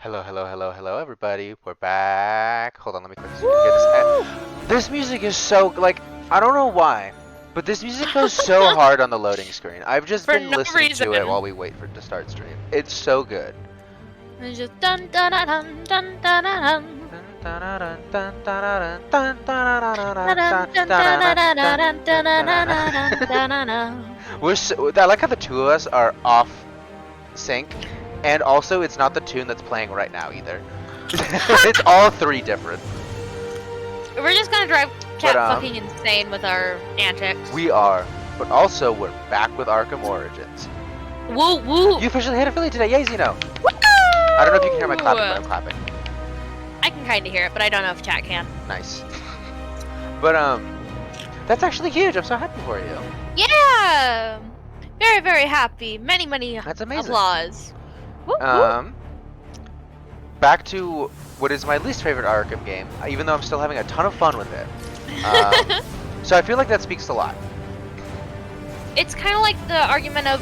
Hello, hello, hello, hello, everybody. We're back. Hold on, let me quick zoom in. Get this. This music is so like I don't know why, but this music goes so hard on the loading screen. I've just For been no listening to it reason. while we wait for it to start stream. It's so good. It's just dun dun dun dun dun dun dun. I like how the two of us are off sync, and also it's not the tune that's playing right now either. It's all three different. We're just gonna drive chat But, fucking insane with our antics. We are, but also we're back with Arkham Origins. Woo woo! You officially hit affiliate today, yay Zeno! Woo! I don't know if you can hear my clapping, but I'm clapping. I can kind of hear it, but I don't know if chat can. Nice. But that's actually huge. I'm so happy for you. Yeah! Very, very happy. Many, many That's amazing. applause. Woo, woo. Back to what is my least favorite Arkham game, even though I'm still having a ton of fun with it. So I feel like that speaks a lot. It's kind of like the argument of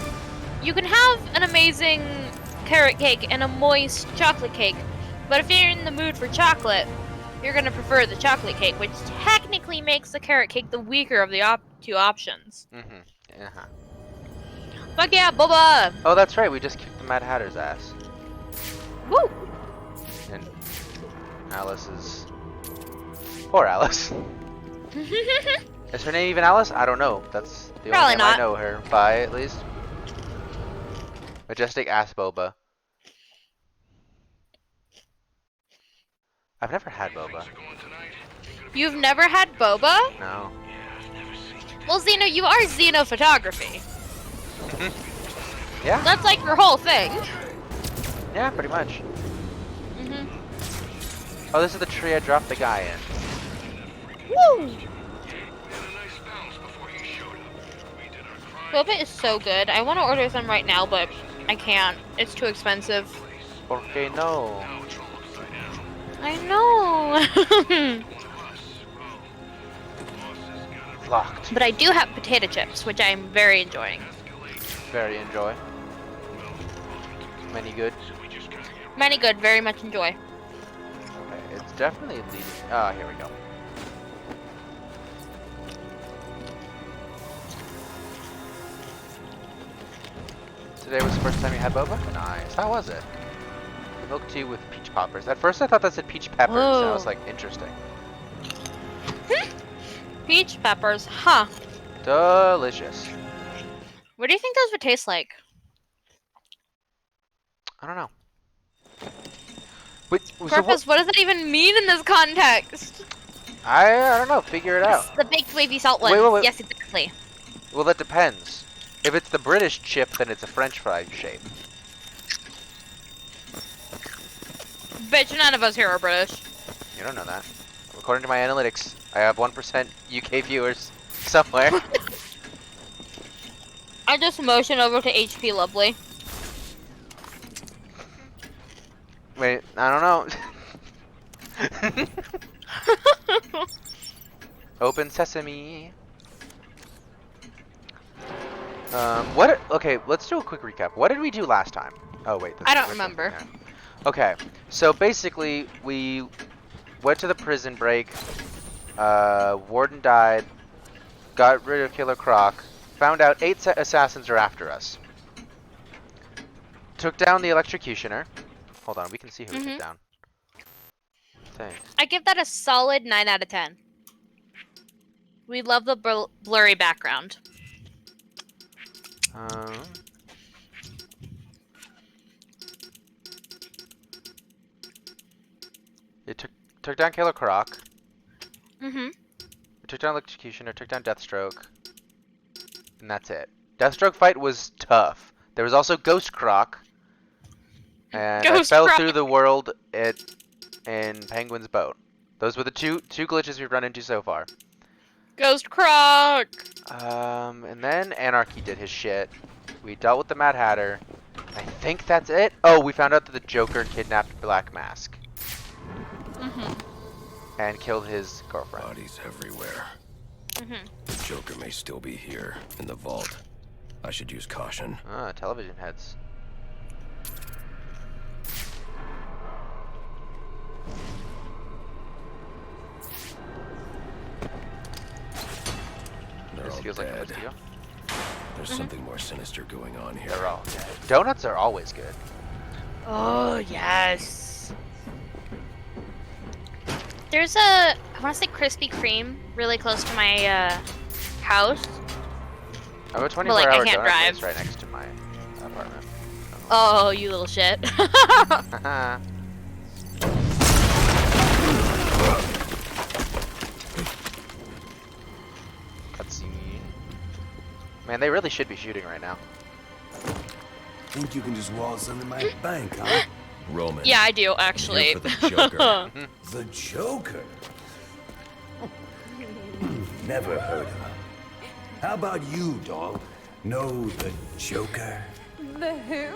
you can have an amazing carrot cake and a moist chocolate cake, but if you're in the mood for chocolate, you're going to prefer the chocolate cake, which technically makes the carrot cake the weaker of the two options. Mm-hmm. Uh-huh. Fuck yeah, Bubba! Oh, that's right. We just kicked the Mad Hatter's ass. Woo! And Alice is... Poor Alice. Is her name even Alice? I don't know. That's the Probably only name not. I know her by, at least. Majestic Ass Boba. I've never had boba. You've never had boba? No. Well, Xeno, you are Xeno photography. Yeah? That's like your whole thing. Yeah, pretty much. Mhm. Oh, this is the tree I dropped the guy in. Woo! Boba is so good. I want to order some right now, but I can't. It's too expensive. ¿Por qué no? I know. Locked. But I do have potato chips, which I'm very enjoying. Very enjoy. Many good. Many good, very much enjoy. Okay, it's definitely leading. Ah, here we go. Today was the first time you had boba? Nice. How was it? Milk tea with peach poppers. At first I thought that said peach peppers, and I was Whoa. like, interesting. Peach peppers, huh? Delicious. What do you think those would taste like? I don't know. Wait, so Purpose, what does that even mean in this context? I don't know. Figure it out. It's the baked wavy salt one. Wait. Yes, exactly. Well, that depends. If it's the British chip, then it's a French fry shape. Bitch, none of us here are British. You don't know that. According to my analytics, I have 1% UK viewers somewhere. I just motion over to HP Lovely. Wait, I don't know. Open sesame. Okay, let's do a quick recap. What did we do last time? Oh, wait. I don't remember. Yeah. Okay, so basically, we went to the prison break. Warden died. Got rid of Killer Croc. Found out 8 assassins are after us. Took down the electrocutioner. Hold on, we can see who we took down. Thanks. I give that a solid 9 out of 10. We love the blurry background. It took down Killer Croc. Mm-hmm. We took down Electrocutioner, took down Deathstroke. And that's it. Deathstroke fight was tough. There was also Ghost Croc. And Ghost I fell Croc. through the world in Penguin's boat. Those were the two glitches we've run into so far. Ghost Croc! And then Anarchy did his shit. We dealt with the Mad Hatter. I think that's it. Oh, we found out that the Joker kidnapped Black Mask. Mm-hmm. And killed his girlfriend. Bodies everywhere. Mm-hmm. The Joker may still be here, in the vault. I should use caution. Ah, television heads. something more sinister going on here. They're all dead. Donuts are always good. Oh, yes. There's I want to say Krispy Kreme really close to my house. I have a 24-hour But, like, I donut can't drive. place right next to my apartment. Oh, you little shit. Cutscene. Man, they really should be shooting right now. Think you can just waltz under my bank, huh? Roman. Yeah, I do, I'm actually. here for the Joker. The Joker? Never heard of him. How about you, dog? Know the Joker? The who?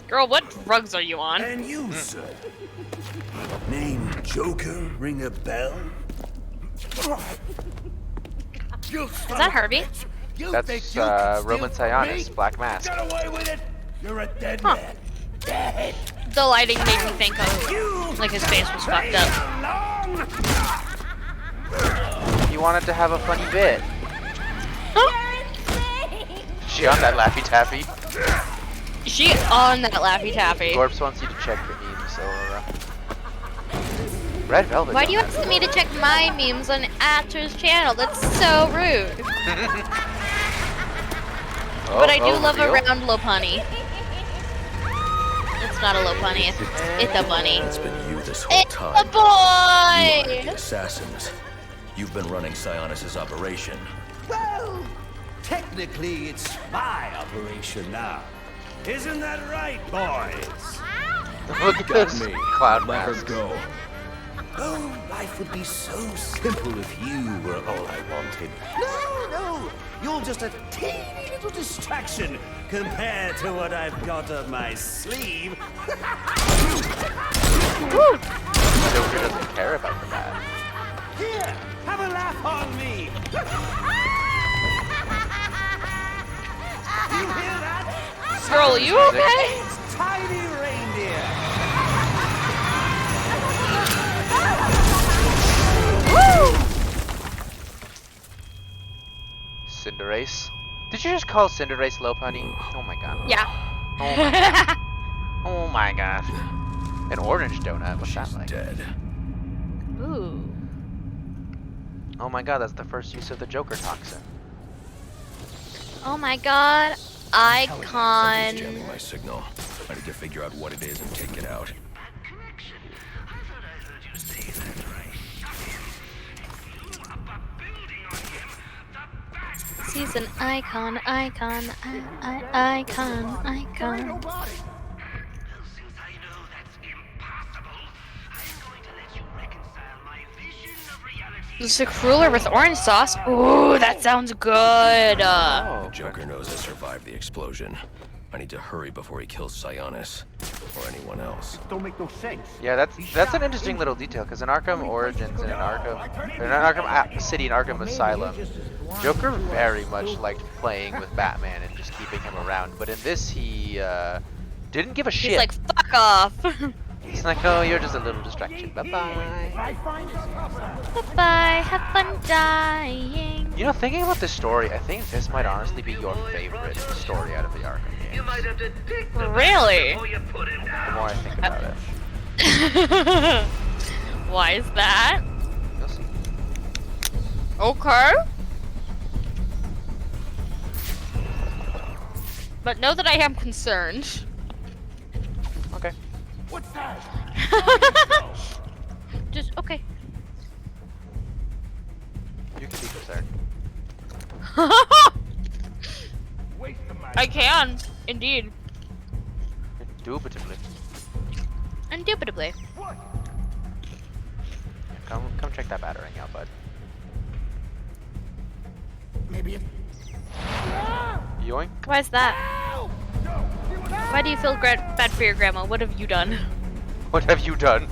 Girl, what drugs are you on? And you, sir? Name Joker ring a bell? Is that Herbie? That's Roman Sionis, Black Mask. Get away with it! You're a dead man. Dead. The lighting made me think of, like, his face was fucked up. He wanted to have a funny bit. She on that Laffy Taffy. She on that Laffy Taffy. Gorps wants you to check your memes, so Red Velvet. Why do you don't ask me to check my memes on Actor's channel? That's so rude. Oh, But I do love reveal? a round lopunny. It's not a lopunny, it's a bunny. It's been you this whole It's time. a You are boy! the assassins. You've been running Sionis' operation. Well, technically it's my operation now. Isn't that right, boys? Look at Got this me. cloud Let her mask. go. Oh, life would be so simple if you were all I wanted. No, you're just a teeny little distraction compared to what I've got up my sleeve. Joker doesn't care about the bad. Here, have a laugh on me. You hear that? Girl, are you okay? It's tiny reindeer. Cinderace. Did you just call Cinderace low punny? Oh my god. Yeah. Oh my god. Oh my gosh. An orange donut. What's that She's like? dead. Ooh. Oh my god, that's the first use of the Joker toxin. Oh my god. Something's Icon. jamming my signal. I need to figure out what it is and take it out. He's an icon, icon, icon. Just a cruller with orange sauce. Ooh, that sounds good. Oh, The Joker knows I survived the explosion. I need to hurry before he kills Sionis or anyone else. Don't make no sense. Yeah, that's an interesting little detail because in Arkham Origins and in Arkham City and Arkham Asylum, Joker very much liked playing with Batman and just keeping him around. But in this, he didn't give a shit. He's like, fuck off. He's like, oh, you're just a little distraction. Bye bye. Bye-bye, have fun dying. You know, thinking about this story, I think this might honestly be your favorite story out of the Arkham games. Really? The more I think about it. Why is that? You'll see. Okay. But know that I am concerned. Okay. What's that? Just, okay. You can be concerned. I can, indeed. Indubitably. Indubitably. Come check that battering out, bud. Maybe it. Yoink. Why is that? Why do you feel bad for your grandma? What have you done? What have you done?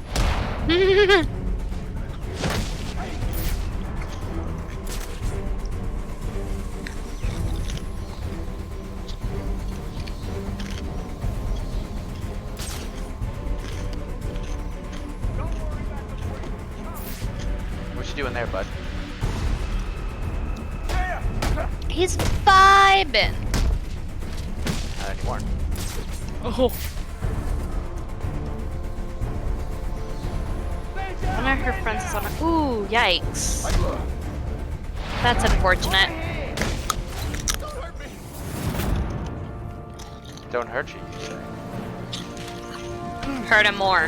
What you doing there, bud? He's vibing. Not anymore. Oh. One of her friends is on a. Ooh, yikes. That's unfortunate. Don't hurt you, you say. Hurt him more.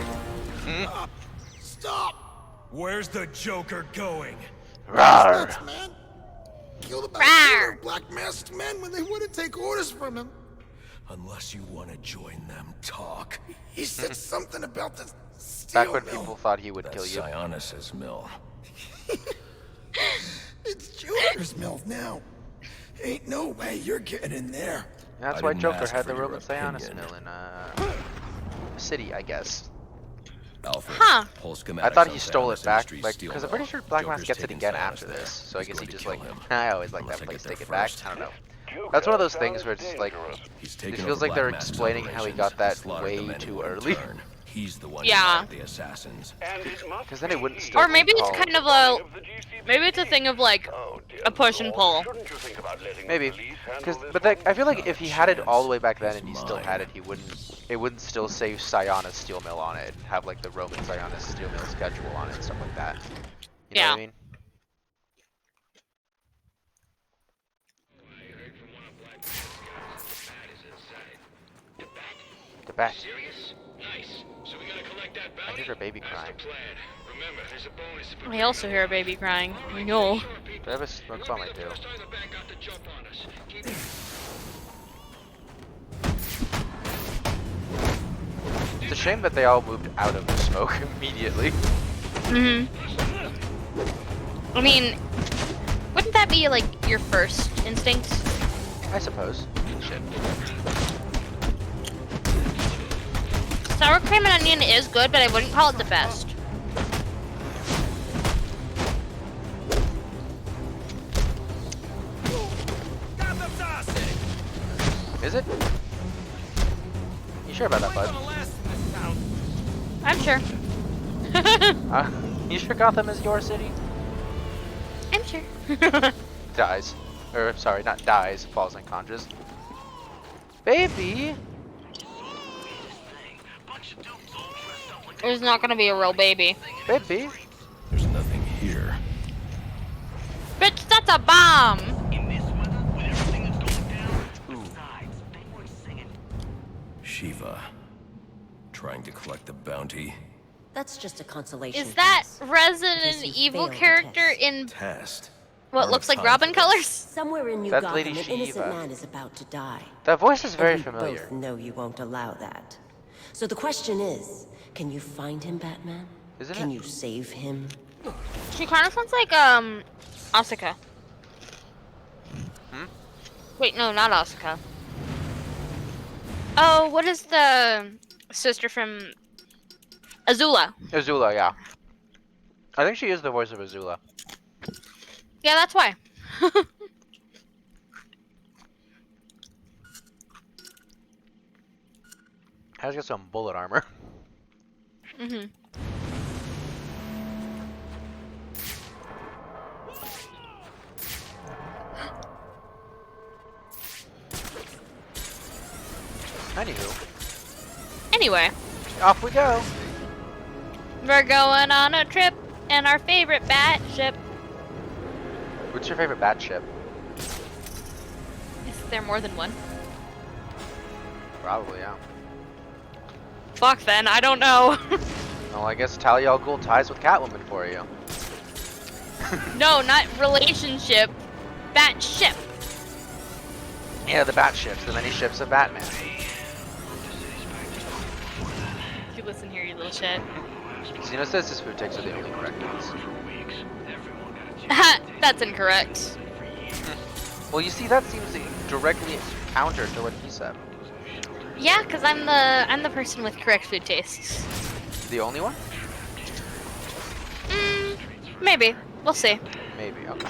Stop! Where's the Joker going? Rawr. Nuts, man. Killed about Rawr. 200 black masked men when they wouldn't take orders from him. Unless you want to join them, talk. He said something about the steel Back when mill. people thought he would That's kill you. Sionis' mill. It's Joker's mill now. Ain't no way you're getting in there. That's I why didn't Joker ask had for the your Roman Sionis opinion. mill in city, I guess. Alfred, Huh. pull I schematics thought on he stole Sionis it back, Industries like, steel because I'm mill. pretty sure Black Mask Joker's gets it taken again Sionis after there. this. So I He's guess he going to just kill like, him. I always like Unless that I place, get take there it back. first. I don't know. That's one of those things where it's just like, He's it taken feels over like they're Black Mask's explaining how he got operations, that slaughtered the way men in too one early. turn. He's the one Yeah. who led the assassins. Because then it wouldn't still Or be maybe it's called- kind of a. Maybe it's a thing of like a push and pull. Maybe, but I feel like if he had it all the way back then and he still had it, it wouldn't still say Sionis Steel Mill on it and have like the Roman Sionis Steel Mill schedule on it and stuff like that. You know what I mean? The bat. I hear her baby crying. I also hear a baby crying. I know. Do I have a smoke bomb? I do. It's a shame that they all moved out of the smoke immediately. I mean, wouldn't that be like your first instinct? I suppose. Shit. Sour cream and onion is good, but I wouldn't call it the best. Is it? You sure about that, bud? I'm sure. You sure Gotham is your city? I'm sure. Dies. Or, sorry, not dies, falls unconscious. Baby! There's not gonna be a real baby. Baby! There's nothing here. Bitch, that's a bomb! Shiva. Trying to collect the bounty. That's just a consolation. Is that prize. Resident In case you Evil fail the character test. in Test. what Don't looks have like time Robin for this. colors? Somewhere in New That's Gotham, Lady an innocent Shiva. man is about to die. That voice is very And we familiar. both know you won't allow that. So the question is, can you find him, Batman? Isn't Can it? you save him? She kind of sounds like Asuka. Hmm? Wait, no, not Asuka. Oh, what is the sister from Azula? Azula, yeah. I think she is the voice of Azula. Yeah, that's why. Has got some bullet armor. Mhm. Anywho, Anyway, off we go. we're going on a trip in our favorite bat ship. What's your favorite bat ship? Is there more than one? Probably, yeah. Fuck then, I don't know. Well, I guess Talia al Ghul ties with Catwoman for you. No, not relationship. Bat ship. Yeah, the bat ships, the many ships of Batman. You listen here, you little shit. Xeno says his food takes are the only correct ones. That's incorrect. Well, you see, that seems directly counter to what he said. Yeah, cause I'm the person with correct food tastes. The only one? Maybe. We'll see. Maybe, okay.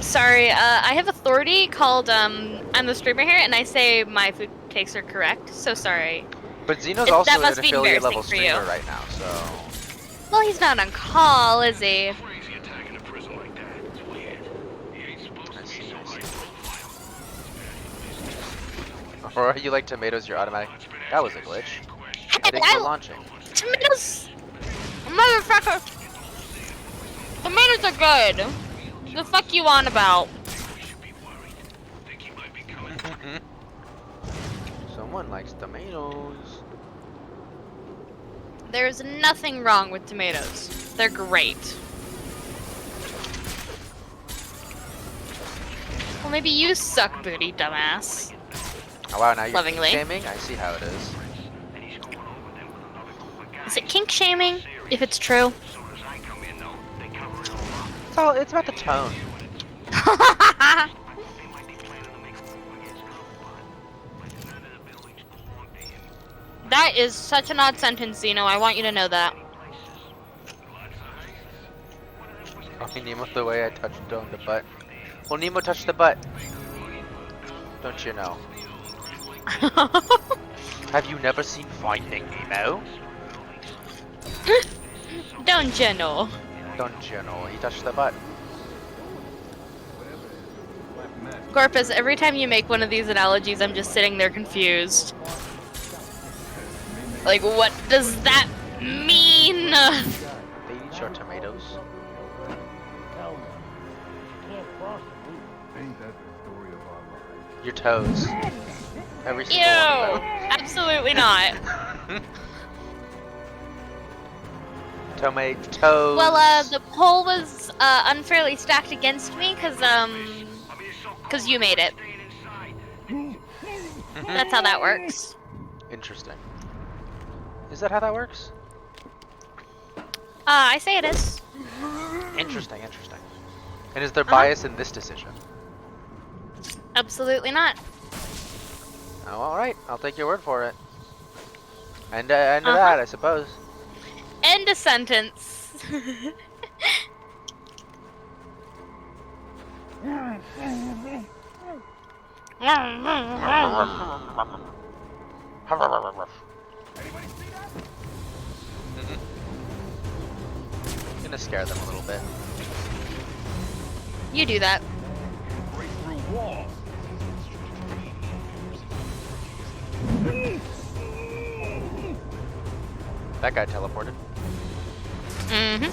Sorry, I have authority called I'm the streamer here, and I say my food takes are correct. So sorry. But Xeno's That also an must be affiliate level embarrassing for you. streamer right now, so... Well, he's not on call, is he? Or you like tomatoes, you're automatic. That was a glitch. Hey, Thanks for launching. Tomatoes, motherfucker. Tomatoes are good. The fuck you on about? Someone likes tomatoes. There's nothing wrong with tomatoes. They're great. Well, maybe you suck booty, dumbass. Oh wow, now you're Lovingly. shaming? I see how it is. Is it kink shaming? If it's true. It's about the tone. That is such an odd sentence, Zeno. I want you to know that. Calling Nemo the way I touched on the butt. Well, Nemo touched the butt. Don't you know? Have you never seen Finding Nemo? Don't you know? Don't you know? He touched the butt. Corpus, every time you make one of these analogies, I'm just sitting there confused. Like, what does that mean? They eat your tomatoes. Your toes. Every Ew! single one of them. Absolutely not. Toes. Well, the poll was unfairly stacked against me because you made it. That's how that works. Interesting. Is that how that works? I say it is. Interesting, interesting. And is there bias in this decision? Absolutely not. Oh, alright. I'll take your word for it. And end of that, I suppose. End a sentence. Gonna scare them a little bit. You do that. That guy teleported. Mm-hmm.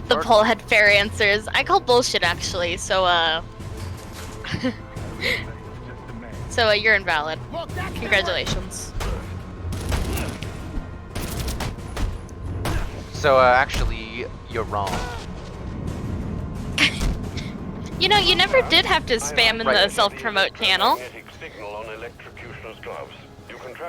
The poll had fair answers. I call bullshit, actually, so, so, you're invalid. Congratulations. So, actually, you're wrong. You know, you never did have to spam in the self-promote channel.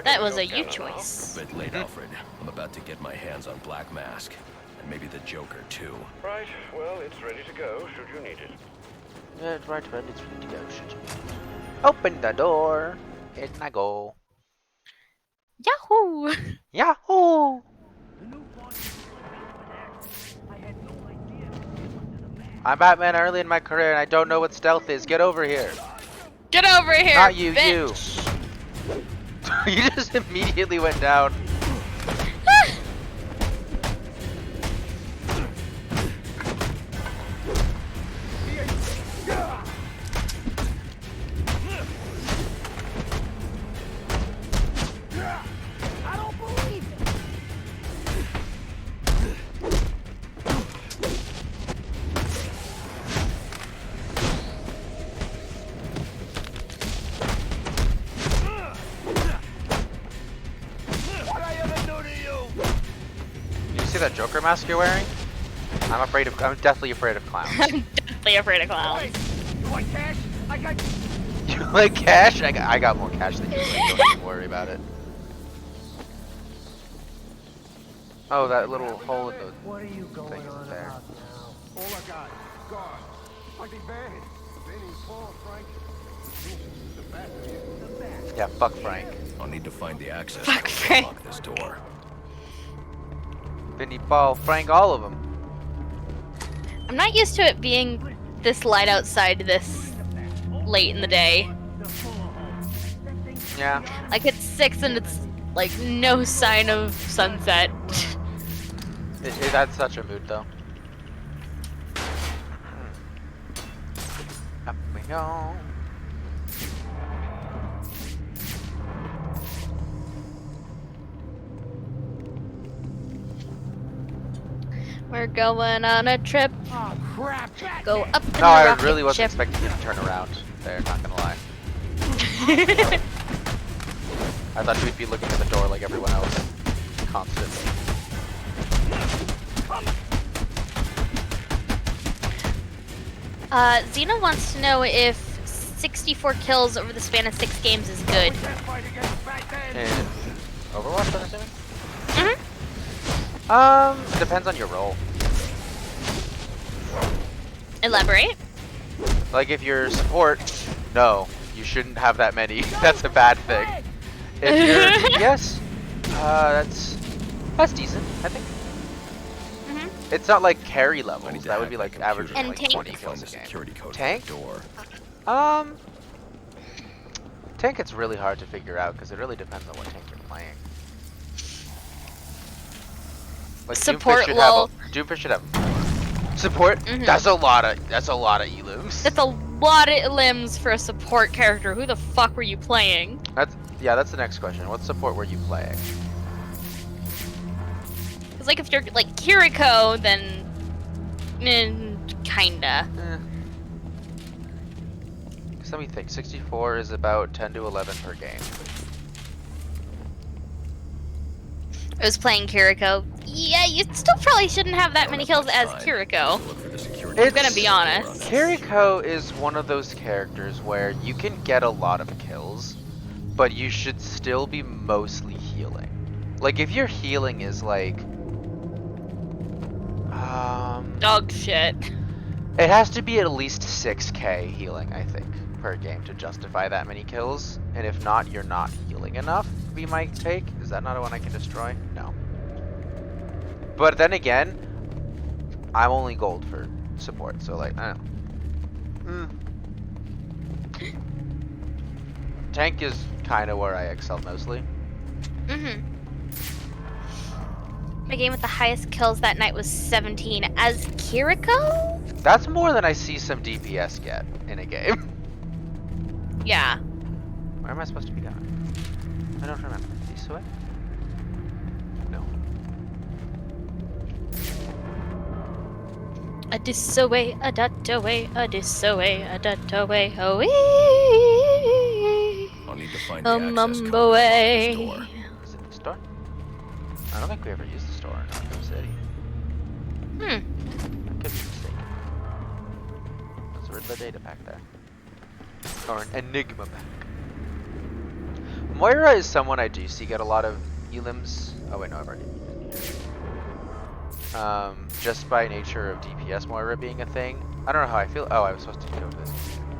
That was a you choice. Bit late, Alfred. I'm about to get my hands on Black Mask. And maybe the Joker, too. Right, well, it's ready to go, should you need it. Yeah, it's right, it's ready to go. Should you open the door? In I go. Yahoo! Yahoo! I'm Batman early in my career and I don't know what stealth is. Get over here. Get over here, Not you, bitch. you. You just immediately went down. See that Joker mask you're wearing? I'm deathly afraid of clowns. I'm definitely afraid of clowns. You want cash? I got. You like cash? I got more cash than you. Don't even worry about it. Oh, that little hole in the thing isn't there. All I got, gone. Fucking bad. Vinny, Paul, Frank. The bat. Yeah, fuck Frank. I'll need to find the access Fuck code to Frank. unlock this door. Vinny, Paul, Frank, all of them. I'm not used to it being this light outside this late in the day. Yeah. Like it's 6 and it's Like, no sign of sunset. That's such a mood, though. Up we go. We're going on a trip. Oh, crap! Go up in No, the I rocket really wasn't ship. expecting you to turn around there, not gonna lie. I thought we'd be looking at the door like everyone else. Constantly. Xena wants to know if 64 kills over the span of 6 games is good. We can't fight against back then. In Overwatch, I'm assuming? Mm-hmm. It depends on your role. Elaborate. Like if you're support, no, you shouldn't have that many. That's a bad thing. If you're DPS, that's decent, I think. Mm-hmm. It's not like carry I need levels. to That would hack be my like computer averaging And like tank. 20 to find kills the a game. security code Tank? for the door. Tank it's really hard to figure out because it really depends on what tank you're playing. Like Support Doomfist should have support. Mhm. That's a lot of elims. That's a lot of limbs for a support character. Who the fuck were you playing? That's the next question. What support were you playing? Because like if you're like Kiriko, then kinda. Let me think. 64 is about 10 to 11 per game. I was playing Kiriko. Yeah, you still probably shouldn't have that many kills as Kiriko. Look for the security I'm It's- gonna be honest. Kiriko is one of those characters where you can get a lot of kills, but you should still be mostly healing. Like if your healing is like Dog shit. it has to be at least 6k healing, I think, per game to justify that many kills. And if not, you're not healing enough, would be my take. Is that not a one I can destroy? No. But then again, I'm only gold for support, so like, I don't know. Tank is kind of where I excel mostly. Mm-hmm. My game with the highest kills that night was 17 as Kiriko? That's more than I see some DPS get in a game. Yeah. Where am I supposed to be going? I don't remember. This way? No. A this away, a that away, a this away, a that away, oh I'll need to find the access mumbo code way. to this door. Is it the store? I don't think we ever used the store in Arkham City. I could be mistaken. Let's read the data pack there. Or an Enigma pack. Moira is someone I do see get a lot of elims. Oh wait, no, I've already been here. Just by nature of DPS Moira being a thing. I don't know how I feel. Oh, I was supposed to go to this.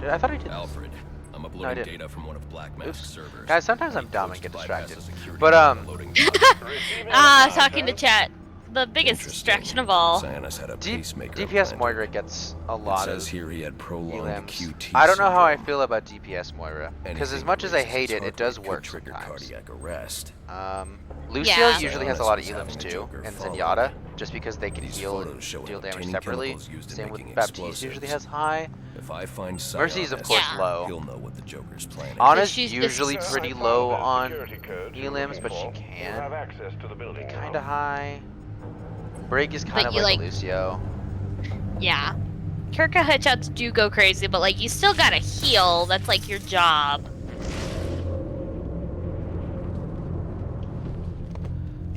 I thought I did. Alfred, I'm I uploading didn't. data from one of Black Mask's Oops. servers. Guys, sometimes I'm Any dumb post and get bypasses distracted. security But, by loading dots. Talking to chat. The biggest distraction of all. Cyanus had a pacemaker DPS implanted. Moira gets a It lot says of here he had prolonged elims. QT I don't know how I syndrome. feel about DPS Moira. Because as Anything much as I that hate raises it, it heart does rate work could trigger sometimes. cardiac arrest. Lucio Yeah. usually has a Cyanus lot of was elims having a too, Joker and follow Zenyatta, him. just because they can These heal and photos show deal damage obtaining separately. chemicals used in Same with making Baptiste usually explosives. has high. If I find Mercy's of Cyanus, course Yeah. low. he'll know what the Joker's planning. Anna's she's usually just- pretty I found low the on security code you're elims, looking but she for. You have can. access to the building now. Kinda high. Brig is kind But of you, like, like- Lucio. Yeah. Kiriko headshots do go crazy, but like you still gotta heal. That's like your job.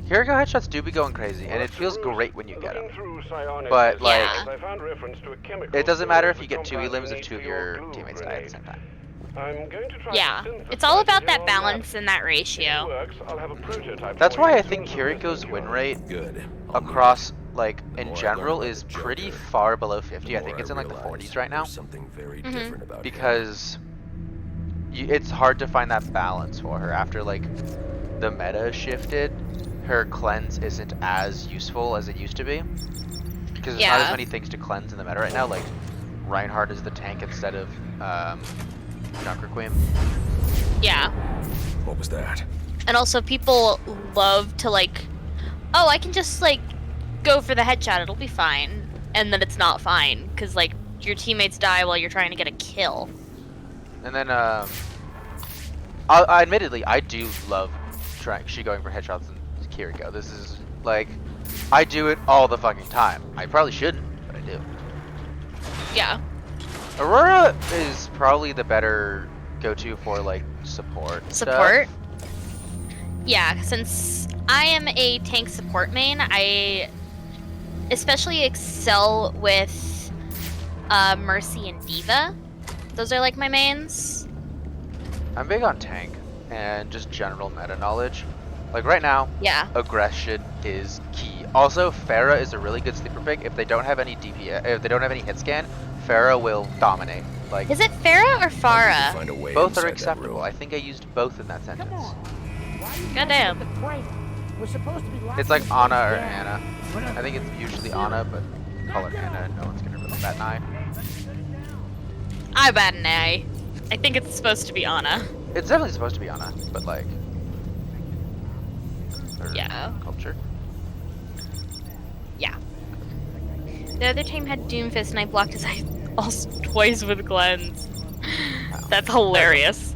Kiriko headshots do be going crazy, and it feels great when you get them. Looking through Psionics But, like- systems, I found reference to a chemical It doesn't matter if that you get 2 compound elims if need 2 of for your glue teammates die at the same time. I'm going to try Yeah. to It's all about synthesize that it balance and that If it ratio. works, I'll have a prototype That's for why you I as soon think as the rest Kiriko's is win done. rate Good. across, like, The in more I general learn is about the pretty Joker, far below the 50. I think more it's in like the realize 40s right now. there's something very Mhm. different about him. Because it's hard to find that balance for her. After, like, the meta shifted, her cleanse isn't as useful as it used to be. Because there's not as Yeah. many things to cleanse in the meta right now. Like, Reinhardt is the tank instead of Junker Queen. Yeah. What was that? And also, people love to like, oh, I can just like go for the headshot, it'll be fine. And then it's not fine, because like your teammates die while you're trying to get a kill. And then, admittedly, I do love going for headshots in Kiriko. This is like, I do it all the fucking time. I probably shouldn't, but I do. Yeah. Aurora is probably the better go-to for like support. Support? Stuff. Yeah, since I am a tank support main, I especially excel with Mercy and Diva. Those are like my mains. I'm big on tank and just general meta knowledge. Like right now, Yeah. aggression is key. Also, Pharah is a really good sleeper pick. If they don't have any DPS, if they don't have any hit scan, Pharah will dominate. Like, Is it Farah or Farah? Find a way both inside are that acceptable. room. I think I used both in that sentence. Goddamn. It's like Anna or Anna. I think it's usually Anna, but call it Anna and no one's gonna really bat an eye. I bat an eye. I think it's supposed to be Anna. It's definitely supposed to be Anna, but like, Yeah. culture. Yeah. The other team had Doomfist and I blocked his eye also twice with Glenn's. That's hilarious.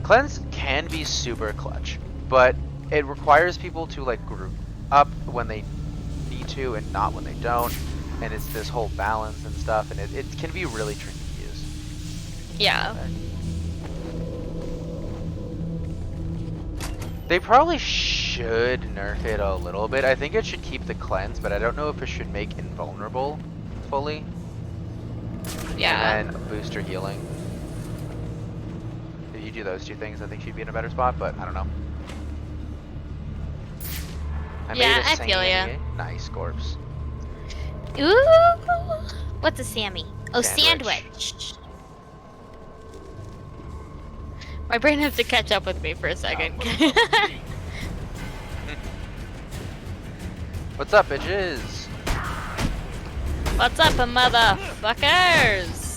Cleanse can be super clutch, but it requires people to like group up when they need to and not when they don't, and it's this whole balance and stuff, and it can be really tricky to use. Yeah. They probably should nerf it a little bit. I think it should keep the cleanse, but I don't know if it should make invulnerable fully. Yeah. And then booster healing. If you do those two things, I think she'd be in a better spot, but I don't know. Yeah, I feel ya. Nice corpse. Ooh. What's a Sammy? Oh, Sandwich. sandwich. My brain has to catch up with me for a second. What's up, bitches? What's up, motherfuckers?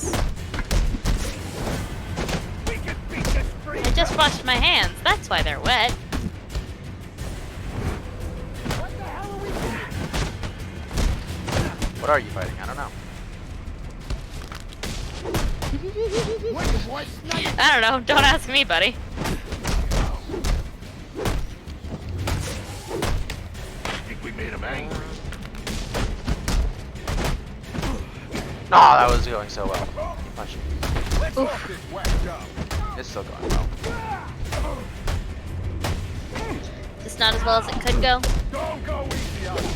I just washed my hands. That's why they're wet. What are you fighting? I don't know. I don't know. Don't ask me, buddy. Think we made him angry. No, that was going so well. Punch. Oof. It's still going well. Just not as well as it could go. Don't go easy on him.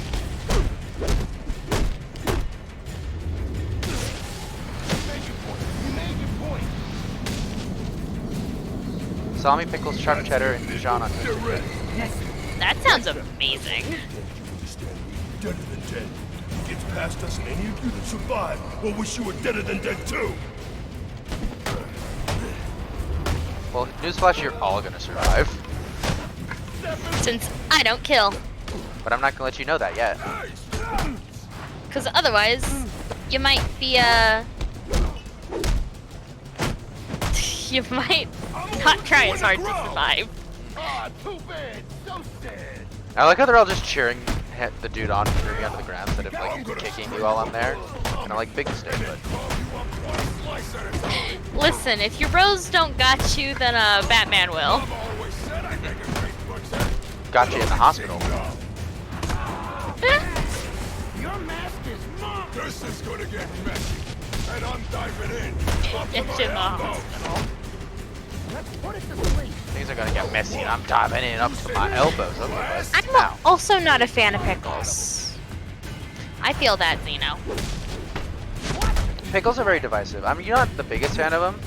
You made your point. Salami, pickles, sharp cheddar, and Dijon on toasted. That sounds amazing. Understand we're deader than dead. It gets past us, and any of you that survive will wish you were deader than dead too. Well, newsflash, you're all gonna survive. Since I don't kill. But I'm not gonna let you know that yet. Because otherwise, you might be, you might not try as hard to survive. Ah, too bad. So sad. I like how they're all just cheering the dude on and throwing me onto the ground instead of like kicking you while I'm there. And I'm like, big mistake, but Listen, if your bros don't got you, then Batman will. got you in the hospital. Your mask is mine. This is gonna get messy, and I'm diving in. It's in the hospital. Let's put it to sleep. Things are gonna get messy and I'm diving in up to my elbows. Okay, bud. I'm Ow. also not a fan of pickles. I feel that, Zeno. Pickles are very divisive. I mean, you're not the biggest fan of them,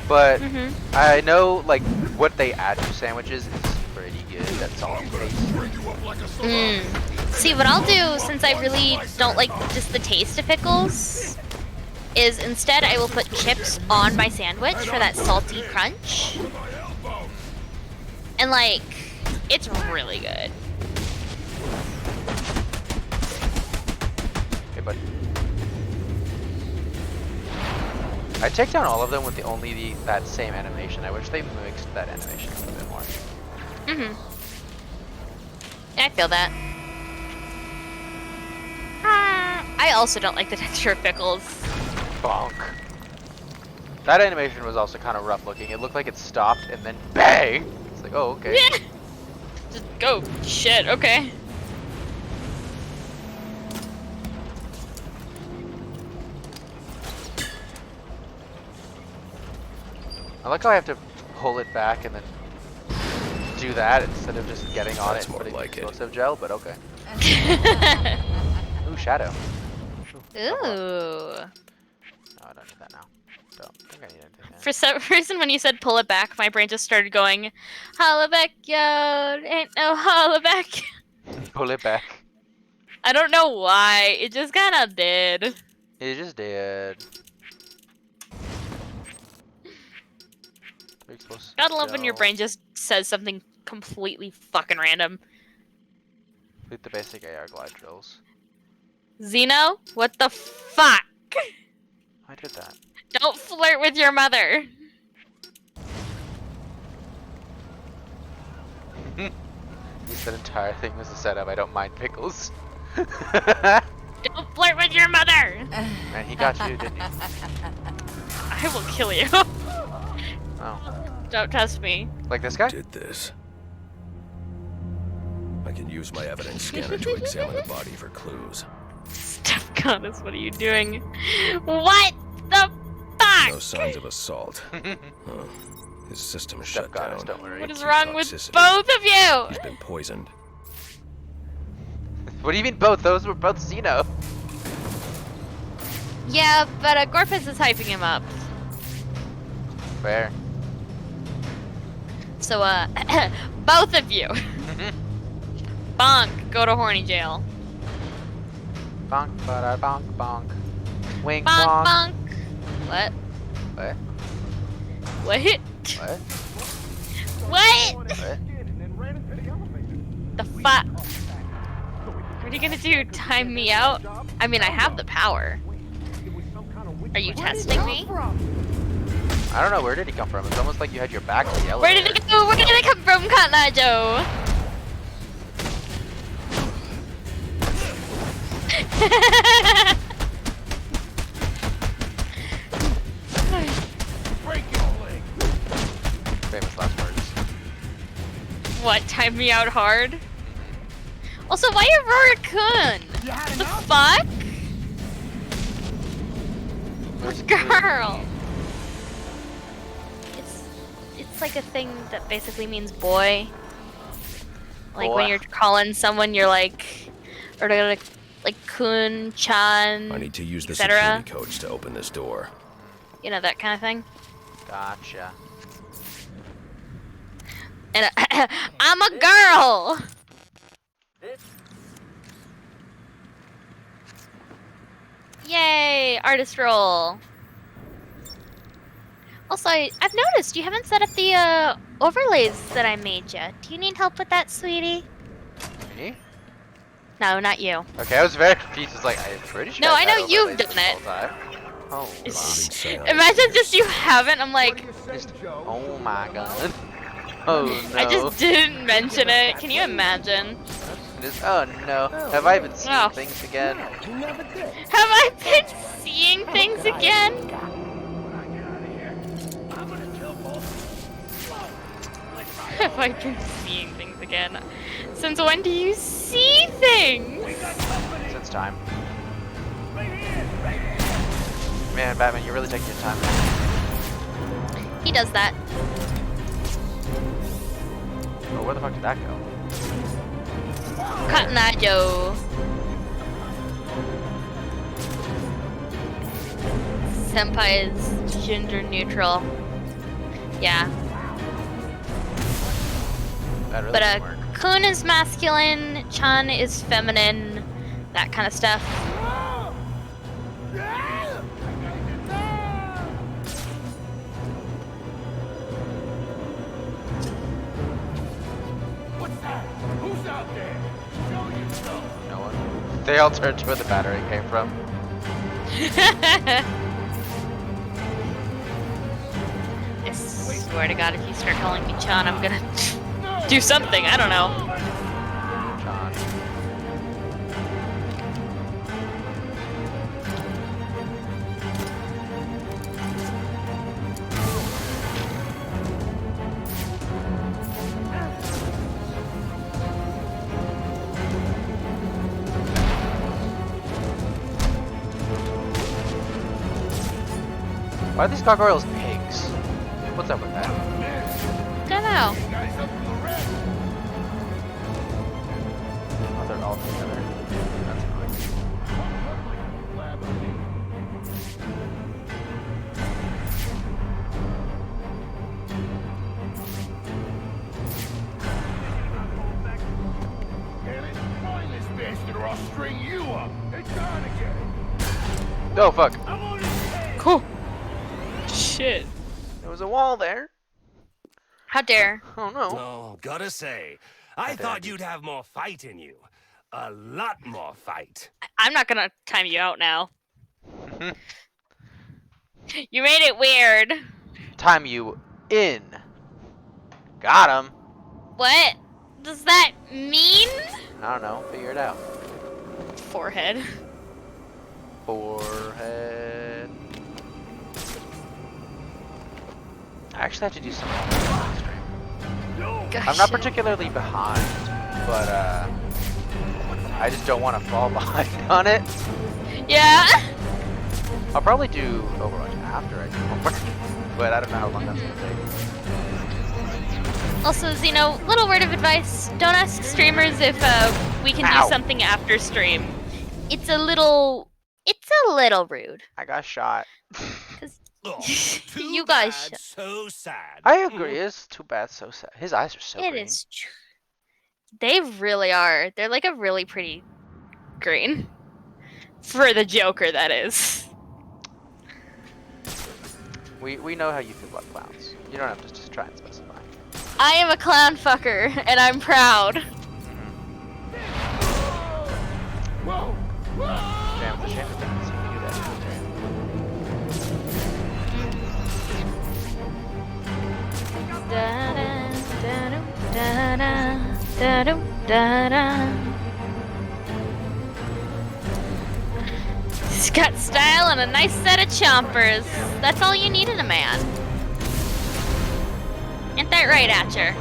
but Mhm. I know like what they add to sandwiches is pretty good. That's all. See, what I'll do, since I really don't like just the taste of pickles, is instead I will put chips on my sandwich for that salty crunch. And like, it's really good. Okay, bud. I take down all of them with that same animation. I wish they mixed that animation a little bit more. Mm-hmm. I feel that. I also don't like the texture of pickles. Bonk. That animation was also kind of rough looking. It looked like it stopped and then bang! It's like, oh, okay. Yeah. Just go. Shit, okay. I like how I have to pull it back and then do that instead of just getting on That's it and more putting like it. explosive gel, but okay. Ooh, shadow. Ooh. No, I don't need that now. Don't think I need anything now. For some reason, when you said pull it back, my brain just started going, holla back, yo, ain't no holla back. Pull it back. I don't know why, it just kind of did. It just did. Gotta love when your brain just says something completely fucking random. Complete the basic AR glide drills. Zeno, what the fuck? I did that. Don't flirt with your mother. That entire thing was a setup. I don't mind pickles. Don't flirt with your mother. Man, he got you, didn't he? I will kill you. Oh. Don't test me. Like this guy? Did this. I can use my evidence scanner to examine the body for clues. Steph Goddess, what are you doing? What the fuck? No signs of assault. Huh. His system is shut Goddess, down. don't worry. What is To wrong with toxicity. both of you? He's been poisoned. What do you mean both? Those were both Xeno. Yeah, but Gorpus is hyping him up. Fair. So, both of you. Bonk, go to horny jail. Bonk, bada, bonk, bonk. Wink, Bonk, bonk. bonk. What? What? What? What? What? What? The fuck? What are you gonna do? Time me out? I mean, I have the power. Are you testing me? I don't know, where did he come from? It's almost like you had your back to the elevator. Where did it go? Where did it come from, Cotton Joe? Famous last words. What? Time me out hard? Also, why Aurora Kun? The fuck? Where's Girl. It's like a thing that basically means boy. Like Boy. when you're calling someone, you're like, or like Kun, Chan, I need to use the etc. security codes to open this door. You know, that kind of thing. Gotcha. And I'm a girl. Yay, artist roll. Also, I've noticed you haven't set up the overlays that I made you. Do you need help with that, sweetie? Me? No, not you. Okay, I was very confused. It's like, I'm pretty sure No, I I've know had you've overlays done it. this whole time. Oh, Loading Imagine just you haven't. I'm like, oh my god. Oh no. I just didn't mention it. Can you imagine? Oh no. Have I been seeing Oh. things again? Have I been seeing things again? Have I been seeing things again? Since when do you see things? Since time. Man, Batman, you're really taking your time. He does that. Oh, where the fuck did that go? Cotton Eye Joe. Senpai is gender neutral. Yeah. That really But didn't work. Kun is masculine, Chan is feminine, that kind of stuff. No one. They all turned to where the battery came from. I swear to God, if you start calling me Chan, I'm gonna. Do something, I don't know. John. Why are these gargoyles pigs? What's up with that? Don't know. Oh, they're all together. That's annoying. Find this bastard or I'll string you up. It's gone again. Oh fuck! Cool. Shit. There was a wall there. How dare. Oh no. Oh, gotta say, I thought you'd have more fight in you. A lot more fight. I'm not gonna time you out now. You made it weird. Time you in. Got him. What does that mean? I don't know. Figure it out. Forehead. Forehead. I actually have to do something on the stream. Gosh. I'm not particularly behind, but I just don't want to fall behind on it. Yeah. I'll probably do Overwatch after I do homework, but I don't know how long that's gonna take. Also, Zeno, little word of advice: don't ask streamers if we can Ow. do something after stream. It's a little rude. I got shot. Oh, too You guys. bad, so sad. I agree. It's too bad. So sad. His eyes are so It green. is true. They really are. They're like a really pretty green. For the Joker, that is. We know how you feel about clowns. You don't have to just try and specify. I am a clown fucker, and I'm proud. Whoa! Whoa! Damn, it's a shame that they can see me do that. He's got style and a nice set of chompers. That's all you need in a man. Ain't that right, Atcher?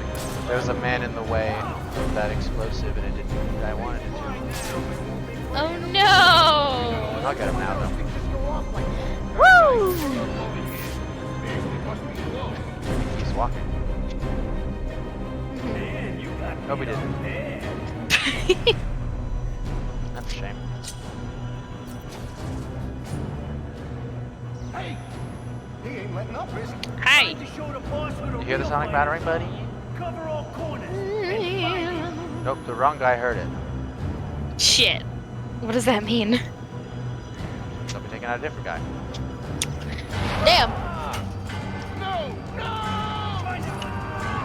There was a man in the way of that explosive, and it didn't do what I wanted it to. Oh no! I'll get him now, though. Woo! He's walking. Nope, he didn't. That's a shame. Hey! He ain't letting up, is he? Hi. You hear the sonic battering, buddy? Cover all corners. Nope, the wrong guy heard it. Shit. What does that mean? They'll be taking out a different guy. Damn.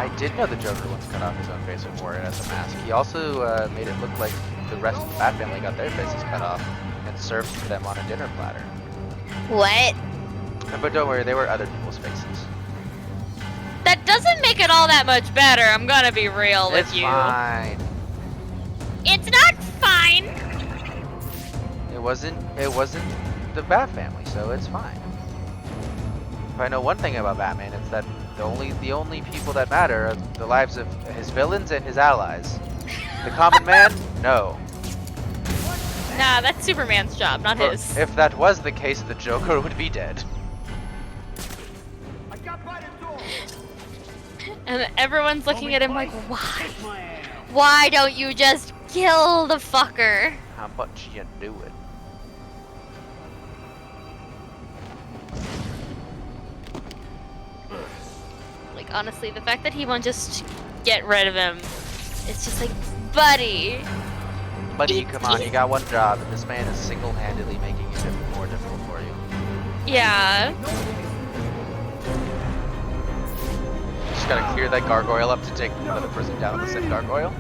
I did know the Joker once cut off his own face and wore it as a mask. He also made it look like the rest of the Bat family got their faces cut off and served for them on a dinner platter. What? But don't worry, they were other people's faces. That doesn't make it all that much better. I'm gonna be real with It's you. fine. It's not fine. It wasn't the Bat family, so it's fine. If I know one thing about Batman, it's that the only people that matter are the lives of his villains and his allies. The common man, no. Nah, that's Superman's job, not For his. if that was the case, the Joker would be dead. I got by the door. And everyone's looking at him like, why? Why don't you just kill the fucker? How much you do it? Like, honestly, the fact that he won't just get rid of him, it's just like, buddy. Buddy, come on, you got one job, and this man is single-handedly making it more difficult for you. Yeah. Just gotta clear that gargoyle up to take another person down on the same gargoyle.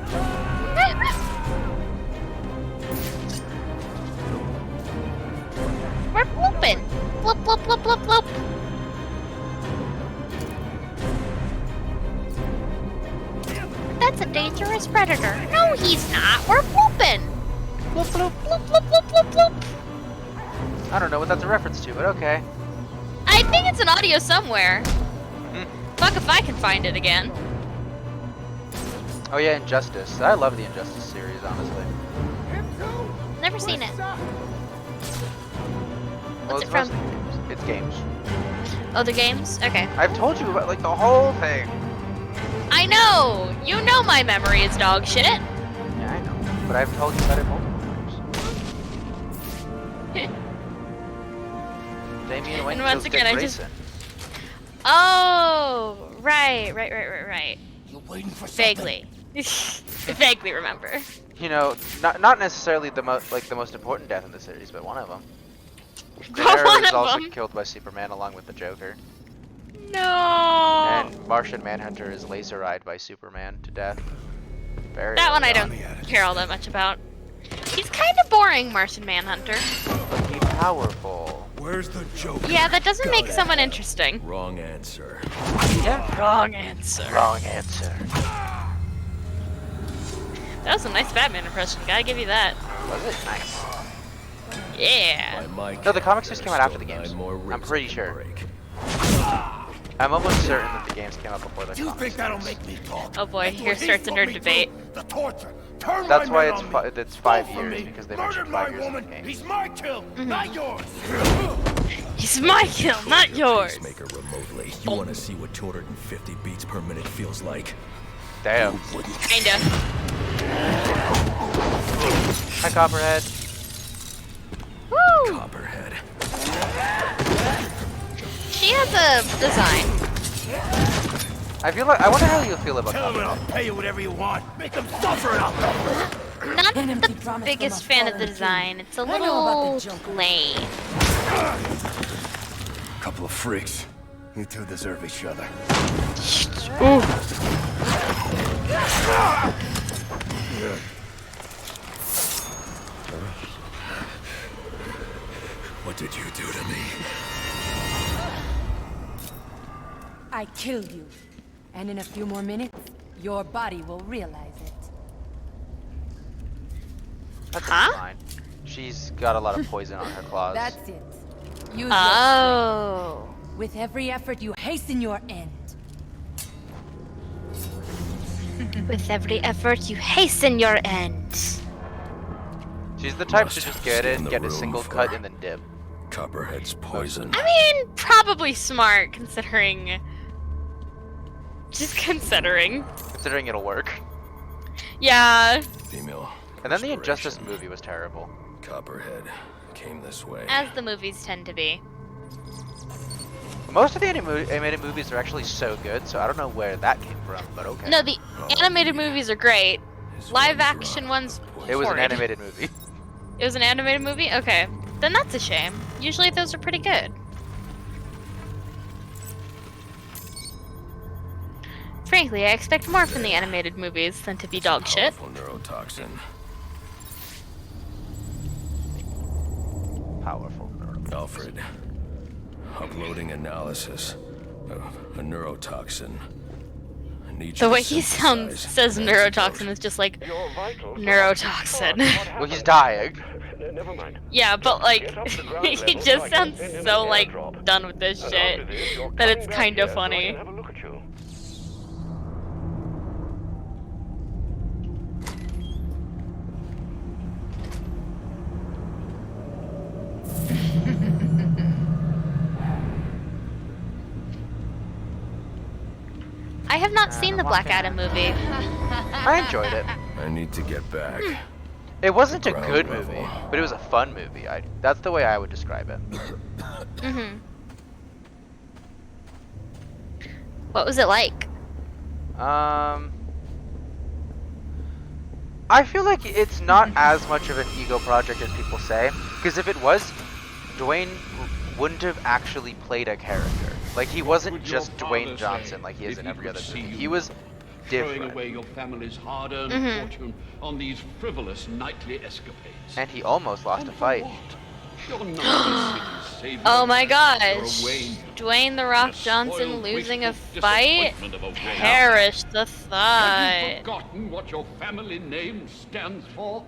We're blooping. Bloop, bloop, bloop, bloop, bloop. That's That's a dangerous predator. No, he's not. We're whooping. Bloop, bloop, bloop, bloop, bloop, bloop, bloop. I don't know what that's a reference to, but okay. I think it's an audio somewhere. Hmm. Fuck if I can find it again. Oh yeah, Injustice. I love the Injustice series, honestly. Never seen it. Well, What's it it's from? mostly games. It's games. Other games? Okay. I've told you about like the whole thing. I know! You know my memory is dog shit. Yeah, I know. But I've told you about it multiple times. Damian Wayne And once kills again, Dick I just- Grayson. Oh, right. You're waiting for something. Vaguely. Vaguely remember. You know, not necessarily the most important death in the series, but one of them. One Arrow is of also them. killed by Superman along with the Joker. No. And Martian Manhunter is laser-eyed by Superman to death. Very That one I early don't on. care all that much about. He's kind of boring, Martian Manhunter. But he's powerful. Where's the Joker? Yeah, that doesn't make someone interesting. Wrong answer. Yeah. Wrong answer. Wrong answer. That was a nice Batman impression, gotta give you that. Was it? Nice. Yeah. By my No, the comics just count, came out after there's the still games. 9 more I'm ribs pretty I can sure. break. I'm almost certain that the games came out before the You comics. think that'll make me talk? Oh boy, That's here what he starts a put nerd me debate. through. The torture. Turn That's my why men it's on me. it's 5 Stole from years me. because they Murdered mentioned my 5 years in woman. the game. He's my kill, not yours. He's my kill, not yours. Pacemaker remotely. You want to see what 250 beats per minute feels like? Damn. Kinda. Hi, Copperhead. Woo! Copperhead. She has a design. I wonder how you'll feel about Tell him and Copperhead. I'll pay you whatever you want. Make him suffer and I'll Not Enemy the promise biggest from a fan of the fallen design. It's a I know about little the Joker. plain. Couple of freaks. You two deserve each other. What did you do to me? I killed you. And in a few more minutes, your body will realize it. That's Huh? fine. She's got a lot of poison on her claws. That's it. Use your Oh. strength. With every effort, you hasten your end. With every effort, you hasten your end. She's the type to Must just get stay in, in the get a room single for- cut, and then dip. Copperhead's poison. I mean, probably smart considering. Just considering. Considering it'll work. Yeah, Female. And then the Injustice inspiration. movie was terrible. Copperhead came this way. as the movies tend to be. Most of the animated movies are actually so good, so I don't know where that came from, but okay. No, the animated movies are great. His Live one action drop ones. of It poison. was an horrid. animated movie. It was an animated movie? Okay. Then that's a shame. Usually those are pretty good. Frankly, I expect more from the animated movies than to be dog shit. Powerful neurotoxin. Powerful. Alfred. Uploading analysis of a neurotoxin. I need you The to way he synthesize says an neurotoxin antidote. is just like Your vitals are neurotoxin. Well, he's dying. Never mind. Yeah, but like Get up to ground he level so I just can sounds send in so the like airdrop. done with this And shit after this, you're that coming it's back kind here of so I funny. can have a look at you. I have not seen the Black Adam movie. I enjoyed it. I need to get back. It wasn't a Ground good level. movie, but it was a fun movie. That's the way I would describe it. What was it like? I feel like it's not as much of an ego project as people say, because if it was, Dwayne wouldn't have actually played a character. Like, he wasn't just Dwayne Johnson like he is in every other movie. He was throwing different. away your family's hard-earned fortune on these frivolous nightly escapades. And he almost lost a And for fight. what? You're not the city's savior. Oh my You're a gosh. Wayne. Dwayne The Rock A Johnson spoiled, losing a wasteful fight? disappointment of a Wayne. Perish the Have thought. you forgotten what your family name stands for?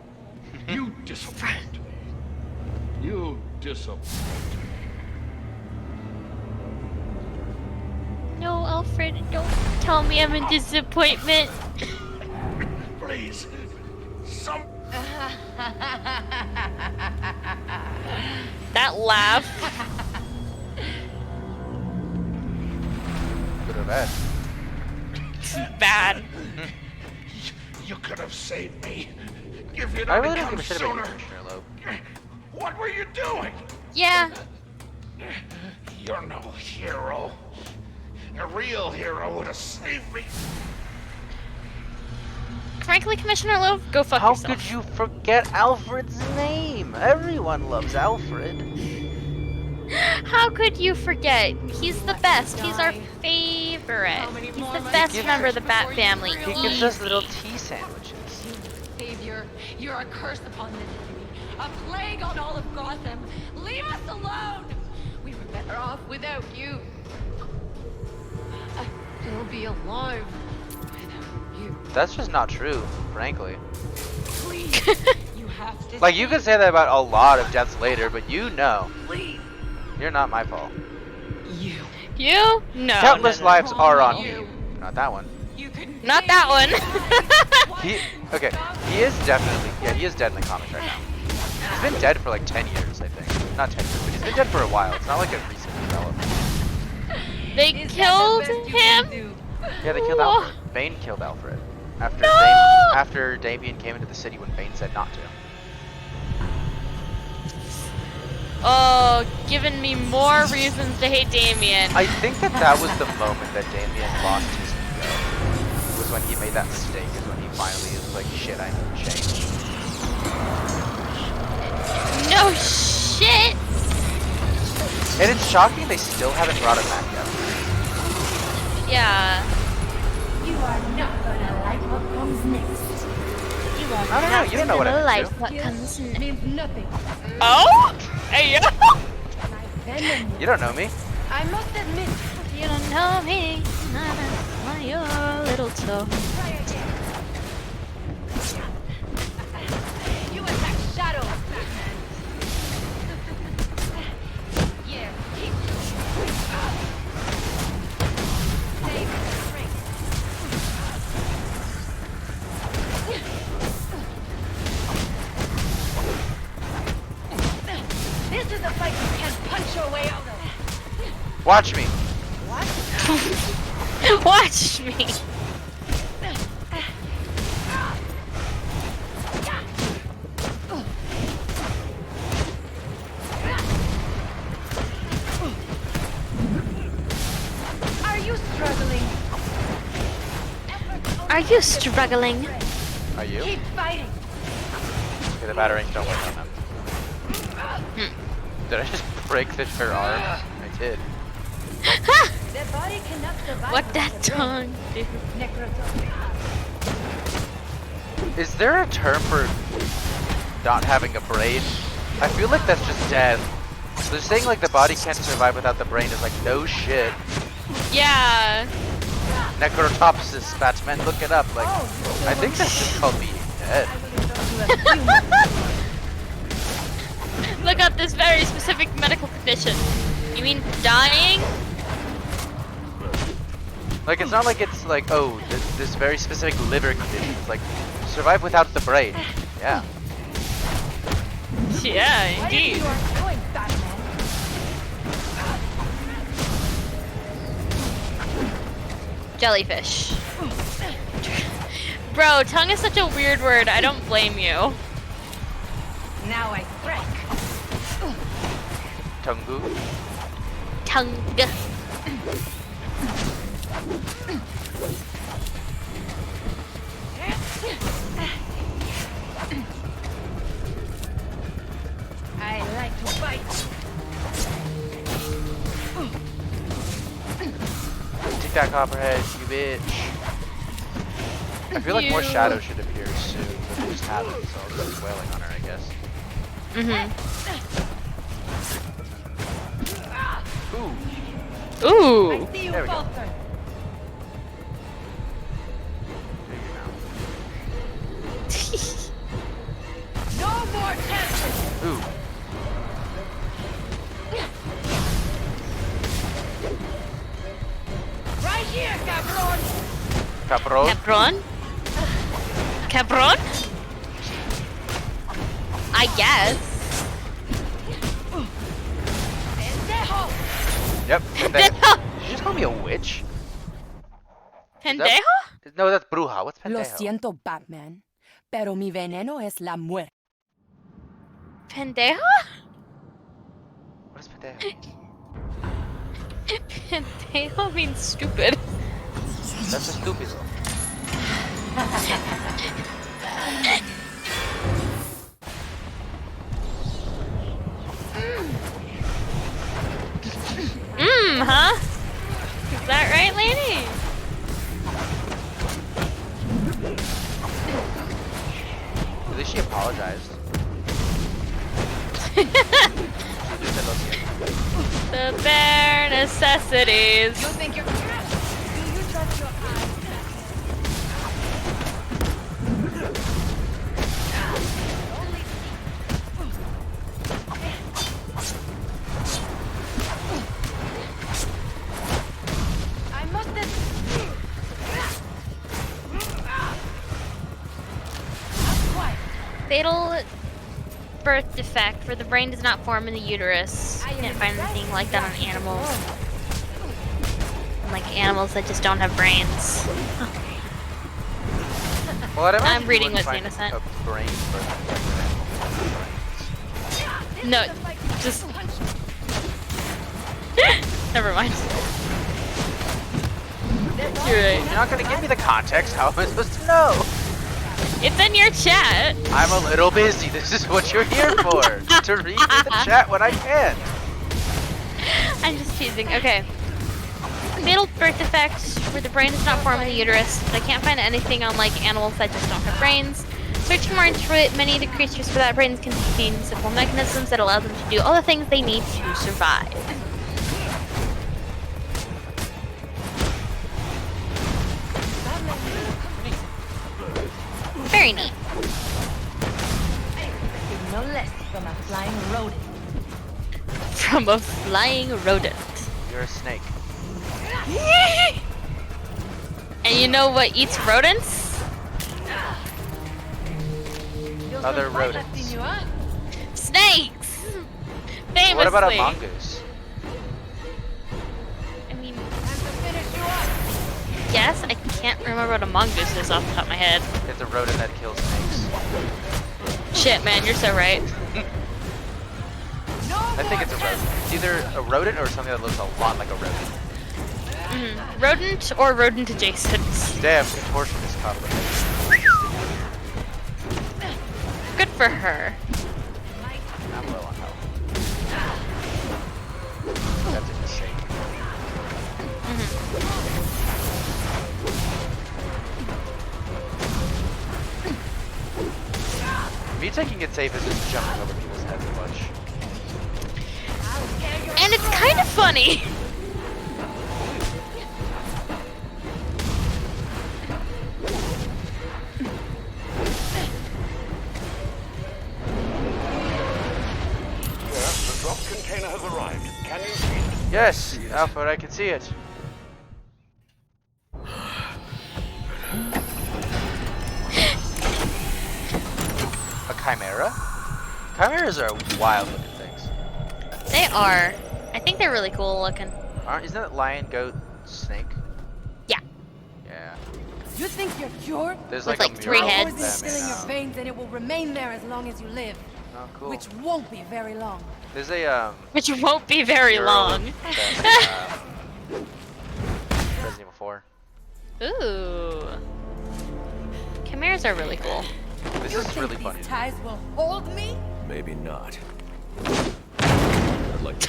You disappoint me. You disappoint. No, Alfred, don't tell me I'm a disappointment. Please. Some. That laugh. Good or bad? Bad. You could have saved me. If you'd I only really don't come give a shit about you, sooner. Commissioner Loeb. What were you doing? Yeah. You're no hero. A real hero would have saved me. Frankly, Commissioner Loeb, go fuck How yourself. could you forget Alfred's name? Everyone loves Alfred. How could you forget? He's the best. He's our favorite. He's the best member of the Bat family. He gives us little tea sandwiches. Savior, you're a curse upon this city. A plague on all of Gotham. Leave us alone! We were better off without you. He'll be alive without you. That's just not true, frankly. Please, you have to. Like, you could say that about a lot of deaths later, but you know. Please, You're not my fault. you. You? No. Countless no, no. lives are on me. You. Not that one. You can. Not that one. Okay, he is definitely, yeah, he is dead in the comics right now. He's been dead for like 10 years, I think. Not 10 years, but he's been dead for a while. It's not like a recent development. They killed him? Yeah, they killed Alfred. Bane killed Alfred. After No! after Damien came into the city when Bane said not to. Oh, giving me more reasons to hate Damien. I think that was the moment that Damien lost his ego. Was when he made that mistake, is when he finally was like, shit, I need to change. No shit! And it's shocking they still haven't brought him back yet. Yeah. You are not gonna like what comes next. You are I don't know, you don't know what I mean, like too. what comes next. Means nothing. Oh? Hey, yo! My venom. You don't know me. I must admit. You don't know me. Not your little toe. Try again. You attack Shadow, Batman. Yeah, keep. Save the strength. This is a fight you can't punch your way out of. Watch me. Watch me. Are you struggling? Are you struggling? Are you? Keep fighting. Okay, the batarangs don't work on them. Did I just break her arm? I did. Their body cannot survive. What that without the tongue do? brain. Necrotoxin. Is there a term for not having a brain? I feel like that's just death. They're saying like the body can't survive without the brain is like, no shit. Yeah. Necrotopsis, Batman, look it up. Like, I think that's just called being dead. Look up this very specific medical condition. You mean dying? Like, it's not like it's like, oh, this very specific liver condition. It's like, survive without the brain. Yeah. Yeah, Why indeed. you are going, Batman? Jellyfish. Bro, tongue is such a weird word. I don't blame you. Now I strike. Tungu. Tongue. I like to fight. Take that copperhead, you bitch. I feel like more You. shadows should appear soon, but they just haven't, so I'll just keep wailing on her, I guess. Mm-hmm. Ooh. Ooh. See you, There we go. Falter. No more chances. Ooh. Right here, cabron. Capro. Cabron? Cabron? I guess. Pendejo. Yep. Did you just call me a witch? Pendejo? No, that's bruja. What's Lo pendejo? siento, Batman, pero mi veneno es la muerte. Pendejo? What is pendejo? Pendejo means stupid. That's a stupid. Huh? Is that right, lady? At least she apologized. The bare necessities. You think you're trapped? Do you trust your eyes? I must have... Quiet. Fatal birth defect where the brain does not form in the uterus. Can't find anything like that on animals. Like animals that just don't have brains. Well, I'd imagine I'm you reading wouldn't Miss find Innocent. a brain for an No, just... Never mind. You're right. You're not gonna give me the context. How am I supposed to know? It's in your chat. I'm a little busy. This is what you're here for. To read me the chat when I can. I'm just teasing. Okay. Fatal birth defect where the brain does not form in the uterus, but I can't find anything on like animals that just don't have brains. Searching more into it, many of the creatures without brains contain simple mechanisms that allow them to do all the things they need to survive. Very neat. No less from a flying rodent. From a flying rodent. You're a snake. And you know what eats rodents? Other rodents. Snakes! Famously. What about a mongoose? I mean, yes, I can't remember what a mongoose is off the top of my head. It's a rodent that kills snakes. Shit, man, you're so right. I think it's a rodent. It's either a rodent or something that looks a lot like a rodent. Rodent or rodent adjacent. Damn, contortionist coupling. Good for her. I'm low on health. That's a mistake. Me taking it safe is just jumping over people's heads a bunch. And it's kind of funny. The drop container has arrived. Can you see it? Yes, Alfred, I can see it. A chimera? Chimeras are wild looking things. They are. I think they're really cool looking. Isn't that lion, goat, snake? Yeah. Yeah. You think you're cured? There's With, like, like, a three mural heads. of Poison is them still in in, your veins and it will remain there as long as you live. Oh, cool. Which won't be very long. There's a Which won't be very mural long. of Resident Evil 4. Ooh. Chimeras are really cool. This You is think really these funny. ties will hold me? Maybe not. I'd like to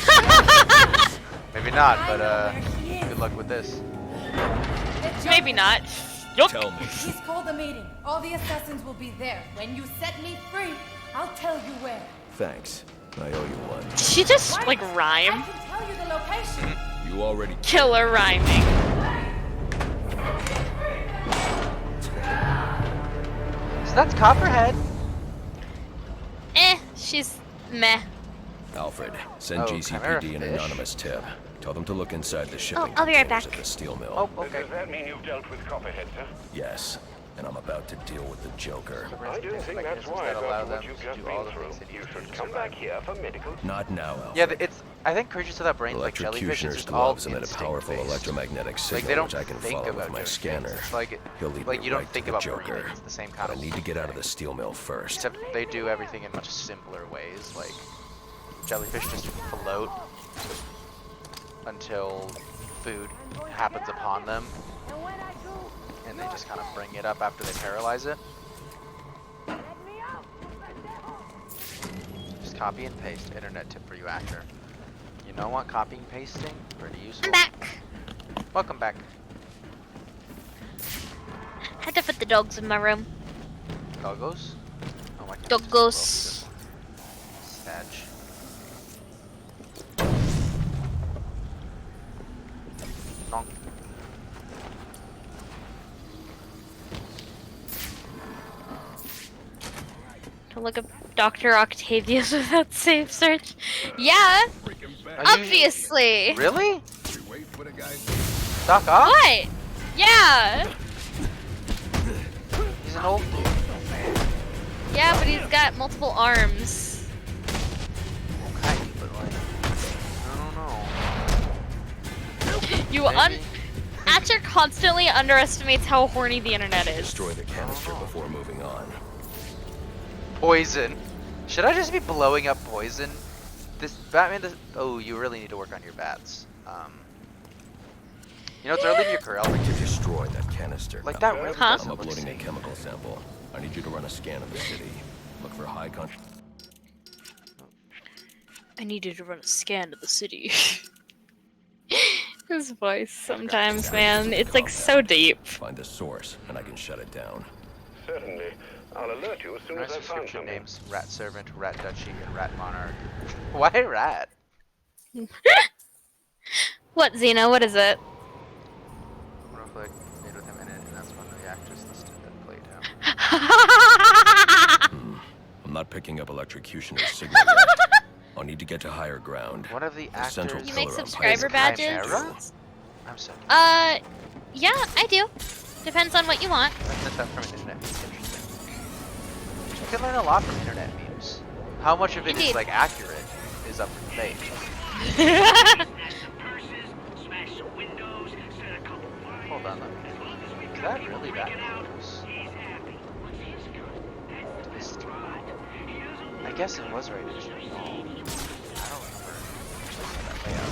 Maybe not, I but know where he is. good luck with this. Maybe not. Yup. tell me. He's called a meeting. All the assassins will be there. When you set me free, I'll tell you where. Thanks. I owe you one. Did she just like rhyme? Tell you the location. You already Killer rhyming. So that's Copperhead. She's meh. Alfred, send Oh, GCPD Chimera an fish. anonymous tip. Tell them to look inside the shipping I'll be right containers back. at the steel mill. Oh, okay. Does that mean you've dealt with Copperhead, sir? Yes, and I'm about to deal with the Joker. I don't think that's wise that allow after them what you've to just do all been the through. things they need You to should do to come survive. back here for medical. Not now, Alfred. Yeah, it's. I think creatures without brains like jellyfish is Electrocutioner's just all gloves emit a instinct powerful based. electromagnetic signal Like they don't which I can think follow about with my doing scanner. things. It's like He'll lead like me you don't right think to the about Joker. breathing. It's the same kind But of. I need to get out of the steel mill first. Except they do everything in much simpler ways. Like jellyfish just float until food happens upon them, and they just kind of bring it up after they paralyze it. Just copy and paste. Internet tip for you, actor. You know what? Copying and pasting pretty useful. I'm back. Welcome back. Had to put the dogs in my room. Doggos? Oh my god. Doggos. Sad. Bonk. To look up Dr. Octavius without save search. Yeah, obviously. Really? Doc Ock? What? Yeah. He's an old dude. Yeah, but he's got multiple arms. Okay, but like, I don't know. You Atcher constantly underestimates how horny the internet is. Destroy the canister before moving on. Poison. Should I just be blowing up poison? This Batman does. Oh, you really need to work on your bats. You know, it's early in your career. To destroy that canister. Like that really Huh? doesn't I'm look uploading a safe. chemical sample. I need you to run a scan of the city. Look for high con. I needed to run a scan of the city. His voice sometimes, man, it's like so deep. Find the source, and I can shut it down. Certainly. I'll alert you as soon Nice as I find description something. names: Rat Servant, Rat Duchy, and Rat Monarch. Why rat? What, Xena? What is it? Conflict made with him in it, and that's one of the actors listed that played him. I'm not picking up electrocutioner's signal yet. I'll need to get to higher ground. One of the The central actors. You make pillar on subscriber Pirates badges? Chimera? I'm so. Yeah, I do. Depends on what you want. That's not from internet. It's interesting. You can learn a lot from internet memes. How much of it is Indeed. like accurate is up for debate. Hold on, let me. Is that really that close? I guess it was right as your wall. I don't remember that layout.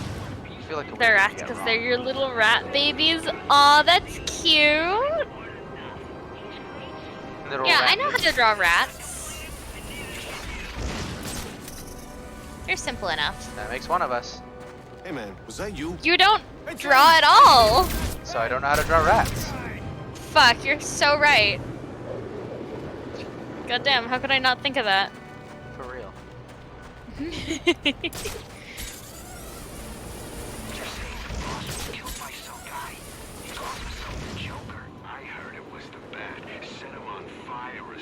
I feel like it They're was rats because they're your little rat babies. Aw, that's cute. Yeah, I know how to draw rats. They're simple enough. That makes one of us. Hey man, was that you? You don't draw at all. So I don't know how to draw rats. Fuck, you're so right. Goddamn, how could I not think of that? For real.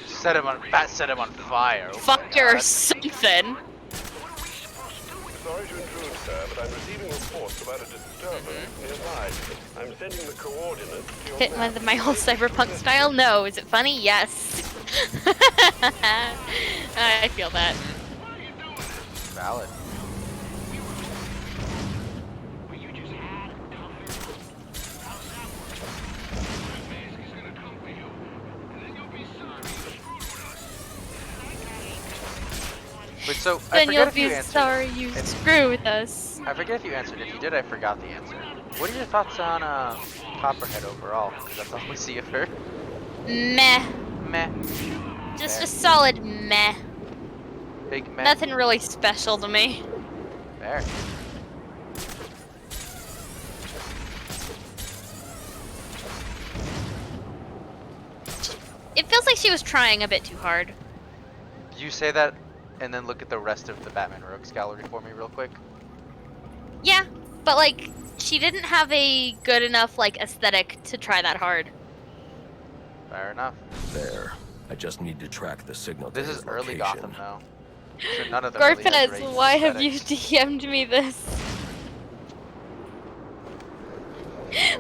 Set him on. Bat set him on fire. Oh Fuck my your God. something. Sorry to intrude, sir, but I'm receiving reports about a disturbance nearby. I'm sending the coordinates to your Hit map. with my whole cyberpunk style? No. Is it funny? Yes. I feel that. Valid. Wait, so I Then forget you'll if you be answered. sorry you screw with us. I forget if you answered. If you did, I forgot the answer. What are your thoughts on Copperhead overall? Because that's all we see of her. Meh. Meh. Just Fair. a solid meh. Big meh. Nothing really special to me. Fair. It feels like she was trying a bit too hard. You say that and then look at the rest of the Batman Rogues gallery for me real quick? Yeah, but like she didn't have a good enough like aesthetic to try that hard. Fair enough. There. I just need to track the signal. This to is his early location. Gotham though. So none of them really have Garfez, great why have you aesthetics. DM'd me this?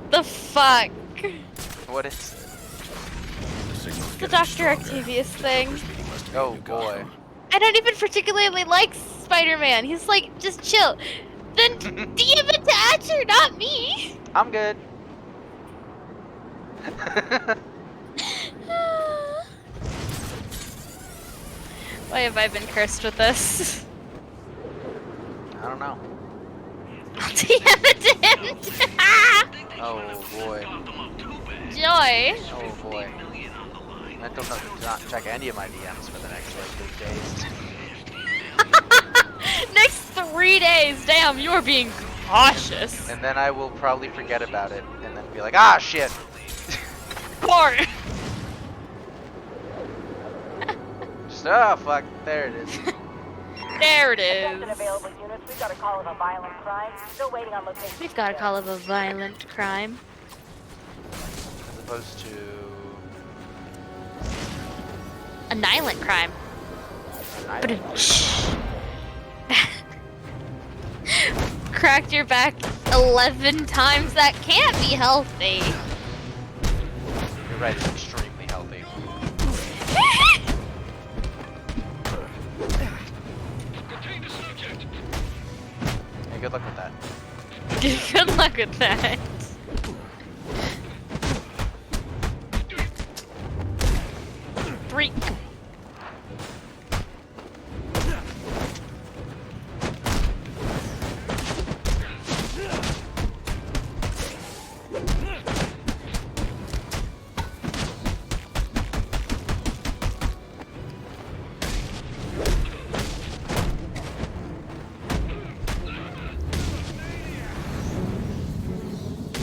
The fuck? What is it? The signal's The getting Dr. stronger. Octavius The thing. Joker's meeting must be Oh in New boy. Gotham. I don't even particularly like Spider-Man. He's like, just chill. Then DM it to Atcher, not me. I'm good. Why have I been cursed with this? I don't know. I'll DM it to him. Oh boy. Joy. Oh boy. Mental note to not check any of my DMs for the next like 3 days. Next 3 days. Damn, you're being cautious. And then I will probably forget about it and then be like, ah shit. Poor. Just, oh fuck, there it is. There it is. Available units. We've got a call of a violent crime. Still waiting on location. We've got a call of a violent crime. As opposed to A violent crime. But cracked your back 11 times. That can't be healthy. You're right, it's extremely healthy. Hey, good luck with that. Good luck with that. Three.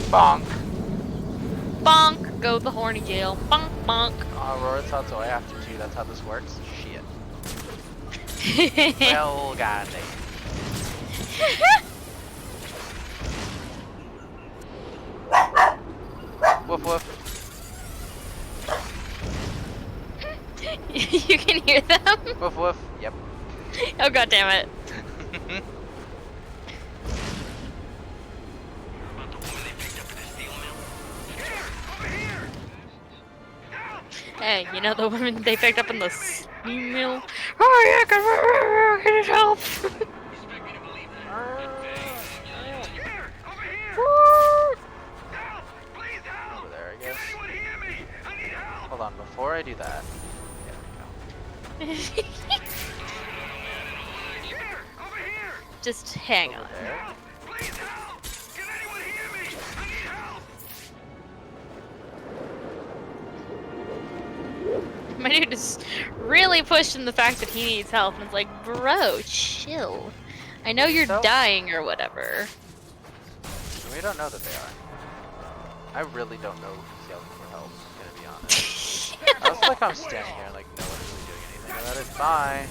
Bonk! Bonk. Go the horny jail. Bonk, bonk. Aurora, that's how I have to too. That's how this works. Shit. Well, goddamn. Woof woof. You can hear them? Woof woof. Yep. Oh god damn it. Hey, you know the woman they picked up in the steel mill? Oh yeah, can it help? Over there, I guess. Hold on, before I do that. There we go. Just hang on. There. My dude is really pushing the fact that he needs help, and it's like, bro, chill. I know you're dying or whatever. We don't know that they are. I really don't know who's yelling for help, I'm gonna be honest. I was like, I'm standing here, like, no one's really doing anything about it. Bye.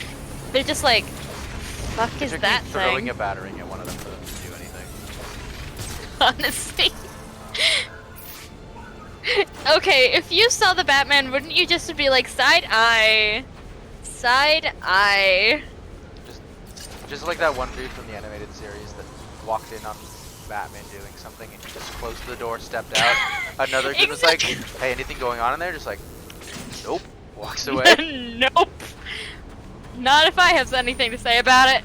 They're just like, fuck is Keep that throwing thing? a battering at one of them for them to do anything. Honestly. Okay, if you saw the Batman, wouldn't you just be like, side eye? Side eye. Just like that one dude from the animated series that walked in on Batman doing something and just closed the door, stepped out. Another dude was like, hey, anything going on in there? Just like, nope. Walks away. Nope. Not if I have anything to say about it.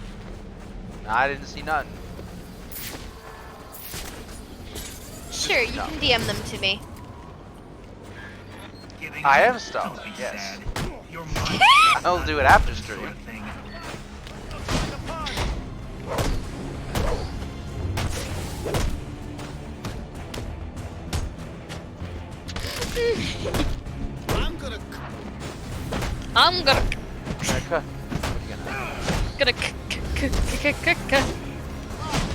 Nah, I didn't see nothing. Sure, you can DM them to me. I have stuff, yes. I'll do it after stream. I'm gonna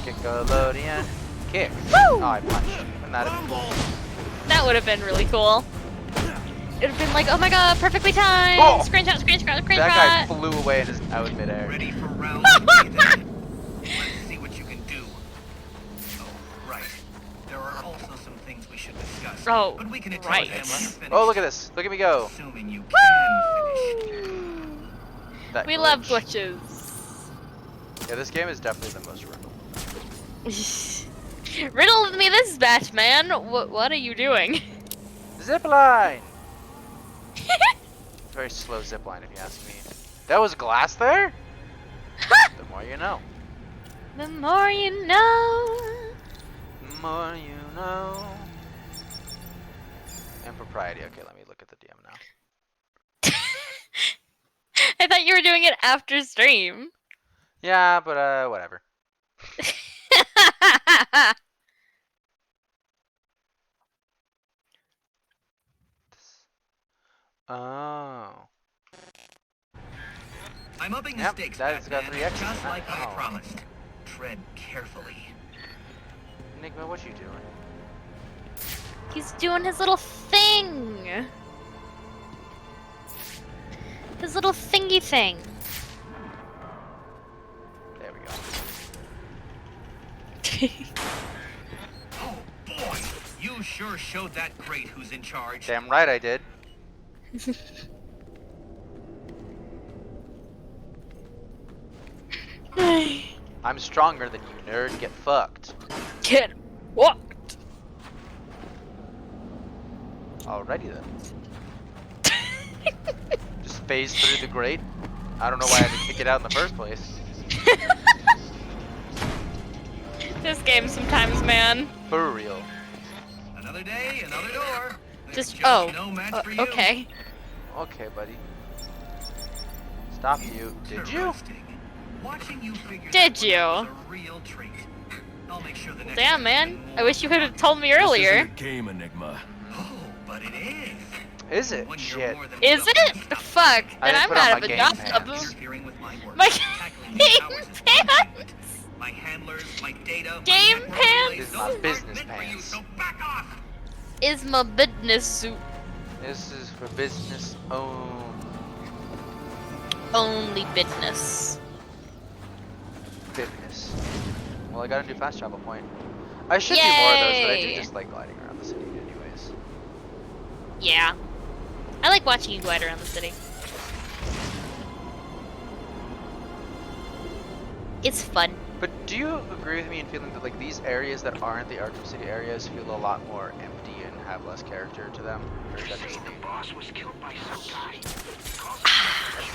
Nickelodeon kick. Woo! Oh, I punched. Wouldn't that have been cool? That would have been really cool. It would have been like, oh my god, perfectly timed! Oh! Screenshot, screenshot, screenshot! That guy flew away and is out in midair. Ready for round 3 then. Let's see what you can do. Oh, right. There are also some things we should discuss. Oh, but we can attend right. them when you're finished. Oh, look at this. Look at me go. Assuming you can finish. That We glitch. love glitches. Yeah, this game is definitely the most riddle. Riddle me this, Batman. What are you doing? Zipline! Very slow zipline, if you ask me. That was glass there? The more you know. The more you know. The more you know. Impropriety. Okay, let me look at the DM now. I thought you were doing it after stream. Yeah, but whatever. Oh. I'm upping the Yep, stakes, that's got Batman, 3 X's. just like I Oh. promised. Tread carefully. Enigma, what you doing? He's doing his little thing. His little thingy thing. There we go. Oh boy, you sure showed that great who's in charge. Damn right I did. I'm stronger than you, nerd. Get fucked. Get fucked. Alrighty then. Just phase through the grate. I don't know why I had to kick it out in the first place. This game sometimes, man. For real. Another day, another door. There's Just no match for you. okay. Okay, buddy. Stop you. Did you? Watching you figure Did that you? one out was a real treat. I'll make sure the next Damn, time man. you I wish you could have told me This earlier. isn't a game, Enigma. Oh, but it is. Is it? When you're Shit. more than Is willing it? to stop Fuck. I Then didn't I'm put on out my of a game job. pants. interfering with my work. My Tackling new game powers is my pants. assignment. My handlers, my data, Game my network pants? relays, This is those my aren't business meant for you, pants. so back off. Is my business suit. This is for business owned. Only business. Business. Well, I got a new fast travel point. I should do more of those, but I do Yay. just like gliding around the city anyways. Yeah. I like watching you glide around the city. It's fun. But do you agree with me in feeling that like these areas that aren't the Arkham City areas feel a lot more empty and have less character to them? Or is that just me?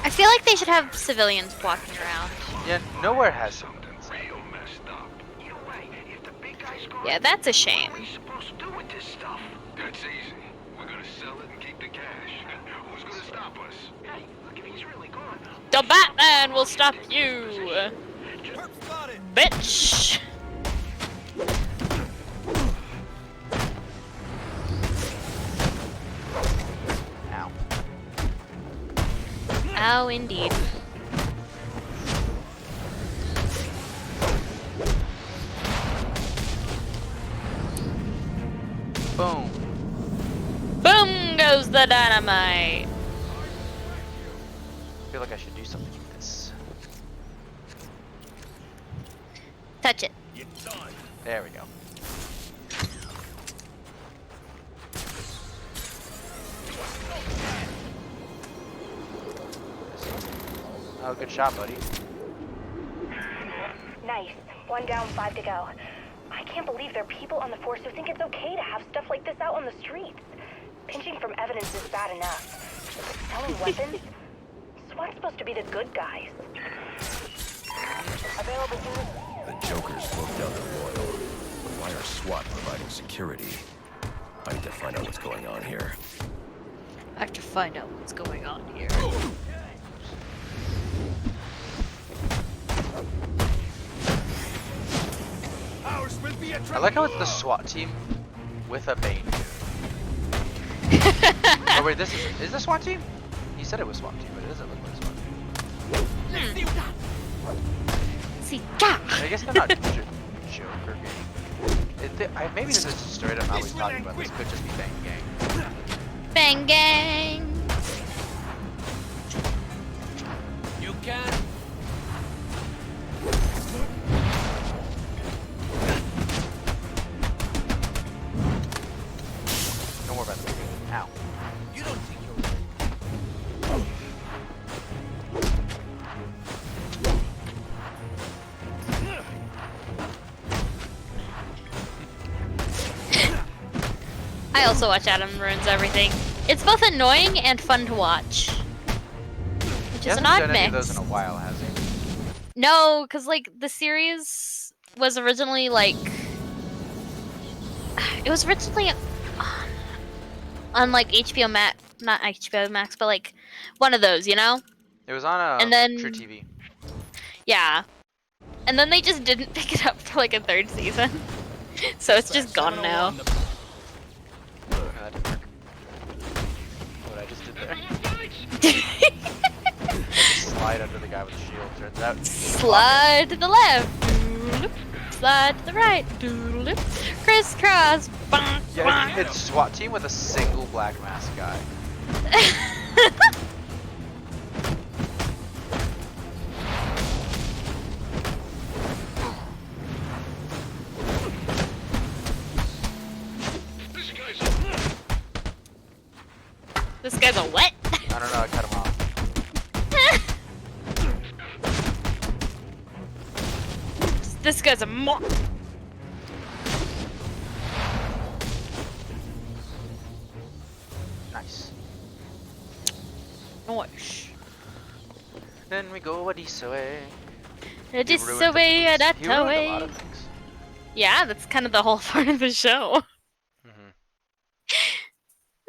I feel like they should have civilians walking around. Yeah, nowhere has civilians. Yeah, that's a shame. That's easy. We're gonna sell it and keep the cash. Who's gonna stop us? Hey, look, if he's really gone. The Batman will stop you, bitch. Ow. Oh, indeed. Boom. Boom goes the dynamite. I feel like I should do something with this. Touch it. There we go. Oh, good shot, buddy. Nice. 1 down, 5 to go. I can't believe there are people on the force who think it's okay to have stuff like this out on the streets. Pinching from evidence is bad enough. But selling weapons? SWAT's supposed to be the good guys. Available to... The Joker's booked out the Royal. But why are SWAT providing security? I need to find out what's going on here. I have to find out what's going on here. I like how it's the SWAT team with a Bane. Oh wait, this is the SWAT team? He said it was SWAT team, but it doesn't look like SWAT team. I guess they're not Joker gang. Maybe this is just straight up how he's talking about. This could just be Bane gang. Gang gang. You can. Don't worry about the movie. Ow. You don't think you're. I also watch Adam Ruins Everything. It's both annoying and fun to watch. Which He is an hasn't odd done any of mix. those in a while, has he? No, because like the series was originally like it was originally on like HBO Max, not HBO Max, but like one of those, you know? It was on And then True TV. yeah, and then they just didn't pick it up for like a third season, so it's just gone now. Oh, that didn't work. What I just did there. Just slide under the guy with the shield, turns out. Slide to the left, slide to the right, crisscross. Bonk, Yeah, bonk. it's SWAT team with a single black mask guy. This guy's a what? I don't know, I cut him off. This guy's a mo- Nice. Nice. Then we go a this way. This ruined way, that He ruined a way. lot of things. Yeah, that's kind of the whole part of the show.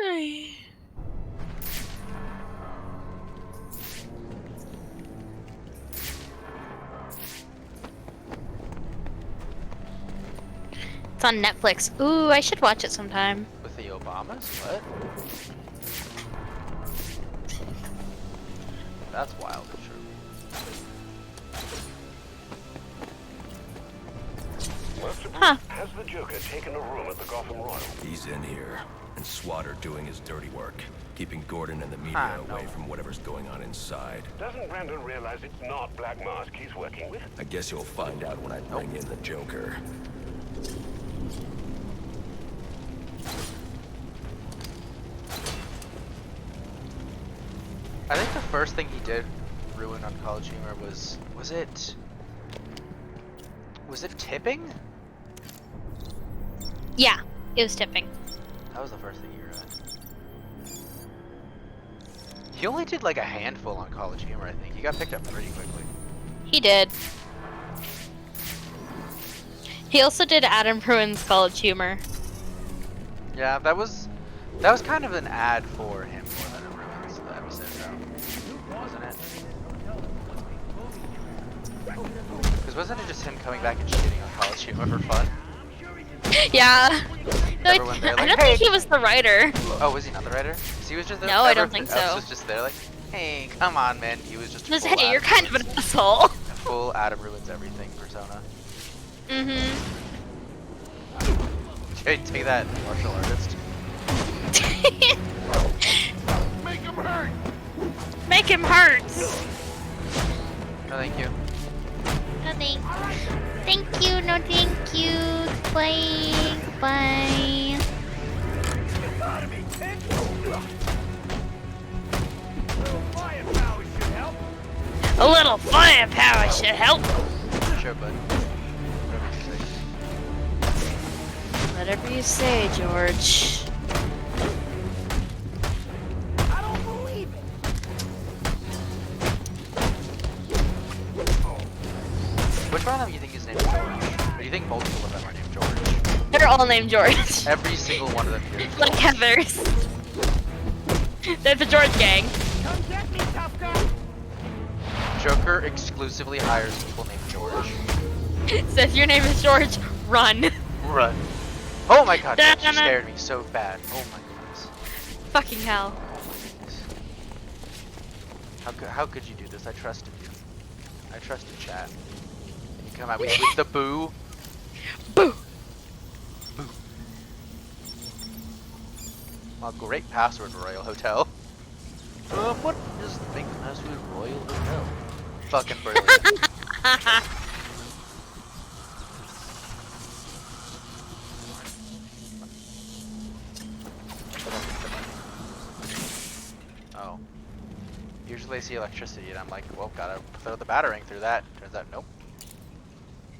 Ay. It's on Netflix. Ooh, I should watch it sometime. With the Obamas? What? That's wild and true. Huh. Has the Joker taken a room at the Gotham Royal? He's in here, and SWAT are doing his dirty work, keeping Gordon and the media away from whatever's going on inside. Doesn't Brandon realize it's not Black Mask he's working with? I guess you'll find out when I bring in the Joker. I think the first thing he did ruin on College Humor was it tipping? Yeah, it was tipping. That was the first thing he ruined. He only did like a handful on College Humor, I think. He got picked up pretty quickly. He did. He also did Adam Ruins College Humor. Yeah, that was kind of an ad for him more than it ruins the episode, though. Wasn't it? Because wasn't it just him coming back and shitting on College Humor for fun? Yeah. No, Everyone there I like, don't hey. think he was the writer. Oh, was he not the writer? 'Cause he was just there. No, I don't everyone think else so. was just there like, hey, come on, man. He was just Just, full hey, you're Adam kind of an asshole. full Adam ruins everything persona. Mm-hmm. Okay, take that, martial artist. Make him hurt! Make him hurt! No, thank you. No thank you, no thank you. Goodbye. Goodbye. A little firepower should help. Sure, bud. Whatever you say, George. Which one of them you think is named George? Or do you think multiple of them are named George? They're all named George. Every single one of them here is Like Heathers. They're the George gang. Come get me, tough guy! Joker exclusively hires people named George. So if your name is George, run. Run. Oh my god, that Da-da-da. scared me so bad. Oh my goodness. Fucking hell. How could you do this? I trusted you. I trusted chat. And you come at me with the boo. Boo. Boo. A great password, Royal Hotel. What is the big password, Royal Hotel? Fucking brilliant. Oh. Usually I see electricity and I'm like, well, gotta throw the battering through that. Turns out, nope.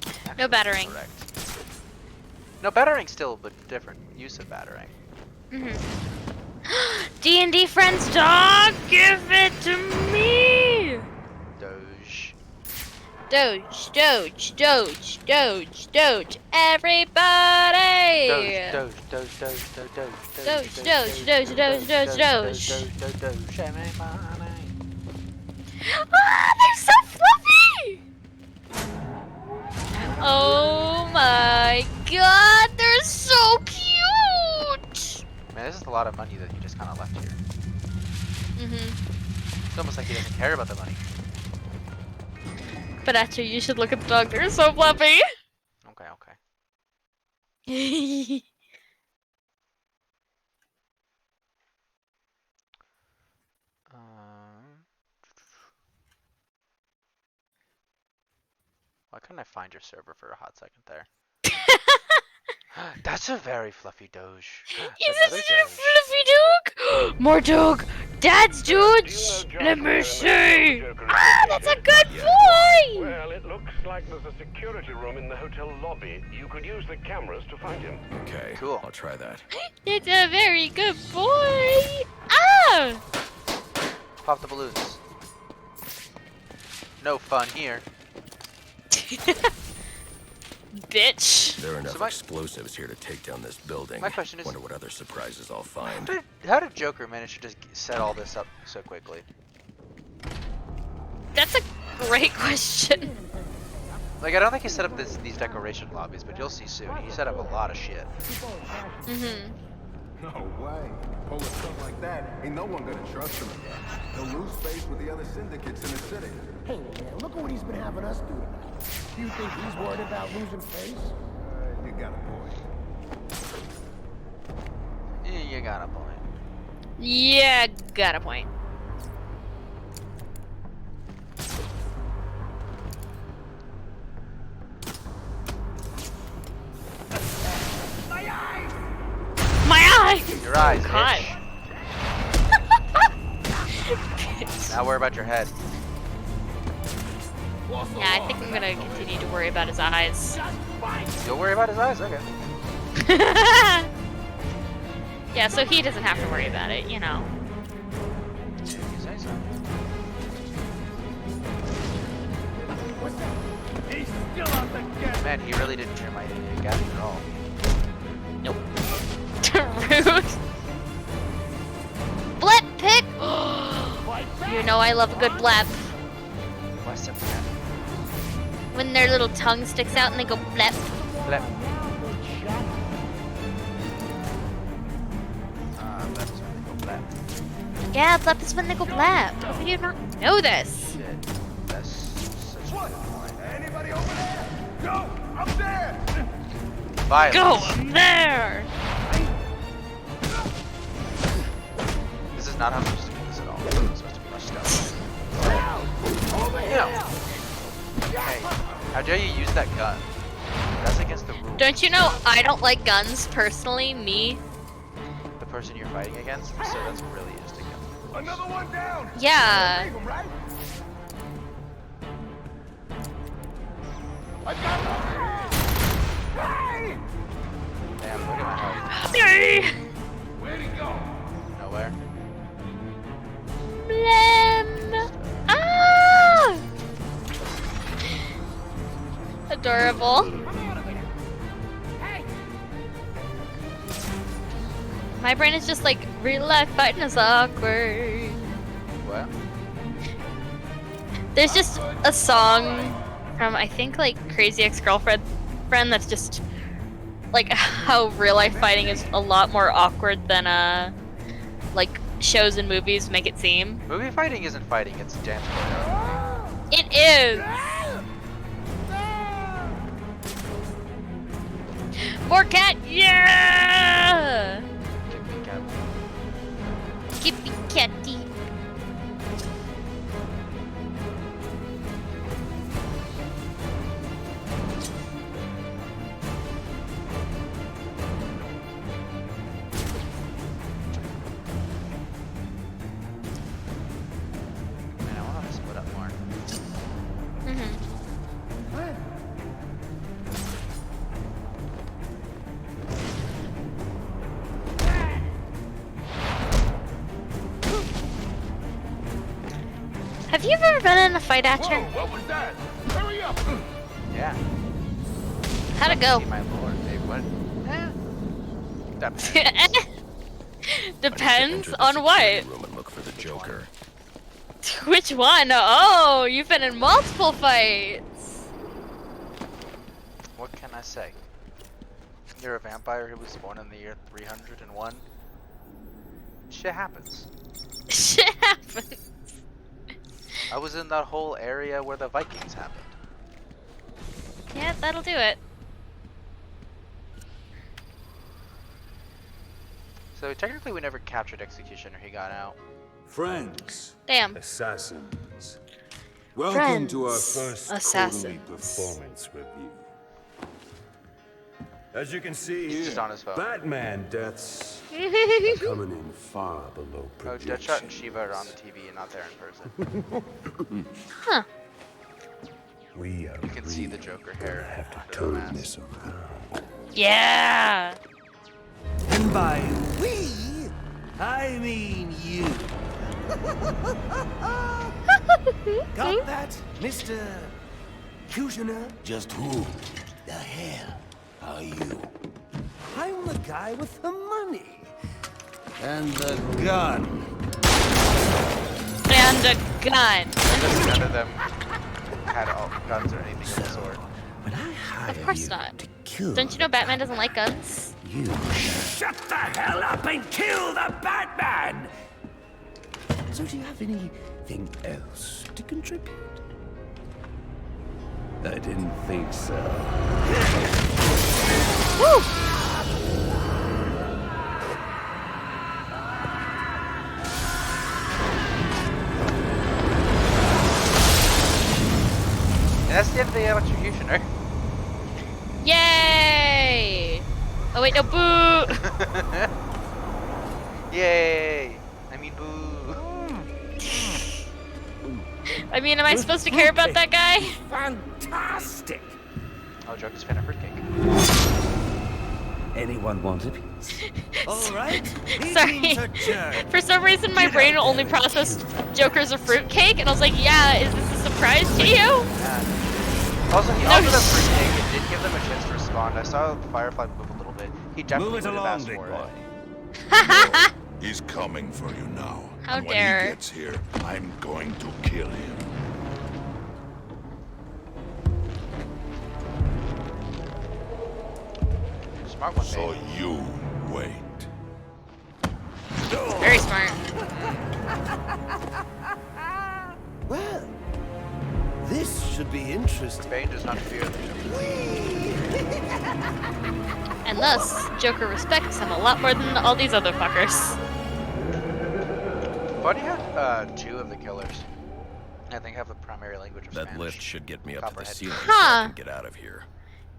Actually, No battering. Correct. No, battering's still a different use of battering. D&D friends, dog, give it to me. Doge. Doge, everybody. Doge. Ah, they're so fluffy. Oh my god, they're so cute. Man, this is a lot of money that he just kind of left here. It's almost like he doesn't care about the money. But actually, you should look at the dog. They're so fluffy. Okay. Why couldn't I find your server for a hot second there? That's a very fluffy Doge. Is this a fluffy dog? More dog. Dad's Doge. Let me see. Ah, that's a good boy. Well, it looks like there's a security room in the hotel lobby. You could use the cameras to find him. Okay, cool. I'll try that. It's a very good boy. Ah. Pop the balloons. No fun here. Bitch. There are enough explosives here to take down this building. My question is, wonder what other surprises I'll find. How did Joker manage to just set all this up so quickly? That's a great question. Like, I don't think he set up these decoration lobbies, but you'll see soon. He set up a lot of shit. No way. Pull a stunt like that, ain't no one gonna trust him again. He'll lose face with the other syndicates in the city. Hey man, look at what he's been having us do tonight. Do you think he's worried about losing face? You got a point. Yeah, you got a point. Yeah, got a point. My eyes! Your eyes, God. Now worry about your head. Yeah, I think I'm gonna continue to worry about his eyes. You'll worry about his eyes? Okay. Yeah, so he doesn't have to worry about it, you know. You say so. He's still out the gas. Man, he really didn't hear my gas at all. Nope. Rude. Blep pick! You know I love a good blep. What's up, When their little tongue sticks out and they go blep. Blep. Blep is when they go blep. Yeah, blep is when they go blep. How do you not know this? Shit. That's such a What? good point. Anybody over there? Go! Up there! Violence. Go up there! This is not how I'm supposed to do this at all. I'm supposed to be much stealthier. Yeah. Hey, how dare you use that gun? That's against the rules. Don't you know I don't like guns personally, me? The person you're fighting against, so that's really just against the rules. Another one down! Yeah. Leave him, right? I got him! Hey! Damn, look at my health. Yay! Where'd he go? Nowhere. Blem! Ah! Adorable. My brain is just like, real life fighting is awkward. What? There's just a song from, I think, like, Crazy Ex-Girlfriend that's just, like, how real life fighting is a lot more awkward than, like, shows and movies make it seem. Movie fighting isn't fighting, it's dance choreo. It is! More cat, yeah! Kick me, cat. Skippy catty. Man, I want to split up more. Have you ever been in a fight, Atcher? What was that? Hurry up! Yeah. How'd it go? See my lord. Hey, what? Depends. Depends Enter the on what. security room and look for the Joker. Which one? Oh, you've been in multiple fights. What can I say? You're a vampire who was born in the year 301. Shit happens. Shit happens. I was in that whole area where the Vikings happened. Yeah, that'll do it. So technically we never captured Executioner, he got out. Friends. Damn. Assassins. Welcome to our first Assassins. quarterly performance review. As you can see He's here, just on his phone. Batman deaths are coming in far below Oh, projection. Deadshot and Shiva are on the TV and not there in person. Huh. We are You can see the Joker hair. have to under the turn mask. this around. Yeah. And by we, I mean you. Got that, Mr. Kushner? Just who the hell are you? I'm the guy with the money. And the gun. And a gun. None of them had all guns or anything of the sort. When I hire Of course you not. to kill Don't you know Batman doesn't like guns? you shut the hell up and kill the Batman! So do you have anything else to contribute? I didn't think so. Woo! And that's the end of the Executioner. Yay! Oh wait, no, boo! Yay! I mean, boo. I mean, am I supposed to care about that guy? Fantastic! Oh, Joker's fan of fruitcake. Anyone want a piece? All right. Sorry. For some reason, my brain only processed Joker's a fruitcake, and I was like, yeah, is this a surprise to you? Yeah. Also, he offered them fruitcake and did give them a chance to respond. I saw Firefly move a little bit. He definitely Move it would have along, asked big for boy. it. He's coming for you now. How and dare. when he gets here, I'm going to kill him. Smart one, So babe. you wait. Very smart. Well, this should be interesting. Bane does not fear the Joker. And thus, Joker respects him a lot more than all these other fuckers. Funny how two of the killers, I think, have the primary language of That Spanish. lift should get me up to the Copperhead. ceiling so Huh. I can get out of here.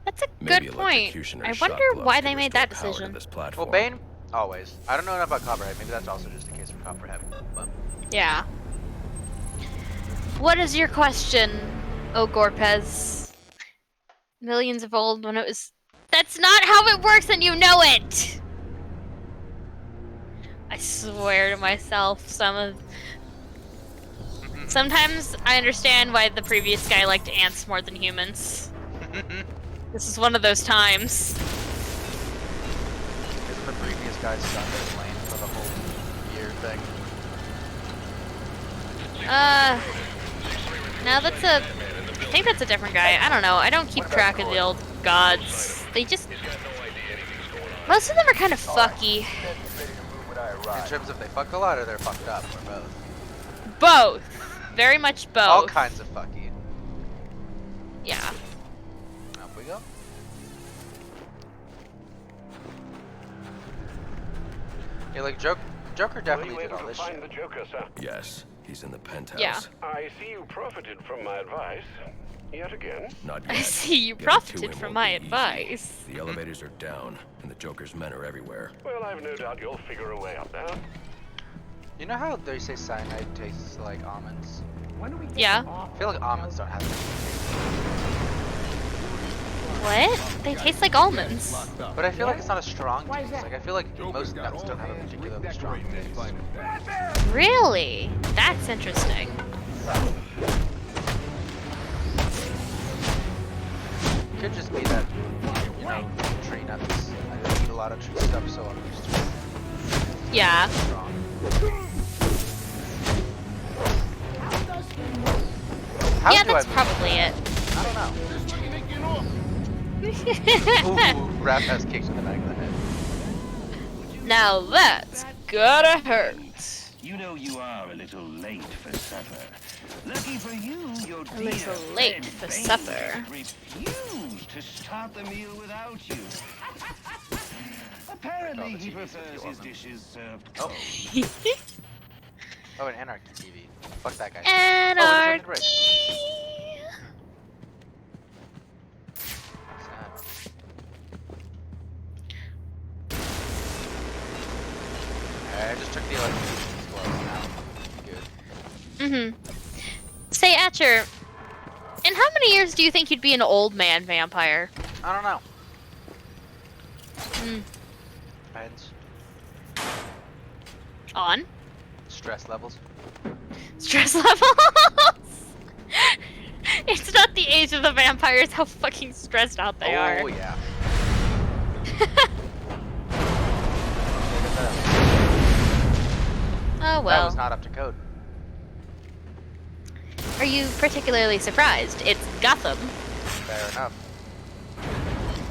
That's a Maybe good point. electrocutioner's I shot wonder gloves why can they made restore that power to decision. this Well, platform. Bane, always. I don't know enough about Copperhead. Maybe that's also just the case for Copperhead. But Yeah. What is your question, O Gorpez? Millions of old when it was... That's not how it works and you know it! I swear to myself, sometimes I understand why the previous guy liked ants more than humans. This is one of those times. isn't the previous guy's son been playing for the whole year thing? Now that's a... I think that's a different guy. I don't know. I don't keep track of the old gods. They just... Most of them are kind of fucky. In terms of they fuck a lot or they're fucked up, or both? Both. Very much both. All kinds of fucky. Yeah. Up we go. Yeah, like Joker definitely Were you did all able to this find shit. the Joker, sir? Yes, he's in the penthouse. Yeah. I see you profited from my advice. Yet again. Not yet. I see you Getting to profited him from won't my be easy. advice. The elevators are down, and the Joker's men are everywhere. Well, I've no doubt you'll figure a way up there. You know how they say cyanide tastes like almonds? Yeah. I feel like almonds don't have What? They taste like almonds. that. But I feel like it's not a strong taste. Like, I feel like most nuts don't have a particularly strong taste. Really? That's interesting. Could just be that, you know, tree nuts. I don't eat a lot of tree stuff, so I'm used to it. Yeah. Strong. How Yeah, do that's I move? probably it. I don't know. Ooh, Raph has kicked in the back of the head. Now that's gotta hurt. You know you are a little late for supper. Lucky for you, your A dear little late friend for Bane supper. refused to start the meal without you. Apparently, he prefers his dishes served cold. Oh, an Anarchy TV. Fuck that guy. Anarchy. I just took the electrocution gloves now. Good. Mm-hmm. Say, Atcher, in how many years do you think you'd be an old man vampire? I don't know. Hmm. Depends. On? Stress levels. Stress levels? It's not the age of the vampires, how fucking stressed out they are. Oh, yeah. Oh, well. That was not up to code. Are you particularly surprised? It's Gotham. Fair enough.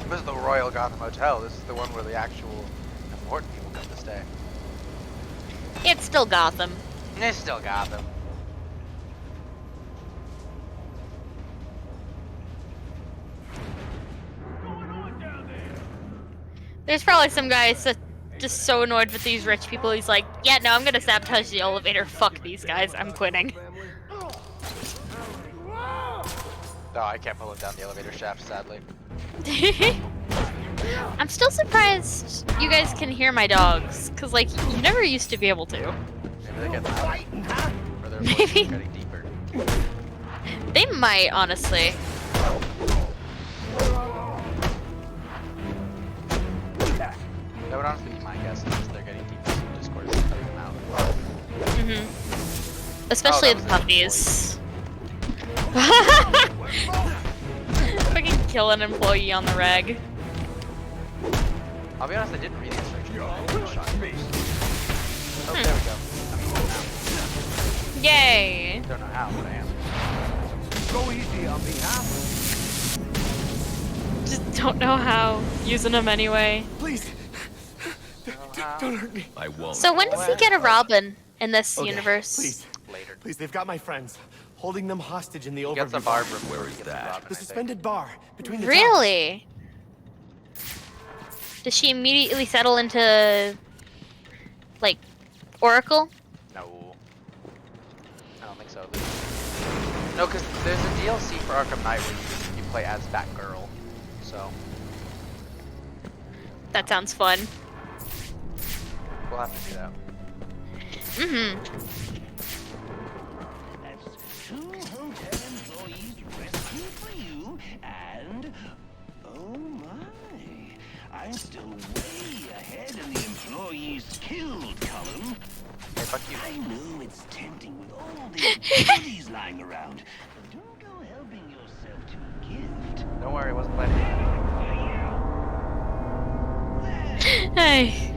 This is the Royal Gotham Hotel. This is the one where the actual important people come to stay. It's still Gotham. It's still Gotham. There's probably some guys that just so annoyed with these rich people, he's like, yeah, no, I'm gonna sabotage the elevator. Fuck these guys. I'm quitting. No, I can't pull it down the elevator shaft, sadly. I'm still surprised you guys can hear my dogs, cause like you never used to be able to. Maybe they get louder. Or their Maybe. voices are getting deeper. They might, honestly. That would honestly be my guess, since they're getting deeper so Discord is cutting them out. Mm-hmm. Especially Oh, the that puppies. Fucking kill an employee on the reg. I'll be honest, I didn't read the instructions. Oh, there we go. I'm cool now. Yay! Don't know how, but I am. Go easy on me, huh? Just don't know how. Using them anyway. Please. Don't hurt me. I won't. So when does he get a Robin in this Okay, universe? Please. Later. Please, they've got my friends. Holding them hostage in the He gets a overview. Barbara. Where is that? The suspended bar between the Really? Does she immediately settle into, like, Oracle? No. I don't think so. No, because there's a DLC for Arkham Knight where you play as Batgirl. So, That sounds fun. we'll have to do that. Mm-hmm. That's 2 hotel employees rescued for you, and oh my, I'm still way ahead in the employees killed column. Hey, fuck you. I know it's tempting with all these goodies lying around, but don't go helping yourself to a gift. Don't worry, I wasn't planning anything. Hey.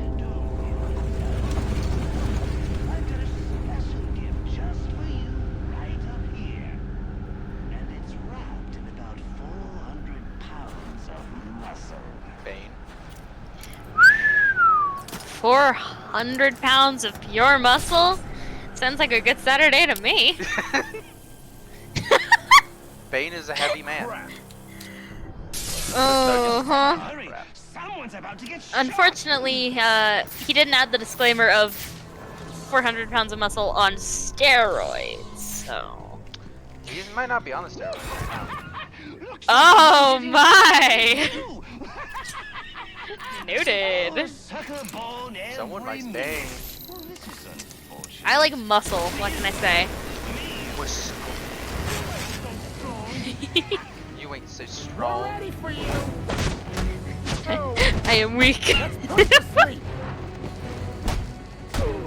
I've got a special gift just for you, right up here. And it's wrapped in about 400 pounds of muscle. Bane. 400 pounds of pure muscle? Sounds like a good Saturday to me. Bane is a heavy man. Hurry! Someone's about to get shot. Unfortunately, he didn't add the disclaimer of 400 pounds of muscle on steroids, so... These might not be on the steroids right now. Oh my! Noted. Someone might stay. I like muscle, what can I say? You ain't so strong. I am weak.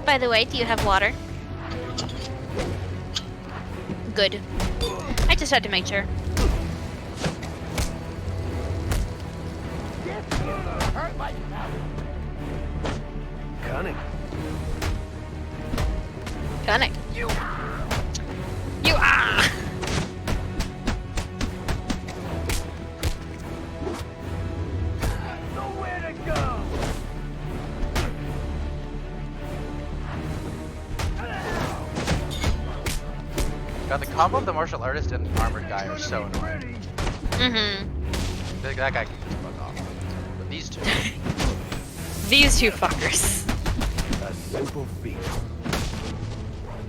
By the way, do you have water? Good. I just had to make sure. Cunning. Cunning. You are. Nowhere to go. God, the combo of the martial artist and the armored guy are so annoying. That guy can just fuck off. But these two. These two fuckers. A simple feat.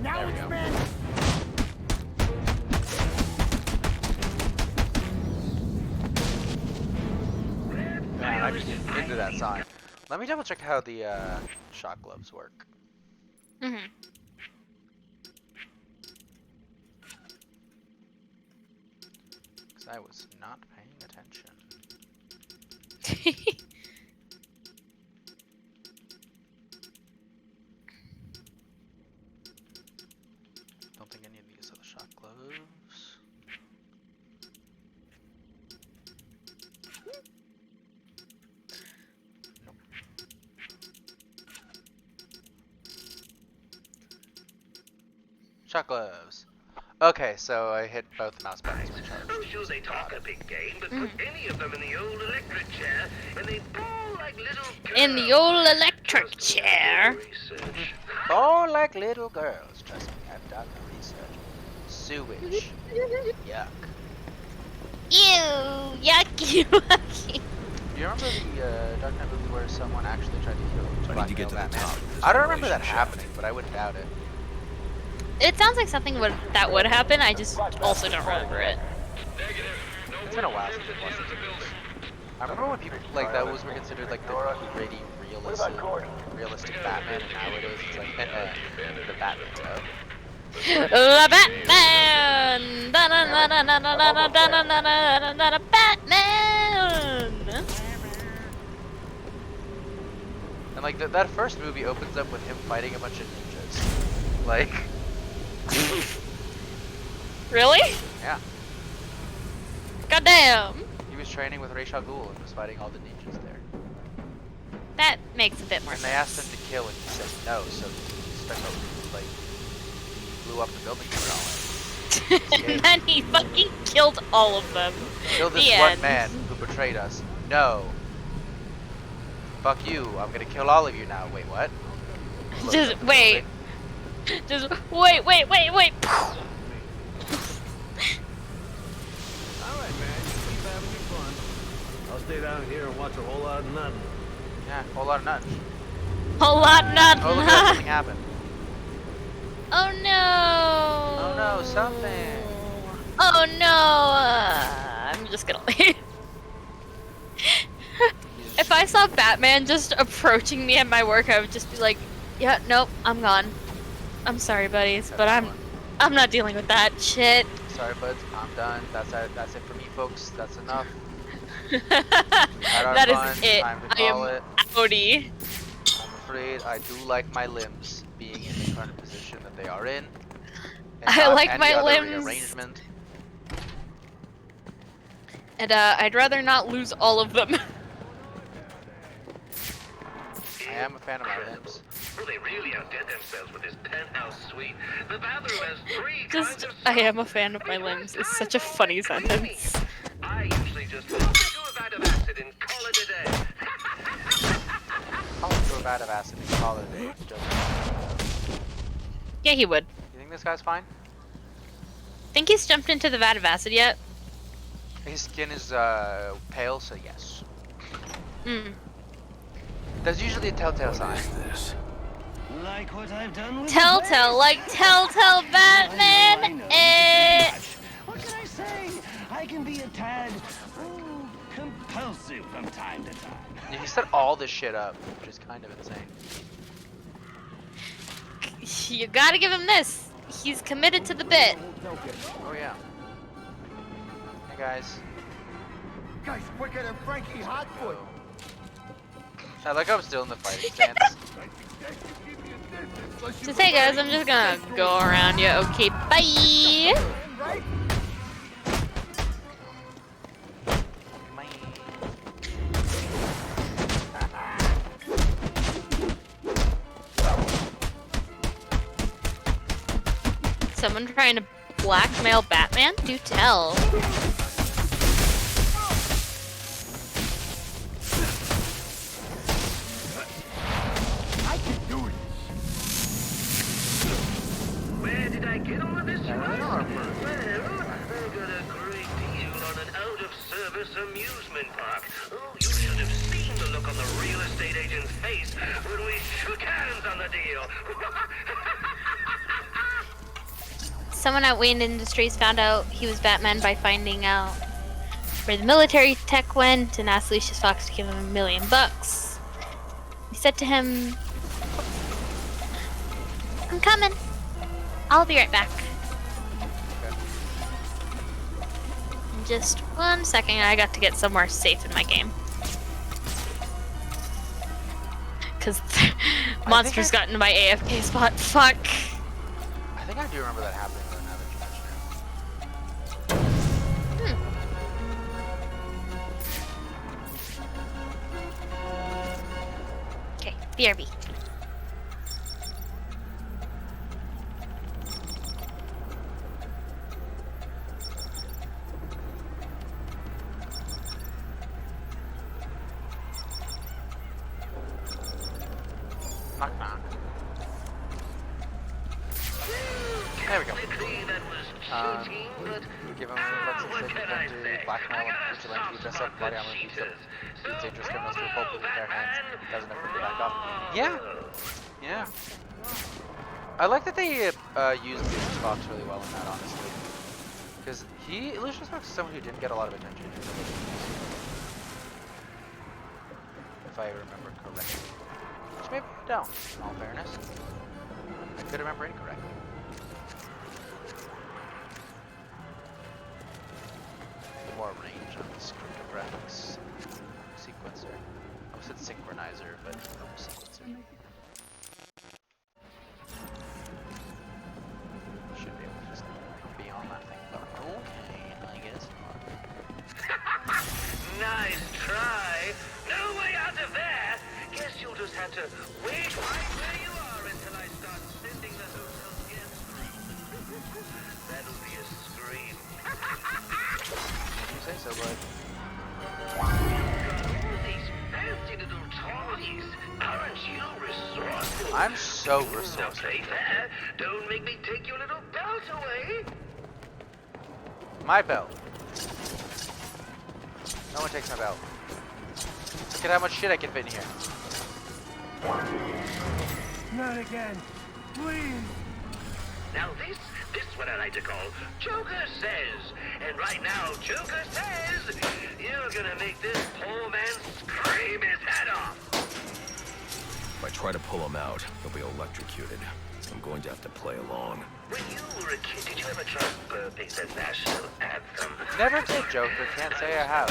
Now it's been. Man, I just into that sign. Let me double check how the shock gloves work. Because I was not paying attention. Don't think any of these are the shock gloves. Nope. Shock gloves. Okay, so I hit both mouse buttons when charged. I'm sure they talk a big game, but put any of them in the old electric chair, and they ball like little girls. In the old electric chair. Oh, like little girls. Trust me, I've done the research. Sewage. Yuck. Ew, yucky, yucky. Do you remember the Dark Knight movie where someone actually tried to kill I need to get to the Batman? top of this I don't remember that relationship. happening, but I wouldn't doubt it. It sounds like something that would happen, I just also don't remember it. It's been a while since it was. I remember when people, like, that was considered, like, the gritty, realistic Batman, and nowadays it's like, the Batman stuff. The Batman! Batman! And, like, that first movie opens up with him fighting a bunch of ninjas. Like... Really? Yeah. Goddamn! He was training with Ra's al Ghul and was fighting all the ninjas there. That makes a bit more And sense. they asked him to kill and he said no, so he stuck up, like, blew up the building they were all in. And then he fucking killed all of them. Kill this The one end. man who betrayed us. No. Fuck you, I'm gonna kill all of you now. Wait, what? Just wait. Just wait. Alright, man. Keep having your fun. I'll stay down here and watch a whole lot of nothing. Yeah, whole lot of nuts. Whole lot nothing. Oh, look at that, something happened. Oh no. Oh no, something. Oh no. I'm just gonna leave. If I saw Batman just approaching me at my work, I would just be like, yeah, nope, I'm gone. I'm sorry, buddies, but I'm not dealing with that shit. Sorry, buds, I'm done. That's it for me, folks. That's enough. That is it. Time to I am call it. outie. I'm afraid I do like my limbs being in the current position that they are in. And I not like any my other limbs. rearrangement. And I'd rather not lose all of them. I am a fan of my limbs. Well, they really outdid themselves with this penthouse suite. The bathroom has 3 Just, kinds of I am a fan of my limbs. It's such a funny sentence. I usually just pop into a vat of acid and call it a day. I'll throw a vat of acid and call it a day. Yeah, he would. You think this guy's fine? Think he's jumped into the vat of acid yet? His skin is pale, so yes. Hmm. That's usually a telltale sign. This. Like what I've done with Telltale, like Telltale Batman. What can I say? I can be a tad compulsive from time to time. Yeah, he set all this shit up, which is kind of insane. You gotta give him this. He's committed to the bit. Oh yeah. Hey guys. Guy's quicker than Frankie Hotfoot. I like how I'm still in the fighting stance. Just hey guys, I'm just gonna go around you. Okay, bye. Someone trying to blackmail Batman? Do tell. I can do it. Where did I get all of this? Well, I got a great deal on an out-of-service amusement park. Oh, you should have seen the look on the real estate agent's face when we shook hands on the deal. Someone at Wayne Industries found out he was Batman by finding out where the military tech went and asked Lucius Fox to give him $1 million. He said to him, "I'm coming. I'll be right back." In just 1 second, I got to get somewhere safe in my game. Because monsters got into my AFK spot. Fuck. I think I do remember that happening though, now that you mention it. Okay, BRB. Knock knock. There we go. Give him let's say to blackmail him, vigilante, dress up, body armor, beats up, beats dangerous criminals to a pulp with bare hands, doesn't ever back off. Yeah, yeah. I like that they used Lucius Fox really well in that, honestly, because Lucius Fox is someone who didn't get a lot of attention, if I remember correctly. Which maybe I don't, in all fairness. I could remember incorrectly. More range on this cryptographics sequencer. I said synchronizer, but sequencer. Should be able to just be on that thing, but okay, I guess not. Nice try. No way out of there. Guess you'll just have to wait right where you are until I start sending the hotel guest room. That'll be a scream. You say so, bud. These fancy little toys. Aren't you resourceful? I'm so resourceful. Now play fair. Don't make me take your little belt away. My belt. No one takes my belt. Look at how much shit I can fit in here. Not again. Please. Now this one I like to call Joker Says. And right now, Joker says, you're gonna make this poor man scream his head off. If I try to pull him out, he'll be electrocuted. I'm going to have to play along. When you were a kid, did you ever try burping the national anthem? Never did, Joker. Can't say I have.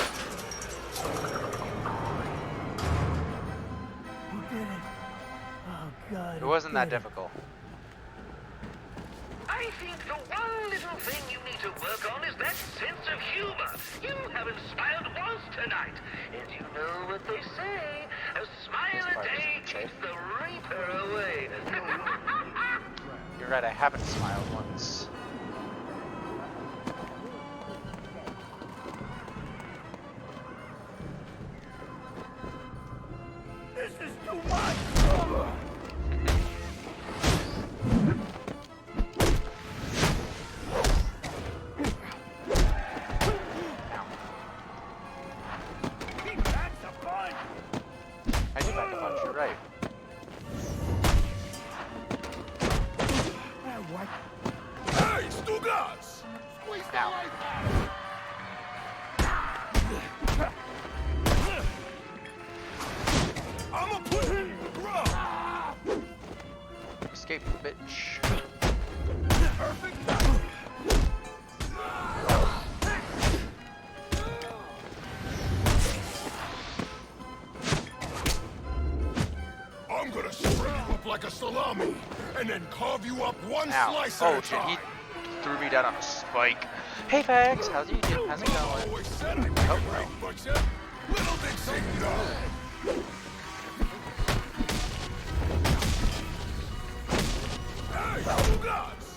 You did it. Oh, God. It wasn't that difficult. I think the one little thing you need to work on is that sense of humor. You haven't smiled once tonight. And you know what they say, a smile a day keeps the reaper away. You're right, I haven't smiled once. This is too much. I do back a punch, you're right. right. Hey, Stugas! I'm a put Escape, bitch. Perfect. I'm gonna spread you up like a salami, and then carve you up one slice at a shit, he time. threw me down on a spike. Hey, Fags, how's it going? How's it going? Always said I'd be great, but little did say no. Hey, Stugas!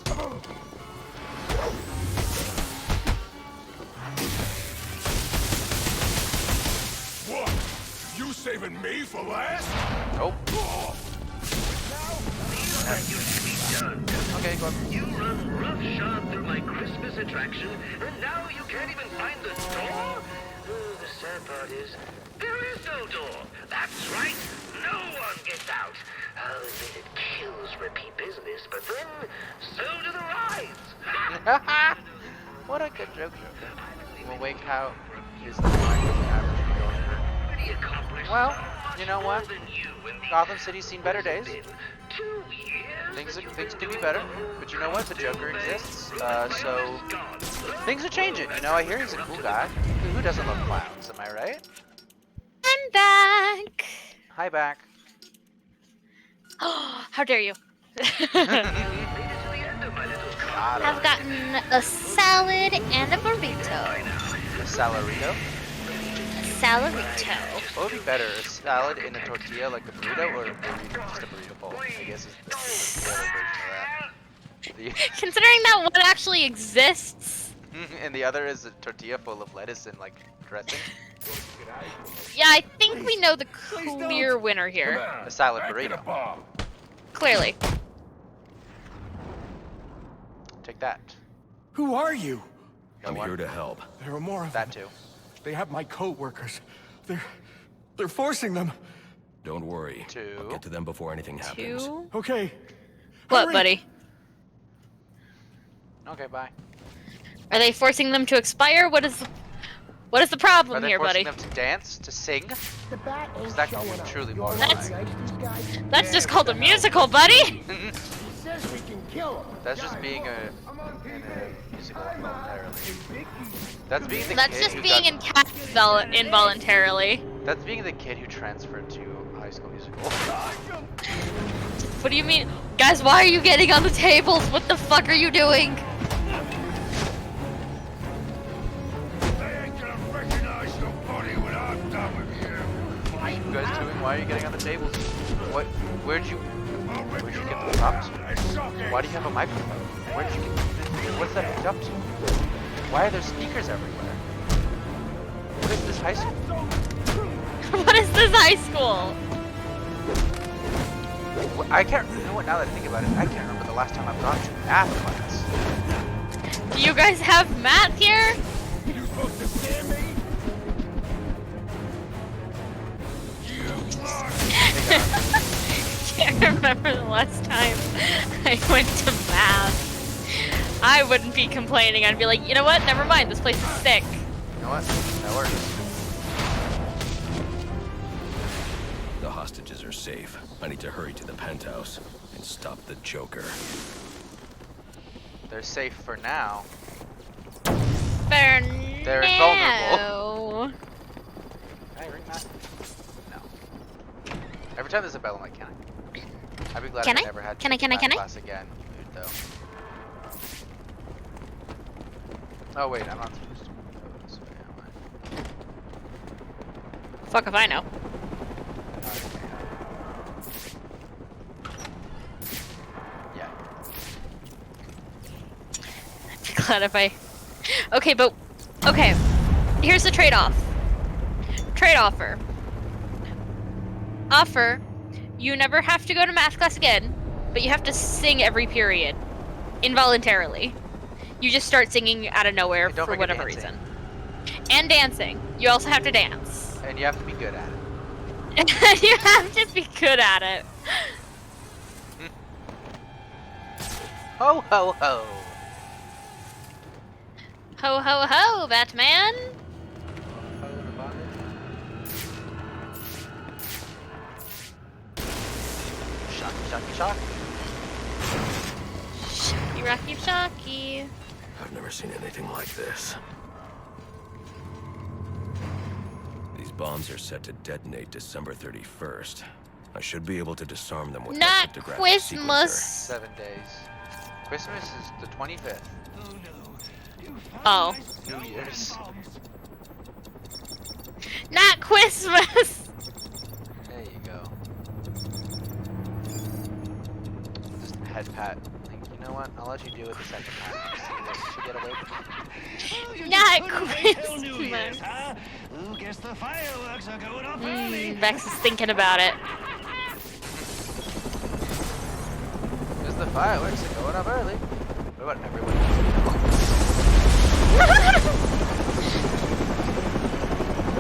What? You saving me for last? Nope. Okay, go on. You run roughshod through my Christmas attraction, and now you can't even find the door? The sad part is, there is no door. That's right, no one gets out. I'll admit it kills repeat business, but then, so do the rides. What a good joke. We'll wake out is the average going. Well, you know what? Gotham City's seen better days. Things could be better, but you know what? The Joker exists, so things are changing. You know, I hear he's a cool guy. Who doesn't love clowns? Am I right? I'm back. Hi, back. Oh, how dare you? I've gotten a salad and a burrito. A salarito? Salarito. What would be better, a salad in a tortilla like a burrito, or just a burrito bowl? I guess is the other version of that. Considering that one actually exists. And the other is a tortilla full of lettuce and like dressing. Yeah, I think we know the clear winner here. A salad burrito. Clearly. Take that. Who are you? I'm here to help. There are more of that them. too. They have my co-workers. They're forcing them. Don't worry. I'll get to them before anything happens. Okay. What, Hurry. buddy? Okay, bye. Are they forcing them to expire? What is the problem Are they here, forcing buddy? them to dance, to sing? The bat ain't Is that showing up. truly You more wanna That's- organize these guys? That's just called a musical, buddy. He says we can kill him. That's just being a musical voluntarily. That's being the That's kid just who being got, in cast involuntarily. That's being the kid who transferred to High School Musical. What do you mean? Guys, why are you getting on the tables? What the fuck are you doing? They ain't gonna recognize your body when I'm done with you. What are you guys doing? Why are you getting on the tables? Where'd you get the props? Why do you have a microphone? Where'd you get what's that hooked up to? Why are there speakers everywhere? What is this high school? What is this high school? I can't, you know what, now that I think about it, I can't remember the last time I've gone to math class. Do you guys have math here? You supposed to scare me? Can't remember the last time I went to math. I wouldn't be complaining. I'd be like, you know what? Never mind. This place is sick. You know what? That works. The hostages are safe. I need to hurry to the penthouse and stop the Joker. They're safe for now. They're invulnerable. Can I ring that? No. Every time there's a bell, I'm like, can I? I'd be glad Can if I? never had to Can I? take Can I? math Can I? class again, though. Oh wait, I'm not supposed to go this way, am I? Fuck if I know. Yeah. I'd be glad if I... Okay, but... Okay. Here's the trade-off. Trade-offer. Offer. You never have to go to math class again, but you have to sing every period. Involuntarily. You just start singing out of nowhere Don't for forget whatever dancing. reason. And dancing. You also have to dance. And you have to be good at it. You have to be good at it. Ho ho ho! Ho ho ho, Batman! Shocky, shocky, shocky. Shocky, rocky, shocky. I've never seen anything like this. These bombs are set to detonate December 31st. I should be able to disarm them with my Not cryptographic Christmas. sequencer. 7 days. Christmas is the 25th. Oh. New Year's. Not Christmas! There you go. Just head pat. Like, you know what? I'll let you do it the second time. See what you get away from. Not New Year's, Christmas! huh? Ooh, guess the fireworks are going off early. Vex is thinking about it. Because the fireworks are going up early. What about everyone?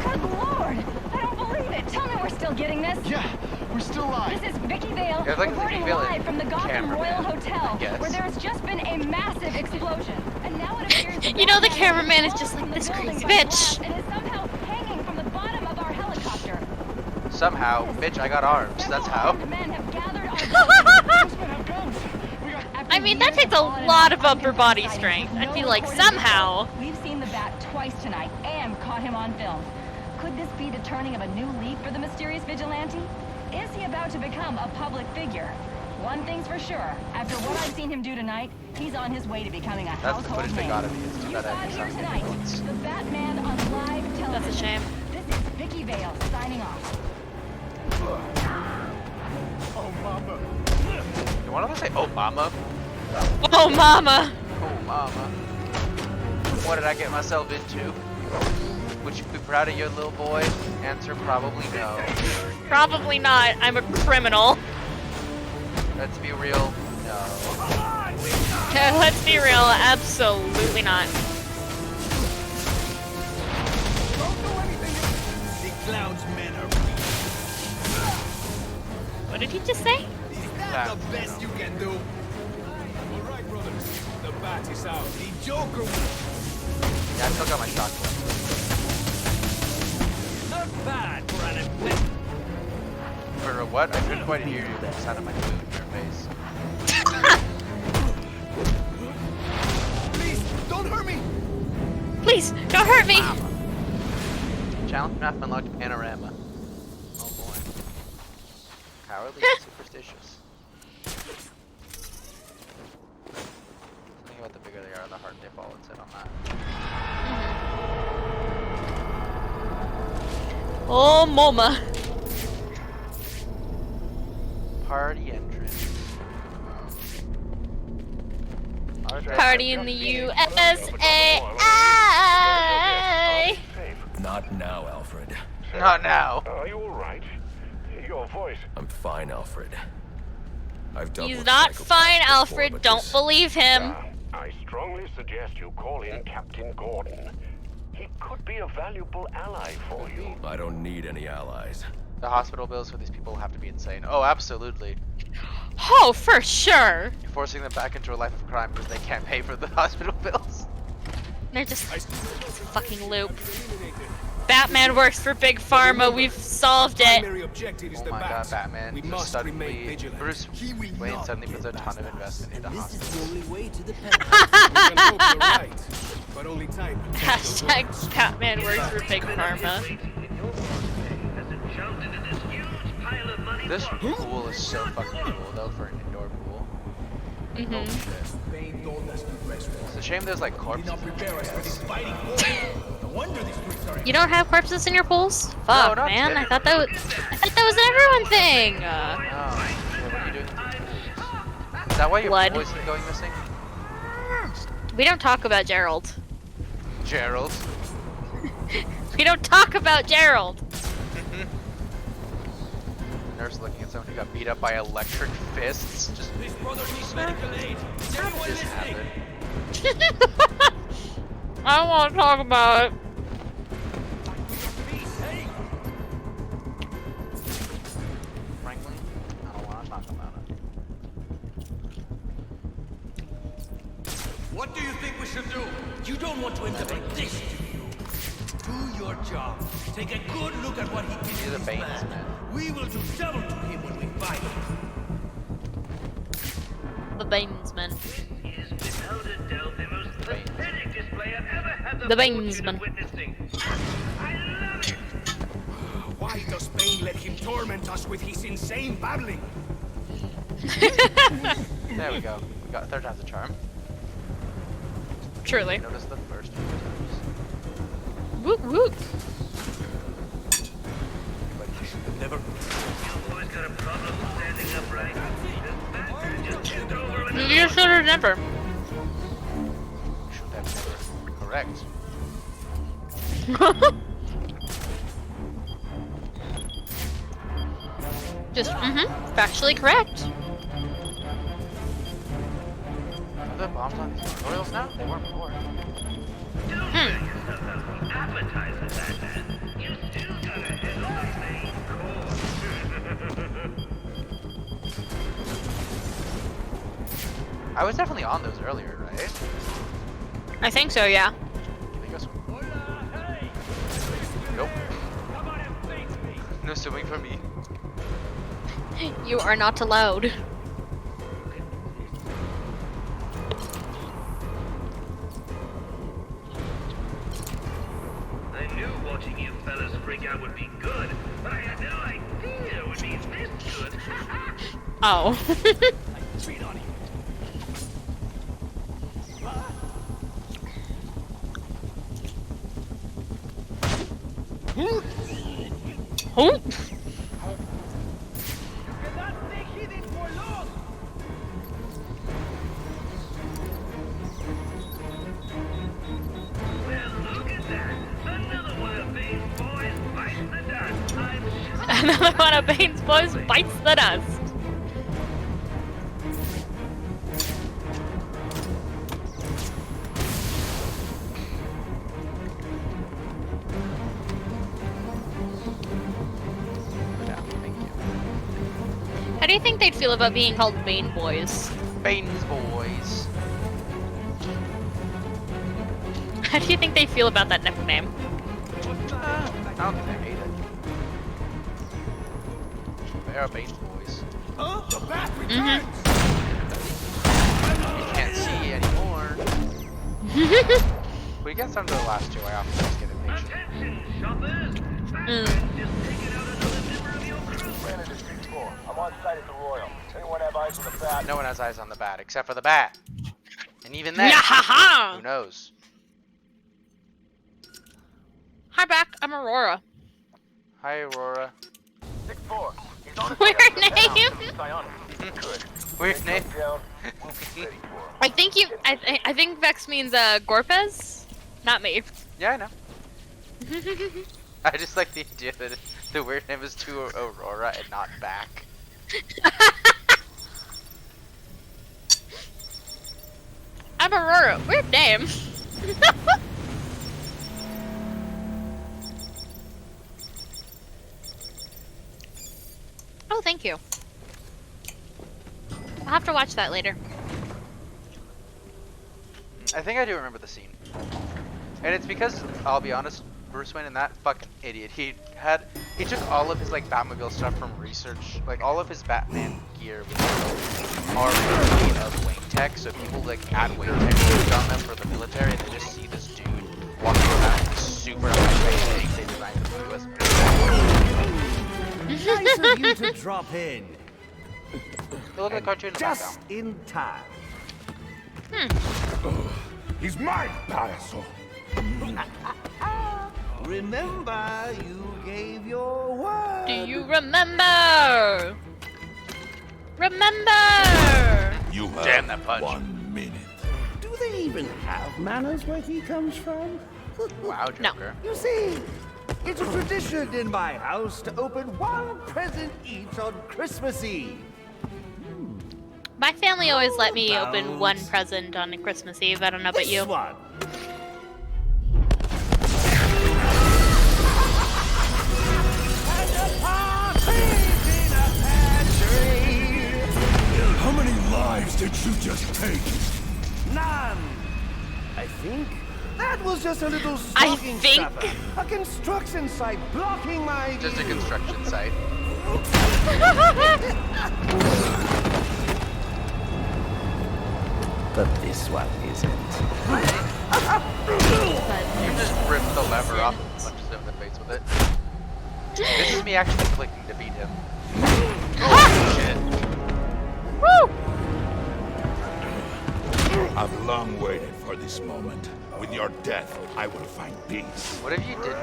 Good lord! I don't believe it! Tell me we're still getting this! Yeah, we're still live. This is Vicky Vale, Yeah, like reporting Vicky Vale live from the Gotham cameraman, Royal Hotel, I guess. where there has just been a massive explosion. And now it appears that You know the Batman cameraman is has just like fallen this from the crazy building by bitch. glass and is somehow hanging from the bottom of our helicopter. Somehow, bitch, I got arms. That's how. Men have gathered on I mean, that takes a lot of upper body strength. I feel like somehow. We've seen the Bat twice tonight and caught him on film. Could this be the turning of a new leaf for the mysterious vigilante? Is he about to become a public figure? One thing's for sure, after what I've seen him do tonight, he's on his way to becoming a That's the household footage they name. got of me. It's You not saw that it here something tonight, else. the Batman on live television. That's a shame. This is Vicky Vale signing off. Oh, mama. You want to say, oh, mama? Oh, mama! Oh, mama. What did I get myself into? Would you be proud of your little boy? Answer probably no. Probably not. I'm a criminal. Let's be real, no. Let's be real. Absolutely not. The clown's men are What did he just say? That's the best you can do. All right, brothers. The bat is out. The Joker. Yeah, I still got my chocolate. Not bad for an For a what? I couldn't quite hear you. The sound of my food in your face. Please, don't hurt me. Please, don't hurt me! Challenge map unlocked panorama. Oh boy. Cowardly and superstitious. Something about the bigger they are, the harder they fall. Let's hit on that. Oh, mama. Party entrance. Party in the USA. Not now, Alfred. Not now. Are you all right? Your voice. I'm fine, Alfred. I've dealt He's with not psychopaths fine, before, Alfred. but Don't this- believe him. I strongly suggest you call in Captain Gordon. He could be a valuable ally for you. I don't need any allies. The hospital bills for these people have to be insane. Oh, absolutely. Oh, for sure. You're forcing them back into a life of crime because they can't pay for the hospital bills. They're just it's a fucking loop. Batman works for Big Pharma. We've solved it. Oh my god, Batman. Just suddenly, Bruce Wayne suddenly puts a ton of investment into hospitals. But only time. Hashtag Batman works for Big Pharma. This pool is so fucking cool though for an indoor pool. Mm-hmm. It's a shame there's like corpses. in it, I guess. You don't have corpses in your pools? Fuck, not man. I typically. thought that was an everyone thing. Oh, yeah, what are you doing with your pools? Is that why your Blood. boys are going missing? We don't talk about Gerald. Gerald. We don't talk about Gerald. Nurse looking at someone who got beat up by electric fists. Just This brother needs medical aid. Is how anyone did this listening? happen? I don't want to talk about it. Hey, Frankly, I don't want to talk about it. What do you think we should do? You don't want to end up like this, do you? Do your job. Take a good look at what he did to his man. We will do double to him when we fight him. The Bainsman. Is without a doubt the most pathetic display I've ever had the The fortune Bainsman. of witnessing. I love it. Why does Bane let him torment us with his insane babbling? There we go. We got third time's a charm. Truly. Notice the first few times. Whoop whoop. But you should never. You've always got a problem standing upright. This bastard just tipped over and You should have never. Should have never. Correct. Just, factually correct. Are there bombs on these tutorials now? They weren't before. appetizers, that man. You still gotta handle the main course. I was definitely on those earlier, right? I think so, yeah. I think I was... Nope. No swimming for me. You are not allowed. I knew watching you fellas freak out would be good, but I had no idea it would be this good. Oh. Oh. Another one of Bane's boys bites the dust. How do you think they'd feel about being called Bane Boys? Bane's boys. How do you think they feel about that nickname? I don't think they hate it. They are Bane's boys. The bat returns! You can't see anymore. We get some to the last two. I often just get impatient. Attention, shoppers! Batman's just taken out another member of your crew. Ran into Street 4. I'm on site at the Royal. Anyone have eyes on the bat? No one has eyes on the bat, except for the bat. And even then, Nyahaha! who knows? Hi, back. I'm Aurora. Hi, Aurora. 6-4. He's on his Weird way up to the name. house. Good. Weird name. Down. We'll be ready for him. I think you. I think Vex means Gorpez, not me. Yeah, I know. I just like the idea that the weird name is to Aurora and not back. I'm Aurora. Weird name. Oh, thank you. I'll have to watch that later. I think I do remember the scene. And it's because, I'll be honest, Bruce Wayne and that fucking idiot, he took all of his like Batmobile stuff from research, like all of his Batman gear was already made of wing tech, so people like add wing tech on them for the military and they just see this dude walking around super high and they designed the US. Nice of you to drop in. Look at the cartoon in the Just background. in time. He's mine, Paraso. Remember, you gave your word. Do you remember? Remember! You have Damn that punch. 1 minute. Do they even have manners where he comes from? Wow, Joker. You see, it's a tradition in my house to open one present each on Christmas Eve. My family always let me open one present on Christmas Eve. I don't know about you. This one. How many lives did you just take? None. I think. That was just a little I stocking think. stuffer. A construction site blocking my Just a view. construction site. But this one isn't. You just rip the lever off and punch him in the face with it. This is me actually clicking to beat him. Shit. Woo! I've long waited for this moment. With your death, I will find peace. What if you didn't?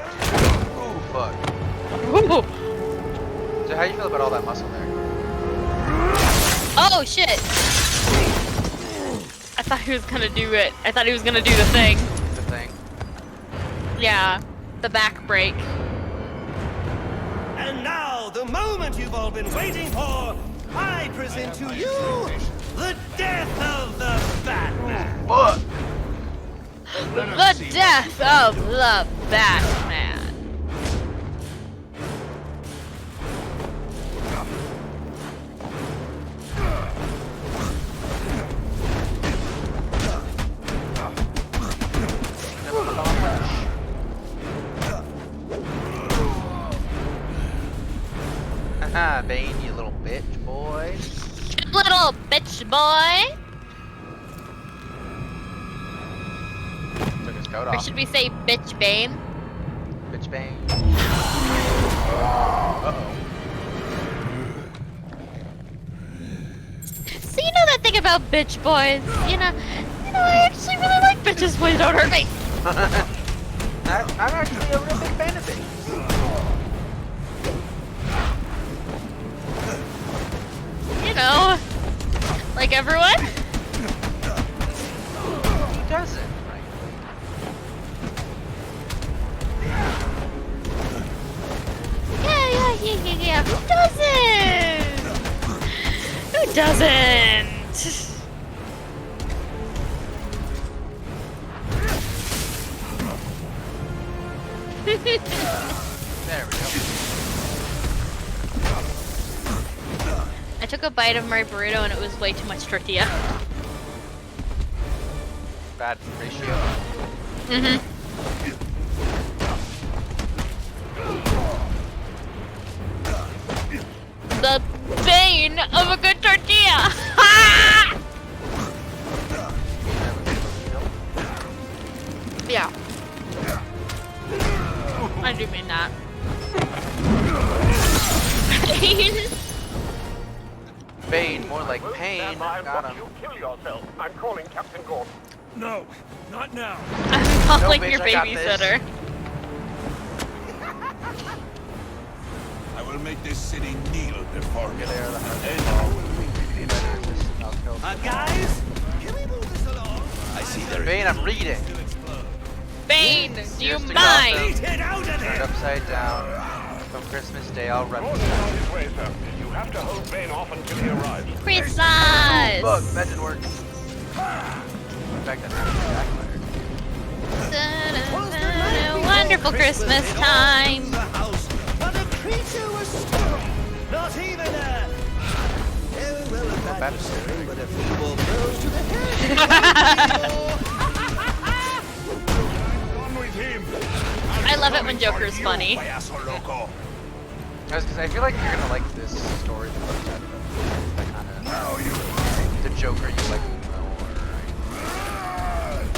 Ooh, fuck. Ooh. So how do you feel about all that muscle there? Oh shit! I thought he was gonna do it. I thought he was gonna do the thing. The thing? Yeah, the back break. And now, the moment you've all been waiting for, I present to you the death of the Batman. Fuck! The death of the Batman. Haha, Bane, you little bitch boy. Little bitch boy. Took his coat Or off. should we say bitch Bane? Bitch Bane. Uh-oh. So you know that thing about bitch boys? You know, I actually really like bitches boys. Don't hurt me. I'm actually a real big fan of it. You know, like everyone. Who doesn't, right? Yeah. Who doesn't? Who doesn't? There we go. I took a bite of my burrito and it was way too much tortilla. Bad ratio. Mm-hmm. The bane of a good tortilla! Yeah. I do mean that. Bane, more like pain. Got him. You kill yourself. I'm calling Captain Gordon. No, not now. I'm calling bitch, your I got this. babysitter. I will make this city kneel before me. There, the Guys, can we move this along? I see there. Bane, I'm reading. Bane, do you Here's to mind? Gotham. Get out of Turned there! upside down. From Christmas Day, I'll run. Gordon's on his way, sir. You have to hold Bane off until he arrives. Christmas! Look, that didn't work. In fact, that's exactly. Wonderful Christmas time. The house, but a creature was stirring. Not even a... well, a bad stirring, but a few more blows to the head. On with him. I love it when Joker's funny. Payaso loco. Because I feel like you're gonna like this story that looks at the Joker you like more.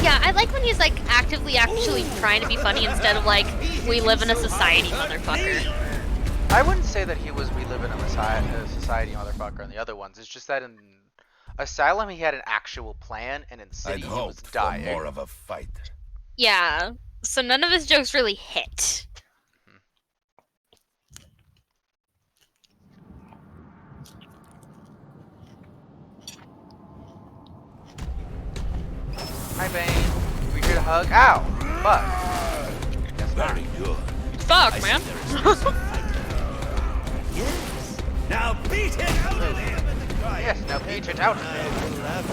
Yeah, I like when he's like actively actually trying to be funny instead of like, we live in a society, motherfucker. I wouldn't say that he was we live in a society motherfucker on the other ones. It's just that in Asylum he had an actual plan, and in City he was dying. More of a fight. Yeah, so none of his jokes really hit. Hi, Bane. We here to hug? Ow! Fuck. That's not. Very good. Fuck, man. Yes. Now beat it out of him! Yes, now beat it out of him.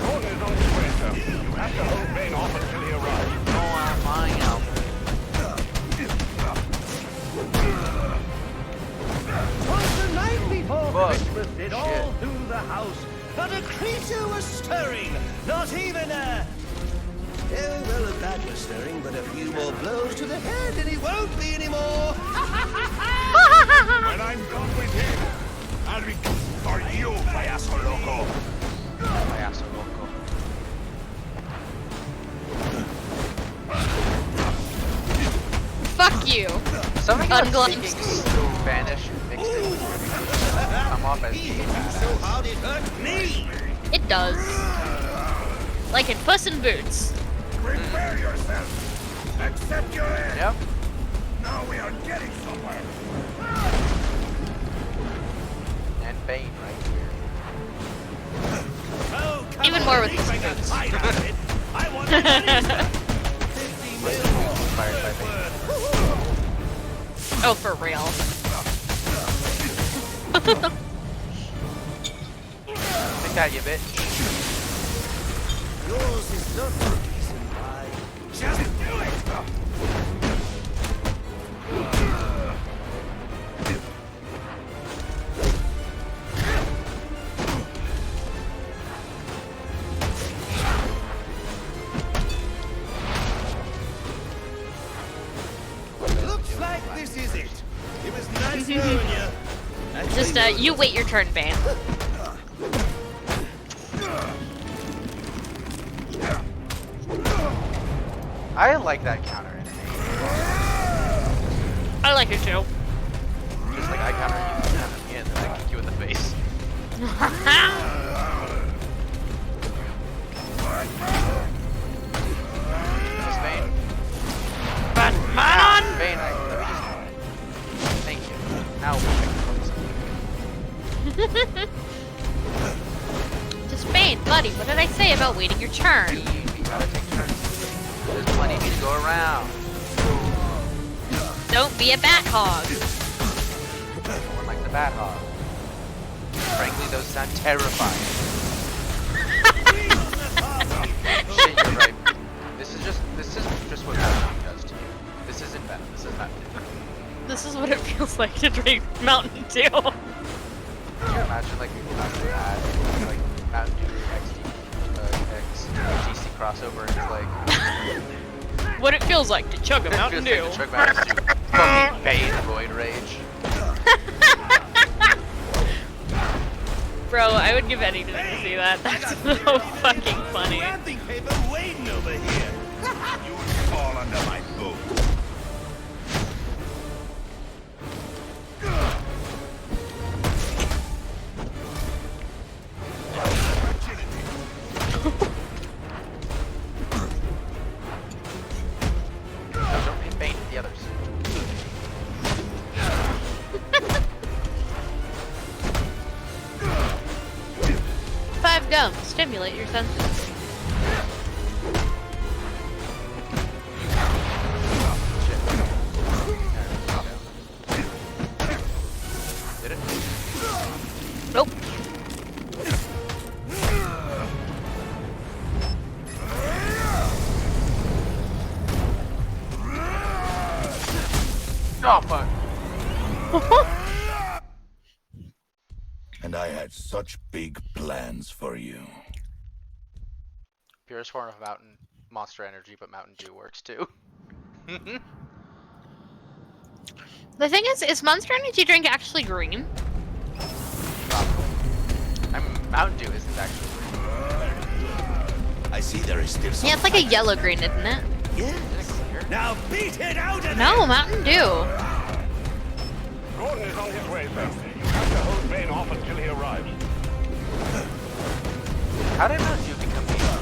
Gordon is on his way, sir. You have to hold Bane off until he arrives. Oh, I'm fine out. Was the night before Fuck. Christmas did all Shit. through the house, but a creature was stirring. Not even a... well, a was stirring, but a few more blows to the head and he won't be anymore. When I'm done with him, I'll be for you, payaso loco. Payaso loco. Fuck you. Some of your Ungloved. Spanish mixed in come off as So hard it hurt me. It does. Like in Puss in Boots. Prepare yourself. Accept your end. Yep. Now we are getting somewhere. And Bane right here. Oh, come Even on, more at with least Puss I in got Boots. tired of it. I want the money back. 50 million Inspired by Bane. Oh, for real. Take that, you bitch. Yours is not the reason why. Just do it! Looks like this is it. It was nice knowing you. Just, you wait your turn, Bane. I like that counter enemy. I like it too. Just like I counter you counter me and then I kick you in the face. This Bane. Batman! Bane, let me just. Thank you. Now we'll make it. Just Bane, buddy, what did I say about waiting your turn? We gotta take turns. There's plenty of me to go around. Don't be a bat hog. No one likes the bat hog. Frankly, those sound terrifying. Shit, you're right. This is just what Mountain Dew does to you. This isn't Venom. This is not Venom. This is what it feels like to drink Mountain Dew. Can you imagine like after that, like Mountain Dew XTC crossover and it's like What it feels like to chug a Mountain Dew. Like to chug Mountain Dew. Fucking Bane Void Rage. Bro, I would give anything to see that. That's so fucking funny. Wrapping paper waiting over here. You fall under my boot. No, don't hit Bane, the others. Five gum, stimulate your senses. Did it? Nope. Oh fuck. And I had such big plans for you. Purest form of mountain monster energy, but Mountain Dew works too. The thing is Monster Energy drink actually green? Mountain Dew isn't actually green. I see there is still some. Yeah, it's like a yellow green, isn't it? Yes. Now beat it out of No, Mountain Dew. Gordon is on his way, sir. You have to hold Bane off until he arrives. How did Mountain Dew become before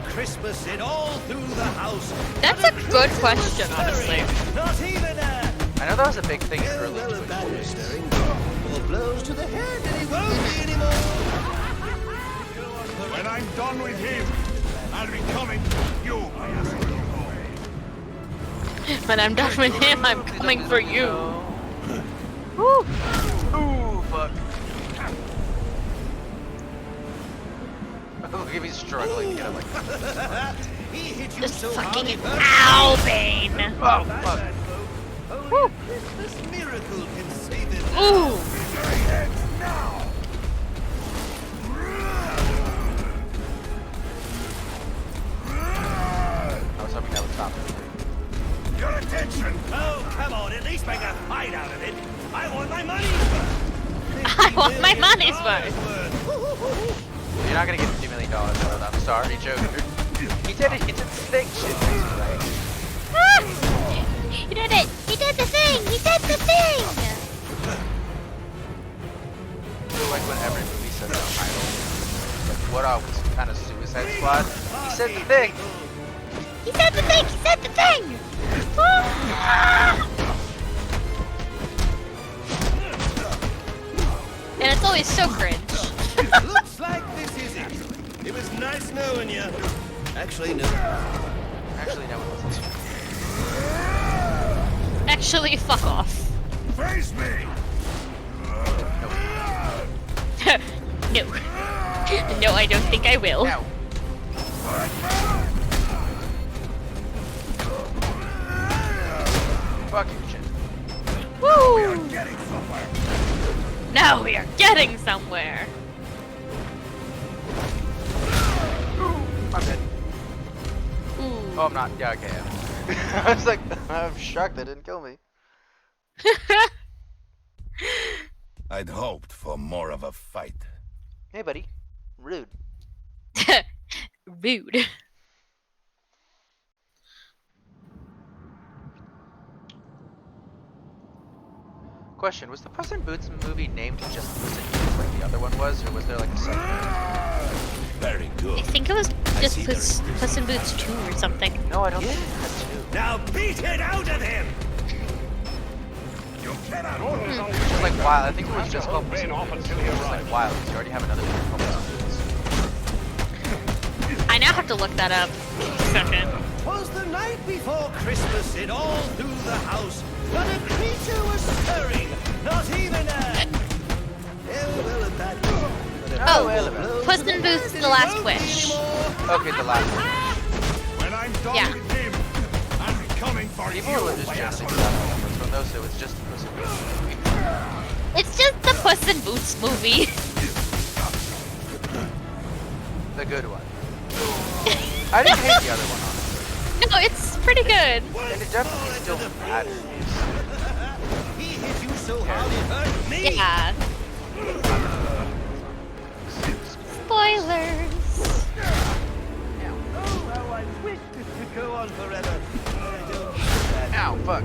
Christmas it all through the house. That's a good question, honestly. Not even a. I know that was a big thing in early Well, a Twitch bad days. stirring. More blows to the head and he won't be anymore. When I'm done with him, I'll be coming to you, payaso loco. When I'm done with him, I'm coming for you. Woo! Ooh, fuck. Look if he's struggling to get him like He hit you Just so fucking hard it hurt. ow, Bane. Oh, fuck. Only a Christmas miracle can save it. Ooh. my money's worth. I want my money's worth. You're not gonna get $50 million out of it. I'm sorry, Joker. He did it. He did the thing. Shit, right? Ah! He did it. He did the thing. He did the thing. Like when every movie says the title. Like, what was kind of Suicide Squad? He said the thing. He said the thing. He said the thing. Ah! And it's always so cringe. Looks like this is it. It was nice knowing you. Actually, no. Actually, no one was. Actually, fuck off. Face me! No. No, I don't think I will. Ow. Fucking shit. Woo! We are getting somewhere. Now we are getting somewhere. I'm dead. Ooh. Oh, I'm not. Yeah, okay. Yeah. I was like, I'm shocked they didn't kill me. I'd hoped for more of a fight. Hey, buddy. Rude. Rude. Question, was the Puss in Boots movie named just Puss in Boots like the other one was, or was there like a subtitle? Very good. I think it was just Puss in Boots 2 or something. No, I don't think it was 2. Now beat it out of him! You cannot Gordon's on Which is like Wild. I think it was just called Puss in off Boots. until It he was like arrives. Wild, because you already have another movie called Puss in Boots. I now have to look that up. Second. 'Twas the night before Christmas, it all through the house. Not a creature was stirring, not even a... Oh, Puss in Boots: The Last Wish. Okay, the last one. When I'm done Yeah. with him, I'm coming for People you. were just generally talking about this one though, so it's just Puss in Boots movie. It's just the Puss in Boots movie. The good one. I didn't hate the other one, honestly. No, it's pretty good. And it definitely still had He hit you so hard it hurt me! Yeah. Spoilers. Oh, how I wish this could go on forever. I don't need that. Ow, fuck.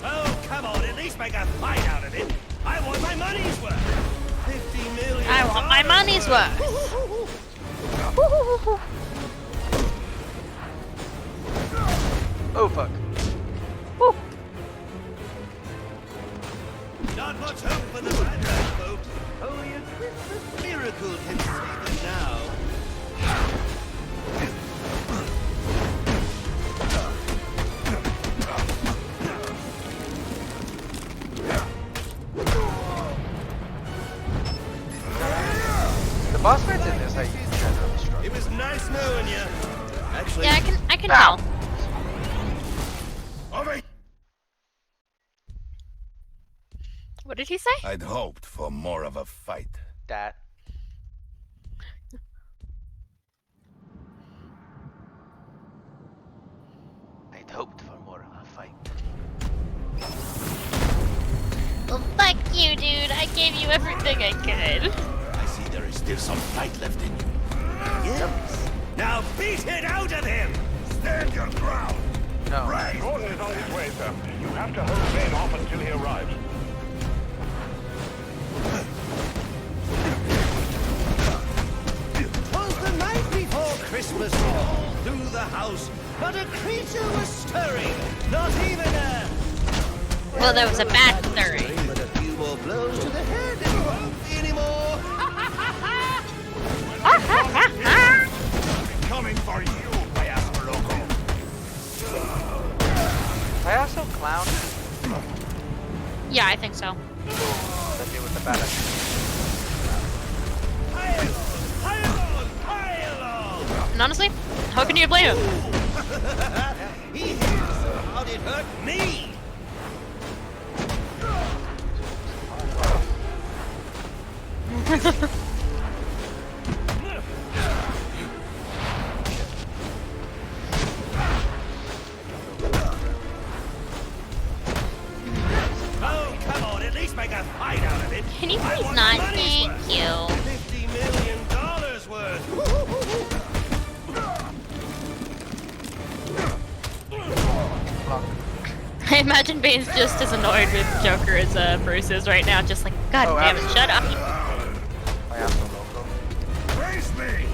Oh, come on, at least make a fight out of it. I want my money's worth. $50 million. I want my money's worth. Oh, fuck. Not much hope for the bad guys, folks. Only a Christmas miracle can save them now. The boss fights in this, I generally struggle. It was nice knowing you. Actually, Yeah, I can Ow. tell. Over. What did he say? I'd hoped for more of a fight. That. I'd hoped for more of a fight. Well, fuck you, dude. I gave you everything I could. I see there is still some fight left in you. yes. Now beat it out of him. Stand your ground. No. Right. Gordon is on his way, sir. You have to hold Bane off until he arrives. Was the night before Christmas, all through the house, not a creature was stirring, not even a... Well, there was a bad stirring. But a few more blows to the head and it won't be anymore. Coming for you, Payaso Loco. Payaso Clown? Yeah, I think so. That dude with the bad And honestly, how can you blame him? He hit so hard it hurt me. least make a fight out of it. Can you I please want not? my money's Thank worth. you. $50 million worth. I imagine Bane's just as annoyed with Joker as Bruce is right now, just like, God damn it, shut up. I have no logo. Face me!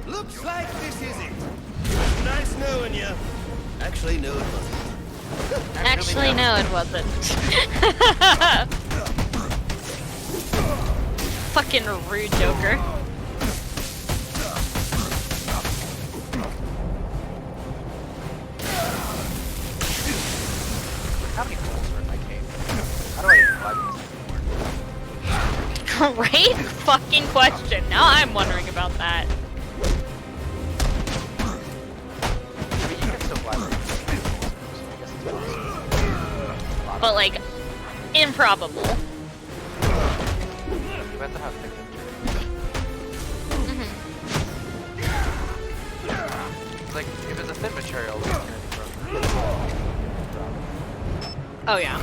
Looks like this is it. Nice knowing you. Actually, no, it wasn't. Actually, no, it wasn't. Fucking rude Joker. How many goals are in my game? How do I even like this? Great fucking question. Now I'm wondering about that. I mean, you can still fly with it, so I guess it's possible. But like, improbable. You have to have thick material. Like, if it's a thin material, it's gonna be broken. Oh yeah.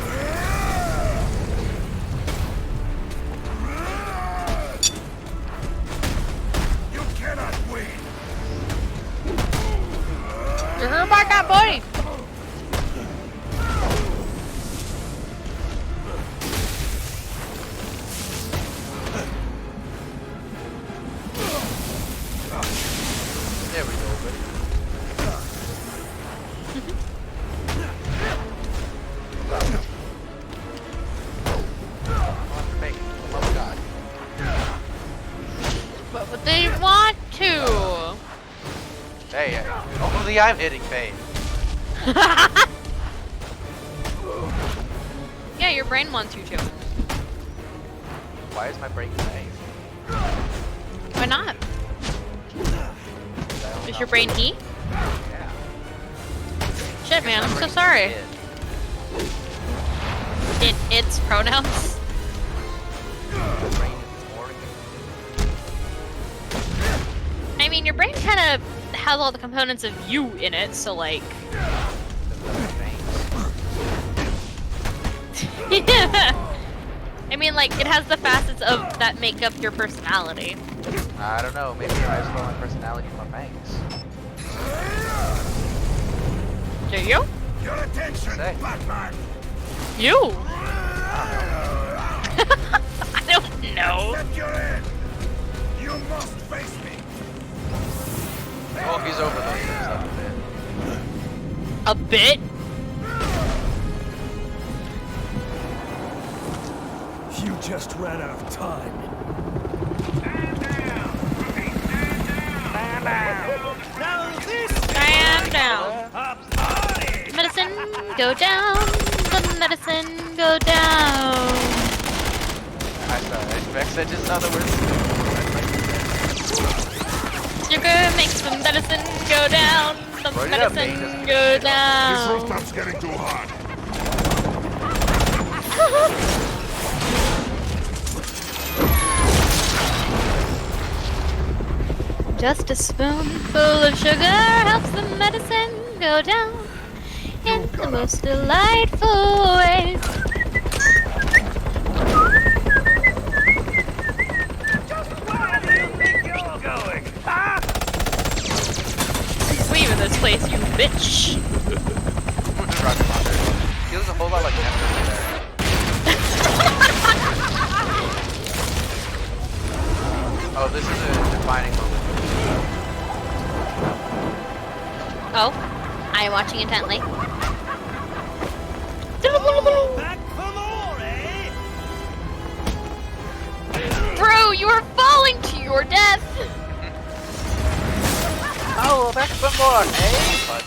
You cannot win! You're hurt by that boy. There we go, buddy. Oh God. But would they want to? Hey, only I'm hitting Bane. Yeah, your brain wants you to. Why is my brain Bane? Why not? Is your brain he? Yeah. Shit, man, I'm so sorry. It's pronouns. I mean, your brain kind of has all the components of you in it, so like. I mean, like, it has the facets of that make up your personality. I don't know. Maybe I stole my personality from my banks. Do you? Your attention, Batman! You? I don't know. Step your head! You must face me! Oh, he's over those things up a bit. A bit? You just ran out of time. Now this Stand down. Medicine, go down. The medicine, go down. I just saw the words. Sugar makes the medicine go down. The medicine go down. This rooftop's getting too hot. Just a spoonful of sugar helps the medicine go down in the most delightful ways. Leaving this place, you bitch. Feels a whole lot like Netflix there. Oh, this is a defining moment. Oh, I am watching intently. back for more, eh? Bro, you are falling to your death. Oh, back for more, eh?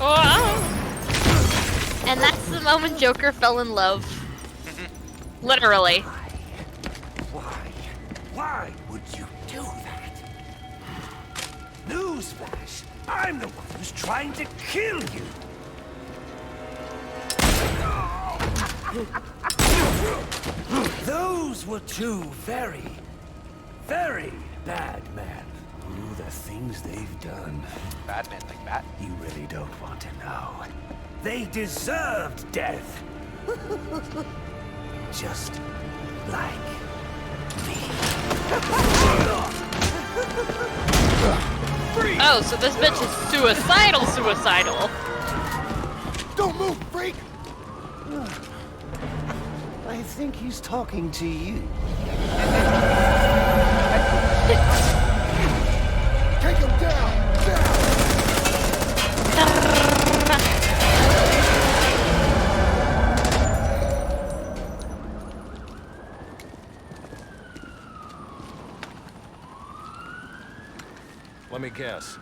Wow. And that's the moment Joker fell in love. Literally. Why would you do that? Newsflash! I'm the one who's trying to kill you! Those were two very, very bad men. Ooh, the things they've done. Bad men like that. You really don't want to know. They deserved death. Just like me. Oh, so this bitch is suicidal. Don't move, freak! I think he's talking to you. Take him down! Down! Let me guess.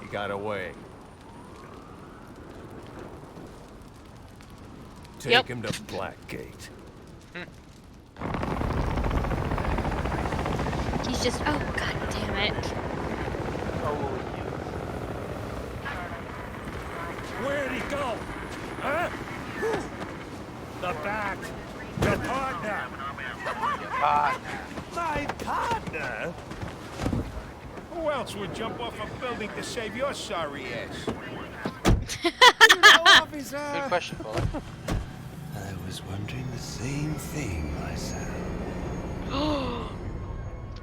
He got away. Take him to Blackgate. He's just, oh god damn it. Where'd he go? Huh? The back. Your partner. My partner? Who else would jump off a building to save your sorry ass? Officer. Good question, Fuller. I was wondering the same thing myself.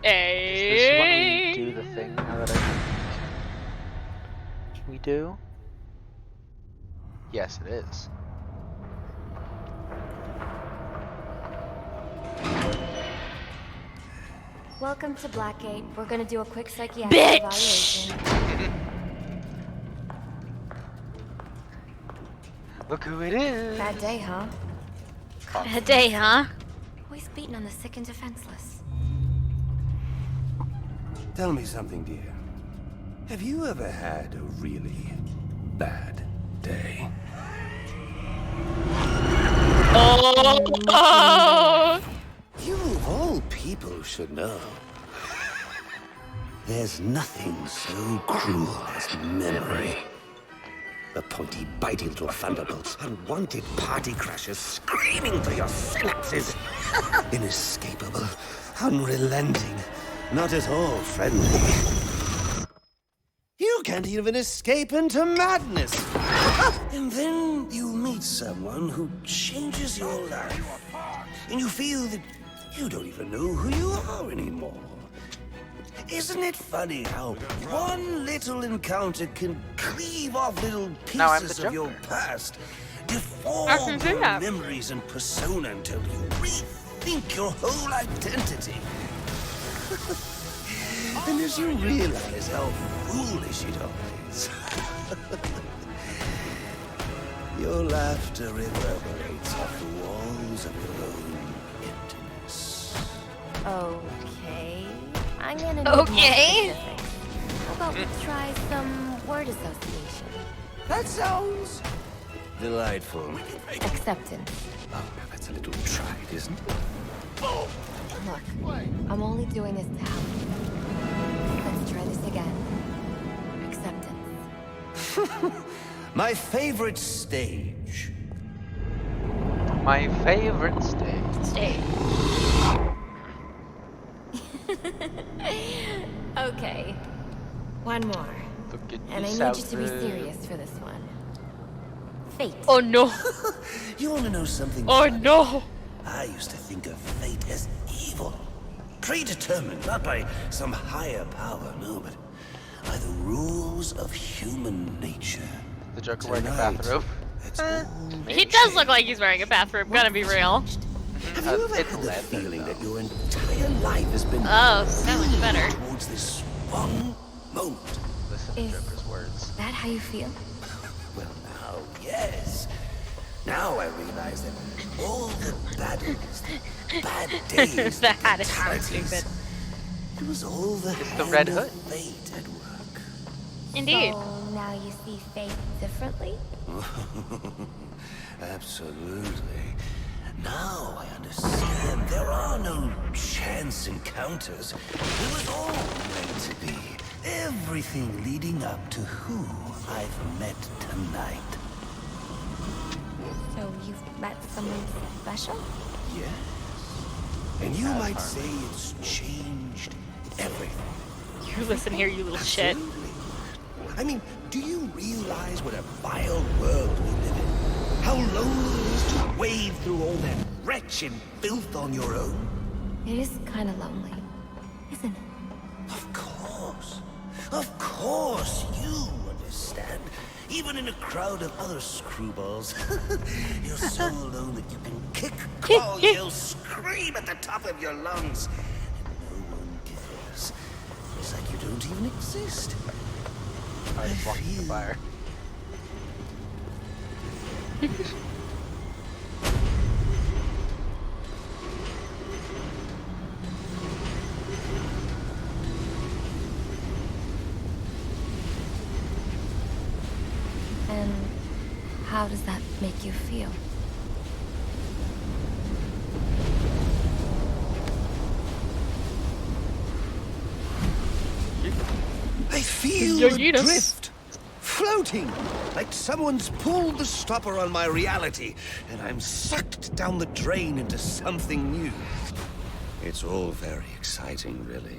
Is this when we do the thing now that I we do? Yes, it is. Welcome to Blackgate. We're gonna do a quick psychiatric Bitch! evaluation. Look who it is. Bad day, huh? Bad day, huh? Always beating on the sick and defenseless. Tell me something, dear. Have you ever had a really bad day? Oh! You of all people should know. There's nothing so cruel as memory. The pointy, biting little thunderbolts, unwanted party crashers screaming through your synapses. Inescapable, unrelenting, not at all friendly. You can't even escape into madness. And then you meet someone who changes your life. And you feel that you don't even know who you are anymore. Isn't it funny how one little encounter can cleave off little pieces of your past, deform your memories and persona until you rethink your whole identity? And as you realize how foolish it all is, your laughter reverberates off the walls of your own emptiness. Okay. I'm gonna need Okay. more specifics. How about we try some word association? That sounds delightful. Acceptance. Oh, that's a little tried, isn't it? Look, I'm only doing this to help you. Let's try this again. Acceptance. My favorite stage. My favorite stage. Okay. One more. And I need you to be serious for this one. Fate. Oh no. You want to know something? Oh funny? no. I used to think of fate as evil. Predetermined, not by some higher power, no, but by the rules of human nature. The Joker wearing a bathrobe. He does look like he's wearing a bathrobe, gotta be real. Have you ever had the feeling that your entire life has been so much better. towards this one moment? Listen to Joker's words. That how you feel? Well, now, yes. Now I realize that all the battles, the bad days, the That is so fatalities, stupid. it was all the It's the Red hand of Hood. fate at work. Indeed. So now you see fate differently? Absolutely. Now I understand. There are no chance encounters. It was all meant to be. Everything leading up to who I've met tonight. So you've met someone special? Yes. And you might say it's changed everything. You listen here, you little shit. I mean, do you realize what a vile world we live in? How lonely it is to wade through all that wretched filth on your own? It is kind of lonely, isn't it? Of course. Of course, you understand. Even in a crowd of other screwballs. You're so alone that you can kick, crawl, yell, scream at the top of your lungs. And no one cares. It's like you don't even exist. I just walked in the fire. And how does that make you feel? I feel adrift, floating, like someone's pulled the stopper on my reality, and I'm sucked down the drain into something new. It's all very exciting, really.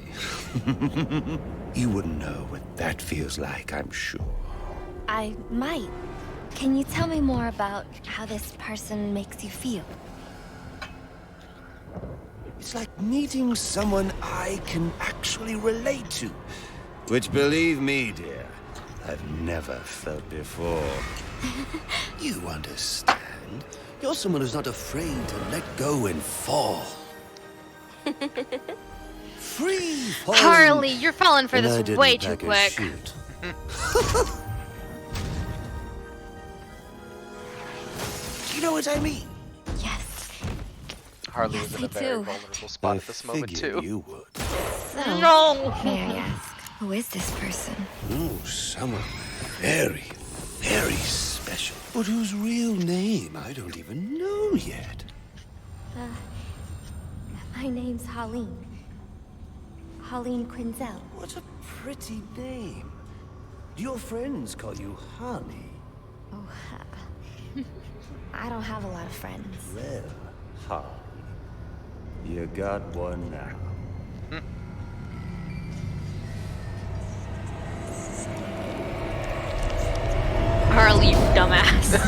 You wouldn't know what that feels like, I'm sure. I might. Can you tell me more about how this person makes you feel? It's like meeting someone I can actually relate to. Which, believe me, dear, I've never felt before. You understand? You're someone who's not afraid to let go and fall. Free falling. Harley, you're falling for And I this didn't way too pack a quick. chute. You know what I mean? Harley Yes, was in a I very do. vulnerable spot at this moment too. You would. So, No. may I ask, who is this person? Oh, someone very, very special. But whose real name I don't even know yet. My name's Holleen. Holleen Quinzel. What a pretty name. Do your friends call you Holly? Oh, I don't have a lot of friends. Well, Holly, you got one now. Harley, you dumbass.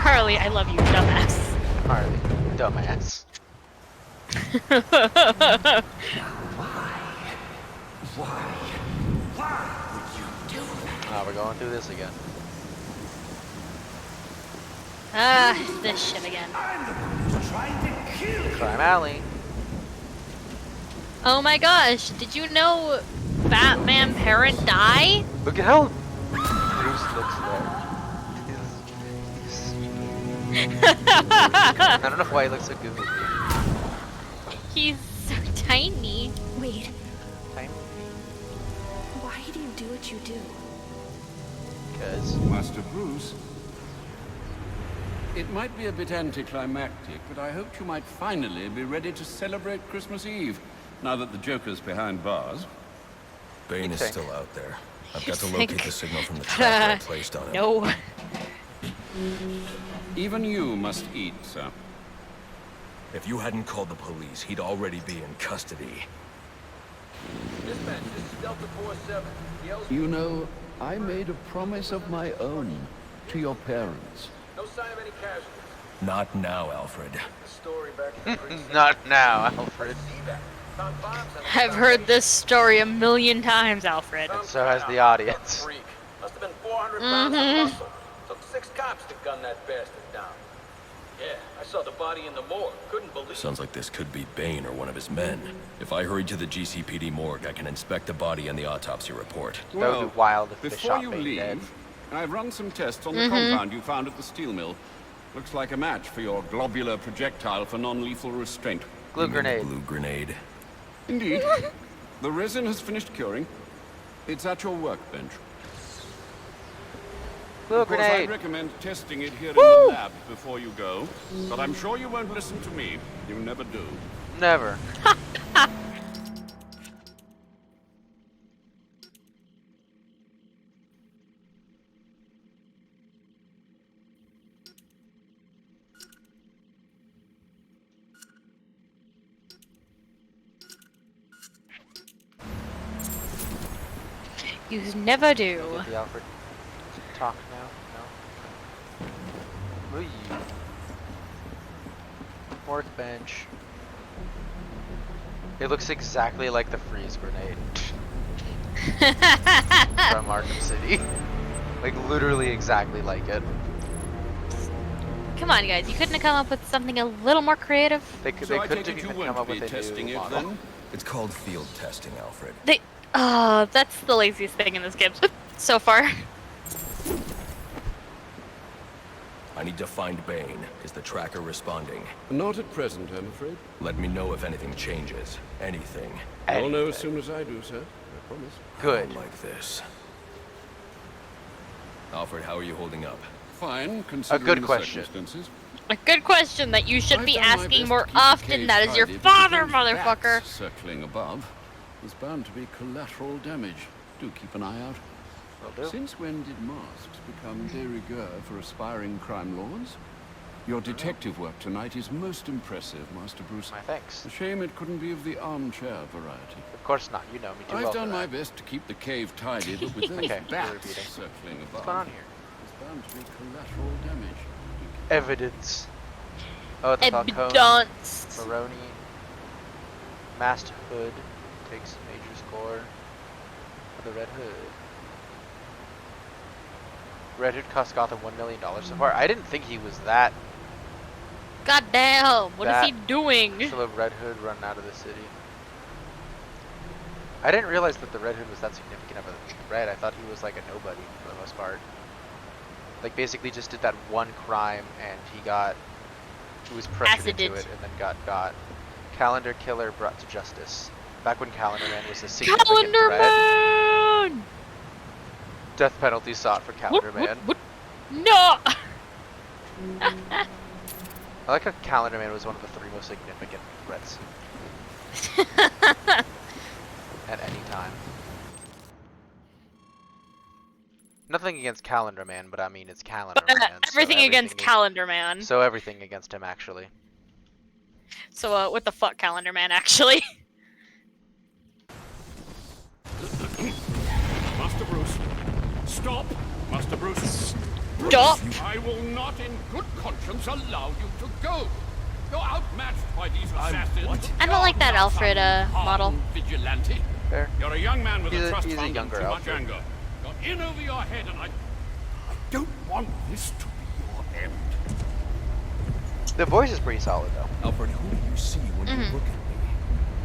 Harley, I love you, dumbass. Harley, dumbass. Oh, we're going through this again. Ah, this shit again. Crime Alley. Oh my gosh, did you know Batman parent die? Look at how Bruce looks there. I don't know why he looks so goofy. He's so tiny. Wait, Tiny. why do you do what you do? Because Master Bruce, it might be a bit anticlimactic, but I hoped you might finally be ready to celebrate Christmas Eve, now that the Joker's behind bars. Bane is think? still out there. I've got to You locate think? the signal from the tracker I placed on him. No. Even you must eat, sir. If you hadn't called the police, he'd already be in custody. Dispatch, this is Delta 47. You know, I made a promise of my own to your parents. No sign of any casualties. Not now, Alfred. The story back in the precinct. not now, Alfred. Found bombs on the I've heard this story a million times, Alfred. And so has the audience. freak. Must have been 400 pounds of muscle. Took 6 cops to gun that bastard down. Yeah, I saw the body in the morgue. Couldn't believe it. Sounds like this could be Bane or one of his men. If I hurry to the GCPD morgue, I can inspect the body and the autopsy report. That would be wild if they Before shot you Bane leave, dead. I've run some tests on the compound you found at the steel mill. Looks like a match for your globular projectile for non-lethal restraint. Glue You mean the grenade. Glue grenade. Indeed. The resin has finished curing. It's at your workbench. Glue Of course, I'd grenade. recommend testing it here in the lab before you go. But I'm sure you won't listen to me. You never do. Never. You never Can I do. get the Alfred talk now? No? Ooh. Workbench. It looks exactly like the freeze grenade from Arkham City. Like literally exactly like it. Come on, guys. You couldn't have come up with something a little more creative? They So I couldn't take it you even won't come up be with a testing new it, model. then? It's called field testing, Alfred. That's the laziest thing in this game so far. I need to find Bane. Is the tracker responding? Not at present, I'm afraid. Let me know if anything changes. Anything. You'll know as soon as I do, sir. I promise. Good. I don't like this. Alfred, how are you holding up? Fine, considering the circumstances. A good question that you should be I've done my asking best more to keep the often. cave That is your tidy, but father, those motherfucker. bats circling above. There's bound to be collateral damage. Do keep an eye out. Since when did masks become de rigueur for aspiring crime lords? Your detective work tonight is most impressive, Master Bruce. My thanks. A shame it couldn't be of the armchair variety. Of course not. You know me too well I've for done that. my best to keep the cave tidy, but with those Okay, you're bats repeating. circling above, What's going on here? there's bound to be collateral damage. Evidence. Oh, the Falcone. Evidence. Maroni. Masked Hood takes major score for the Red Hood. Red Hood cost Gotham $1 million so far. I didn't think he was that. God damn, what is he doing? So the Red Hood run out of the city. I didn't realize that the Red Hood was that significant of a threat. I thought he was like a nobody for the most part. Like basically just did that one crime and he was pressured into it and then got Calendar Killer brought to justice. Back when Calendar Man was a significant Calendar threat. Man! Death penalty sought for Calendar Man. No! I like how Calendar Man was one of the 3 most significant threats. At any time. Nothing against Calendar Man, but I mean it's Calendar Man. Everything against Calendar Man. So everything against him, actually. So, what the fuck, Calendar Man, actually? Master Bruce, stop! Master Bruce, Stop! I will not in good conscience allow you to go. You're outmatched by these assassins. I don't like that Alfred model. Vigilante. Fair. You're a young man with a trust he's a fund and younger too much Alfred. anger. You're in over your head, and I don't want this to be your end. The voice is pretty solid, though. Alfred, who do you see when you look at me?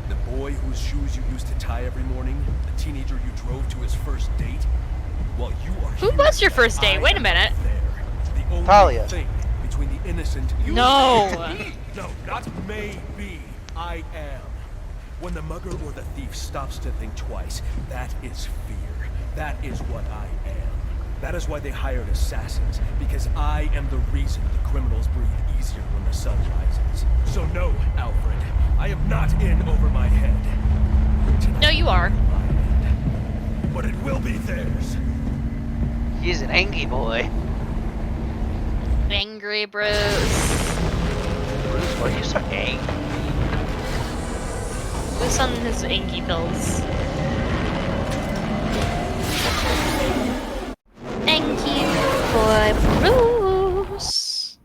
The boy whose shoes you used to tie every morning? The teenager you drove to his first date? Well, you are Who was your first date? Wait a minute. the only Talia. thing between the innocent you No. No, not maybe. I am. When the mugger or the thief stops to think twice, that is fear. That is what I am. That is why they hired assassins, because I am the reason the criminals breathe easier when the sun rises. So no, Alfred, I am not in over my head. Tonight, No, you are. but it will be theirs. He's an angry boy. Angry Bruce. Bruce, why are you so angry? Bruce on his Anky pills. Anky boy Bruce.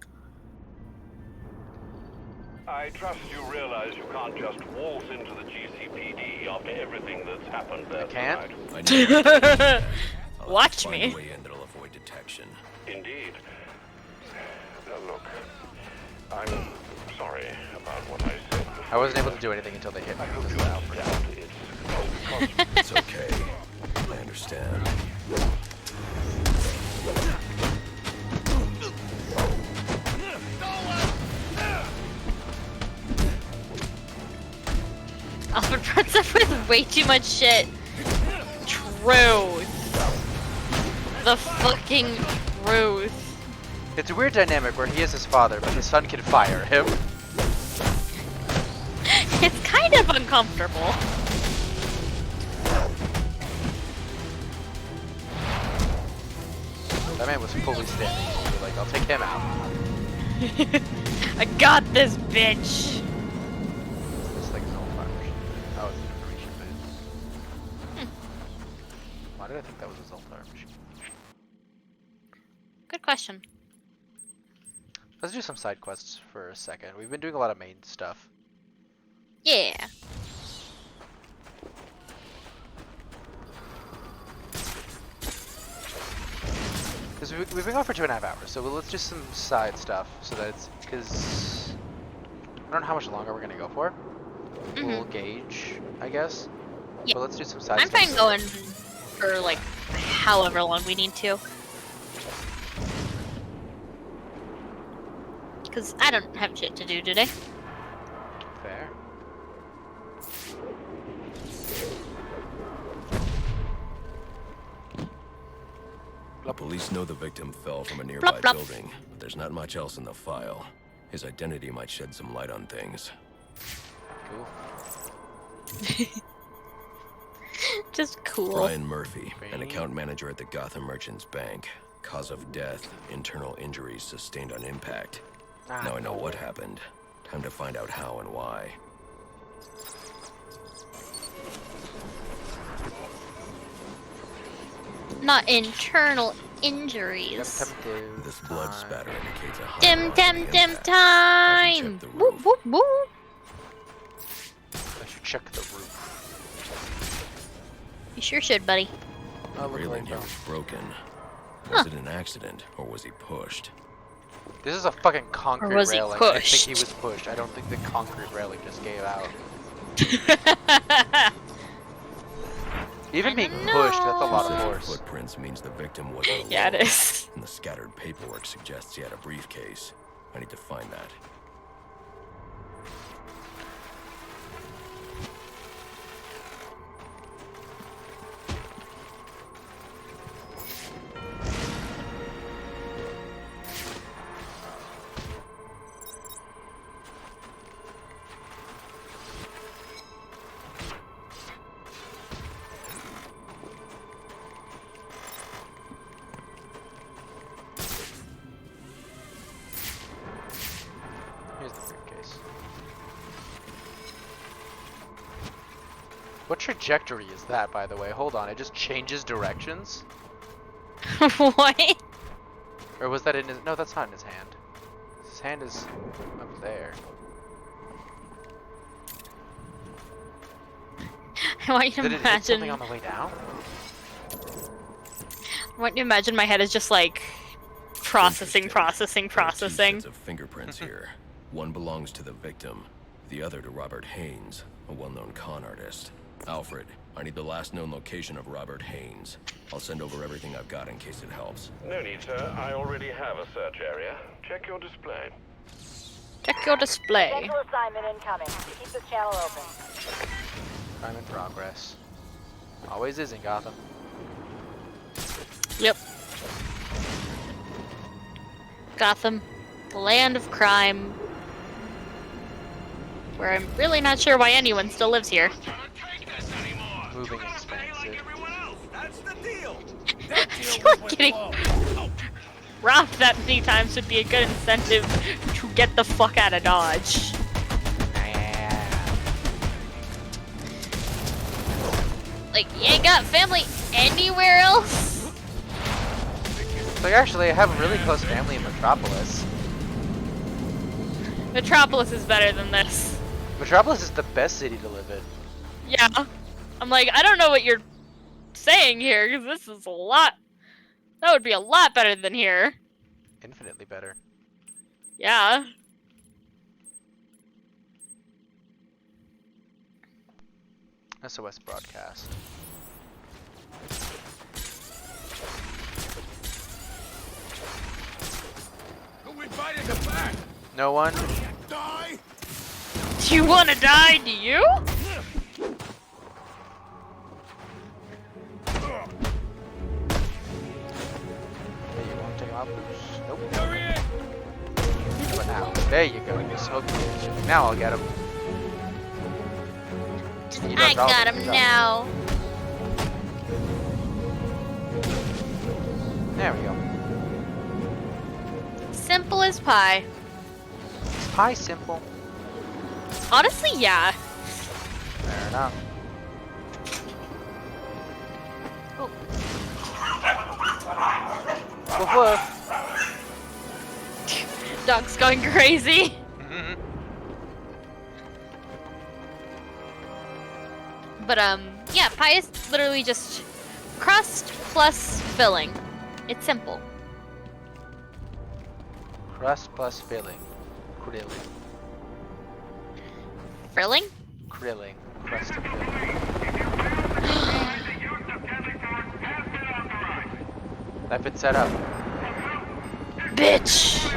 I trust you realize you can't just waltz into the GCPD after everything that's happened there tonight. Watch Find me. a way in that'll avoid detection. Indeed. Look, I'm sorry about what I said. I wasn't able to do anything until they hit me because of the Alfred. It's okay. I understand. Alfred runs up with way too much shit. Truth. The fucking truth. It's a weird dynamic where he is his father, but his son can fire him. It's kind of uncomfortable. That man was fully standing. You're like, I'll take him out. I got this, bitch. This thing's all fire. Oh, it's an information base. Why did did I think that was a Zoltar machine? Good question. Let's do some side quests for a second. We've been doing a lot of main stuff. Yeah. Because we've been going for 2.5 hours, so let's do some side stuff so that it's, because I don't know how much longer we're gonna go for. We'll gauge, I guess. Yeah. But let's do some side I'm stuff. fine going for like however long we need to. Because I don't have shit to do today. Fair. The police know the victim fell from a nearby building, but there's not much else in the file. His identity might shed some light on things. Cool. Just cool. Brian Murphy, an account manager at the Gotham Merchants Bank. Cause of death, internal injuries sustained on impact. Now I know what happened. Time to find out how and why. Not internal injuries. This blood spatter indicates a high Dim time! Whoop whoop whoop! I should check the roof. You sure should, buddy. The railing here was broken. Was it an accident, or was he pushed? This is a fucking concrete was he railing. I think pushed? he was pushed. I don't think the concrete railing just gave out. Even being pushed, that's a lot of force. Footprints means the victim was alone. Yeah, it is. And the scattered paperwork suggests he had a briefcase. I need to find that. Here's the briefcase. What trajectory is that, by the way? Hold on, it just changes directions? What? Or was that in his... No, that's not in his hand. His hand is up there. I want you to Did it hit imagine. something on the way down? I want you to imagine my head is just like processing. Sets of fingerprints here. One belongs to the victim, the other to Robert Haynes, a well-known con artist. Alfred, I need the last known location of Robert Haynes. I'll send over everything I've got in case it helps. No need, sir. I already have a search area. Check your display. Check your display. Central assignment incoming. Keep this channel open. Crime in progress. Always is in Gotham. Yep. Gotham, the land of crime. Where I'm really not sure why anyone still lives here. Moving expensive. That's the deal. Getting robbed that many times would be a good incentive to get the fuck out of Dodge. Like, you ain't got family anywhere else? So actually, I have a really close family in Metropolis. Metropolis is better than this. Metropolis is the best city to live in. Yeah. I'm like, I don't know what you're saying here, because this is a lot. That would be a lot better than here. Infinitely better. Yeah. SOS broadcast. Who invited the back? No one? Die? Do you want to die, do you? Hey, you want to take him out? Nope. But now, there you go. Just hook me. Now I'll get him. I got him now. There we go. Simple as pie. Is pie simple? Honestly, yeah. Fair enough. Oh, Woof woof. Dog's going crazy. But yeah, pie is literally just crust plus filling. It's simple. Crust plus filling. Grilling. Filling? Grilling. Crust and filling. I've been set up. Bitch!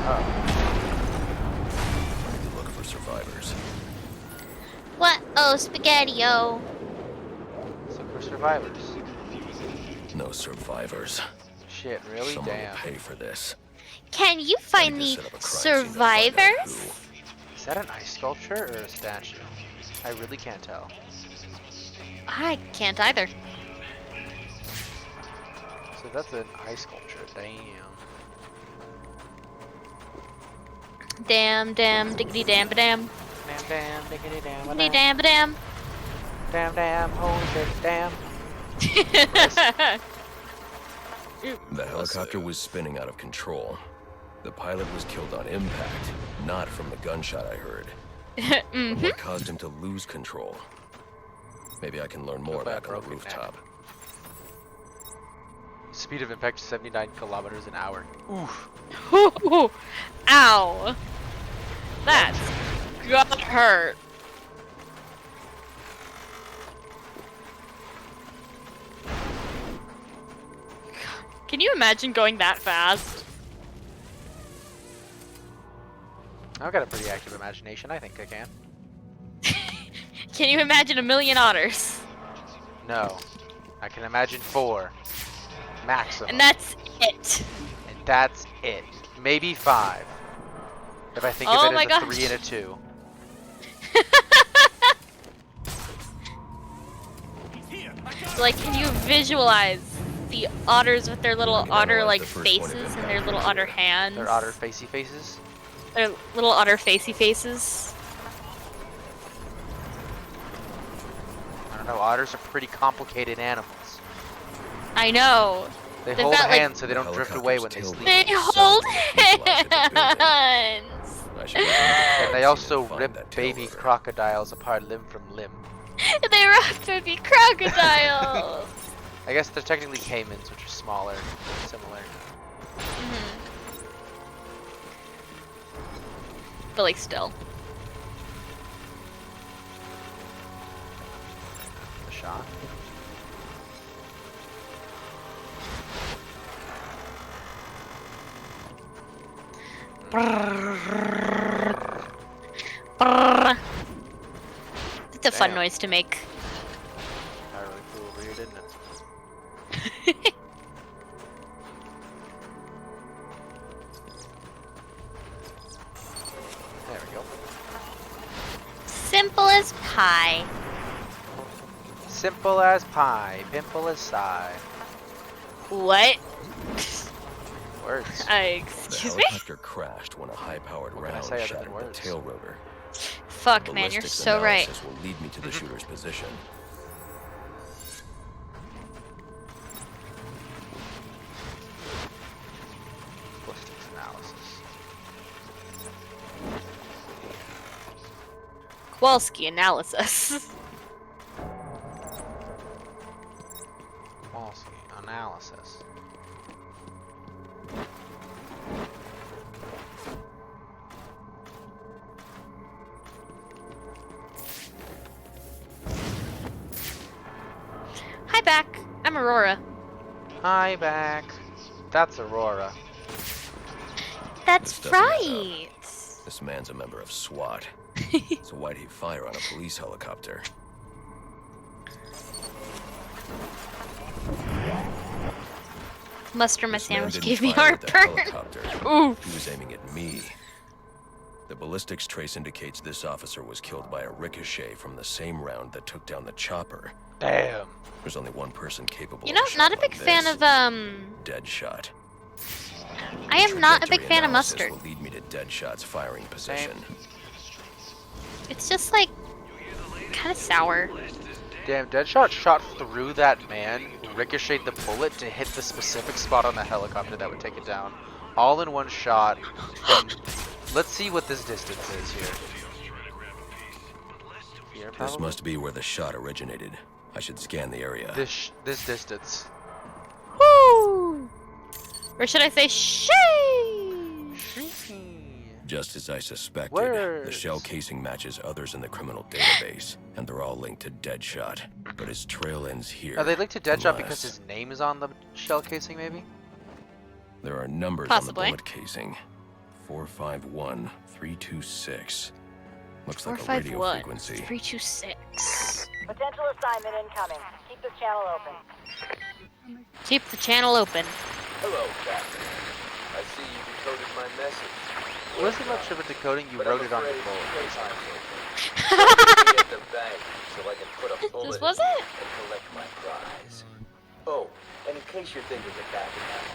Oh. Look for survivors. What? Oh, spaghetti-o. So for survivors. No survivors. Shit, really? Someone Damn. will pay for this. Can you find the survivors? Is that an ice sculpture or a statue? I really can't tell. I can't either. So that's an ice sculpture. Damn. Damn, damn, diggity damn, damn. Damn, damn, diggity damn, Diggity damn, damn. Damn, damn, holy shit, damn. The helicopter was spinning out of control. The pilot was killed on impact, not from the gunshot I heard. But what caused him to lose control? Maybe I can learn more back on the rooftop. Speed of impact 79 kilometers an hour. Oof. Ow. That's got hurt. Can you imagine going that fast? I've got a pretty active imagination. I think I can. Can you imagine 1,000,000 otters? No. I can imagine 4. Maximum. And that's it. And that's it. Maybe 5. If I think of it as a 3 and a 2. Like, can you visualize the otters with their little otter-like faces and their little otter hands? Their otter facey faces? Their little otter facey faces. I don't know, otters are pretty complicated animals. I know. They They've hold got, hands like, so they don't drift away when they sleep. They hold hands! And they also rip baby crocodiles apart limb from limb. They rip baby crocodiles! I guess they're technically caimans, which are smaller, similar. But like still. The shot. It's a fun noise to make. That really flew over here, didn't it? There we go. Simple as pie. Simple as pie, pimple as sigh. What? Words. The Excuse me? helicopter crashed when a high-powered round say other shattered than the words? tail rotor. Fuck, man, you're Ballistics so right. analysis will lead me to the shooter's position. Ballistics analysis. Kowalski analysis. Kowalski analysis. Hi, back. I'm Aurora. Hi, back. That's Aurora. That's This doesn't add right. This man's a member of SWAT. So why'd he fire on a police helicopter? Mustard my This man sandwich didn't gave me fire at the heartburn. helicopter. Oof. He was aiming at me. The ballistics trace indicates this officer was killed by a ricochet from the same round that took down the chopper. Damn. There's only one person capable You know, of a not a shot big like fan this. of Deadshot. I am not a big Trajectory fan of analysis mustard. will lead me to Deadshot's firing position. It's just like kind of sour. Damn, Deadshot shot through that man, ricocheted the bullet to hit the specific spot on the helicopter that would take it down. All in one shot. From, let's see what this distance is here. Here, This must be where the shot originated. I should scan the area. This distance. Woo! Or should I say shee? Just as I suspected, Where's... the shell casing matches others in the criminal database, and they're all linked to Deadshot. But his trail ends here. Are they linked to Deadshot because his name is on the shell casing, maybe? There are numbers Possibly. on the bullet casing. 451326. Looks like a 451 radio frequency. 326. Potential assignment incoming. Keep this channel open. Keep the channel open. Hello, Captain. I see you decoded my message. It wasn't much of a decoding, you wrote it on the bullet. At the bank so I can put a bullet This was in it? and collect my prize. Oh, and in case you're thinking of backing out,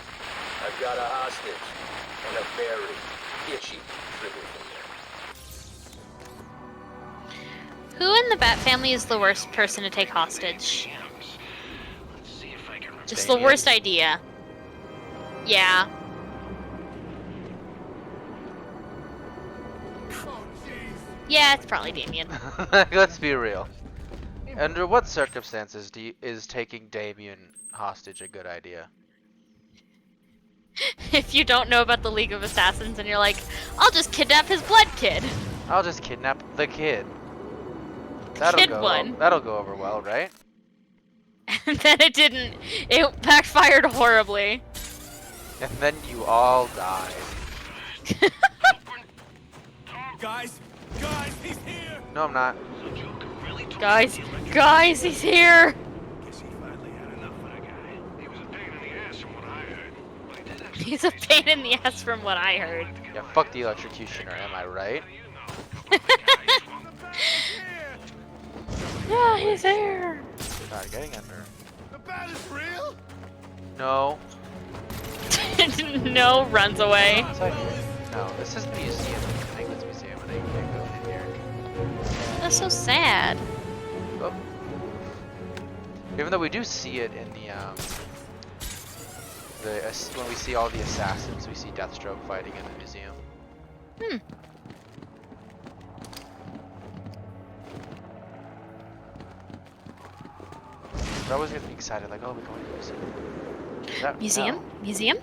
I've got a hostage and a very itchy trigger finger. Who in the Bat family is the worst person to take hostage? Just the worst idea. Yeah. Yeah, it's probably Damien. Let's be real. Under what circumstances is taking Damien hostage a good idea? If you don't know about the League of Assassins and you're like, I'll just kidnap his blood kid. I'll just kidnap the kid. Kid one. That'll go over well, right? And then it didn't. It backfired horribly. And then you all died. Guys, he's here! No, I'm not. Guys, he's here! He's a pain in the ass from what I heard. Yeah, fuck the electrocutioner, am I right? Yeah, he's here! God, getting under. The bat is real? No. No, runs away. No, this is the museum. I think it's museum and I can't go in here. That's so sad. Oh. Even though we do see it in when we see all the assassins, we see Deathstroke fighting in the museum. But I was getting excited, like, oh, we're going to the museum. Museum?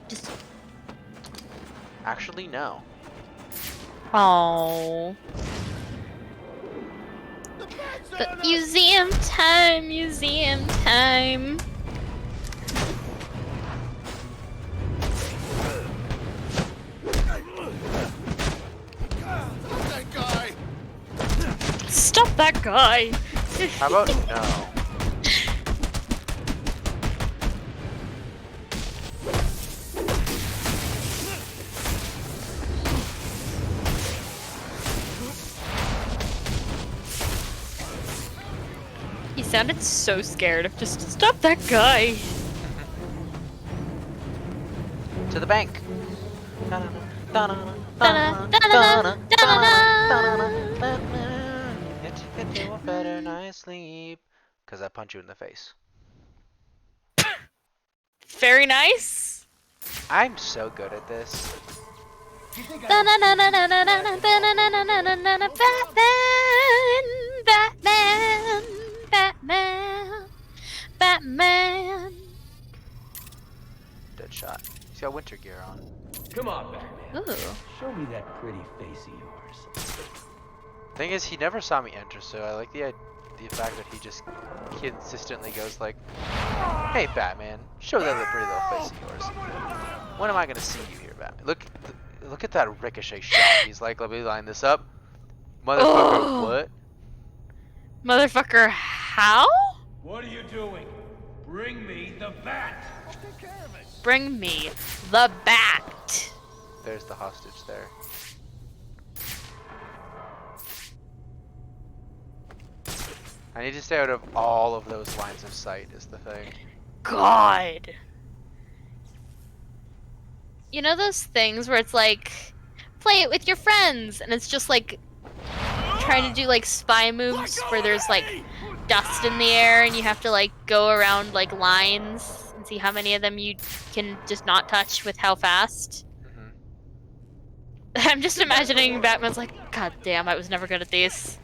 Just. Actually, no. Oh. But museum time, museum time. That guy! Stop that guy! How about no? He sounded so scared of just stop that guy. To the bank. Get you a better night's sleep. Because I punch you in the face. Very nice. I'm so good at this. Batman. Deadshot. He's got winter gear on. Come on, Batman. Ooh. Show me that pretty face of yours. Thing is, he never saw me enter, so I like the fact that he just consistently goes like, "Hey, Batman, show that pretty little face of yours. When am I gonna see you here, Batman? Look at that ricochet shot." He's like, "Let me line this up, motherfucker." Oh. What? Motherfucker, how? What are you doing? Bring me the bat. Bring me the bat. There's the hostage there. I need to stay out of all of those lines of sight is the thing. God. You know those things where it's like, play it with your friends, and it's just like trying to do like spy moves where there's like dust in the air and you have to like go around like lines and see how many of them you can just not touch with how fast. I'm just imagining Batman's like, God damn, I was never good at these.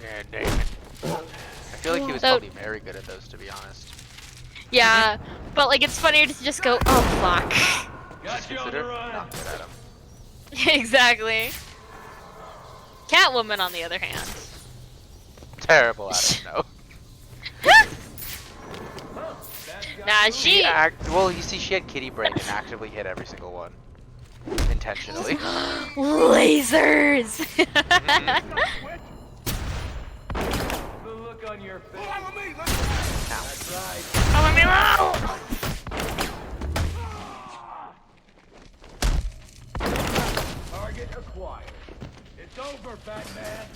Yeah, dang it. I feel like he was probably very good at those, to be honest. Yeah, but like it's funnier to just go, oh fuck. Just consider not good at him. Exactly. Catwoman, on the other hand. Terrible at it, no. Nah, she... Well, you see, she had kitty brain and actively hit every single one. Intentionally. Lasers! The look on your face. Follow me, That's right. Follow me low! Target acquired. It's over, Batman.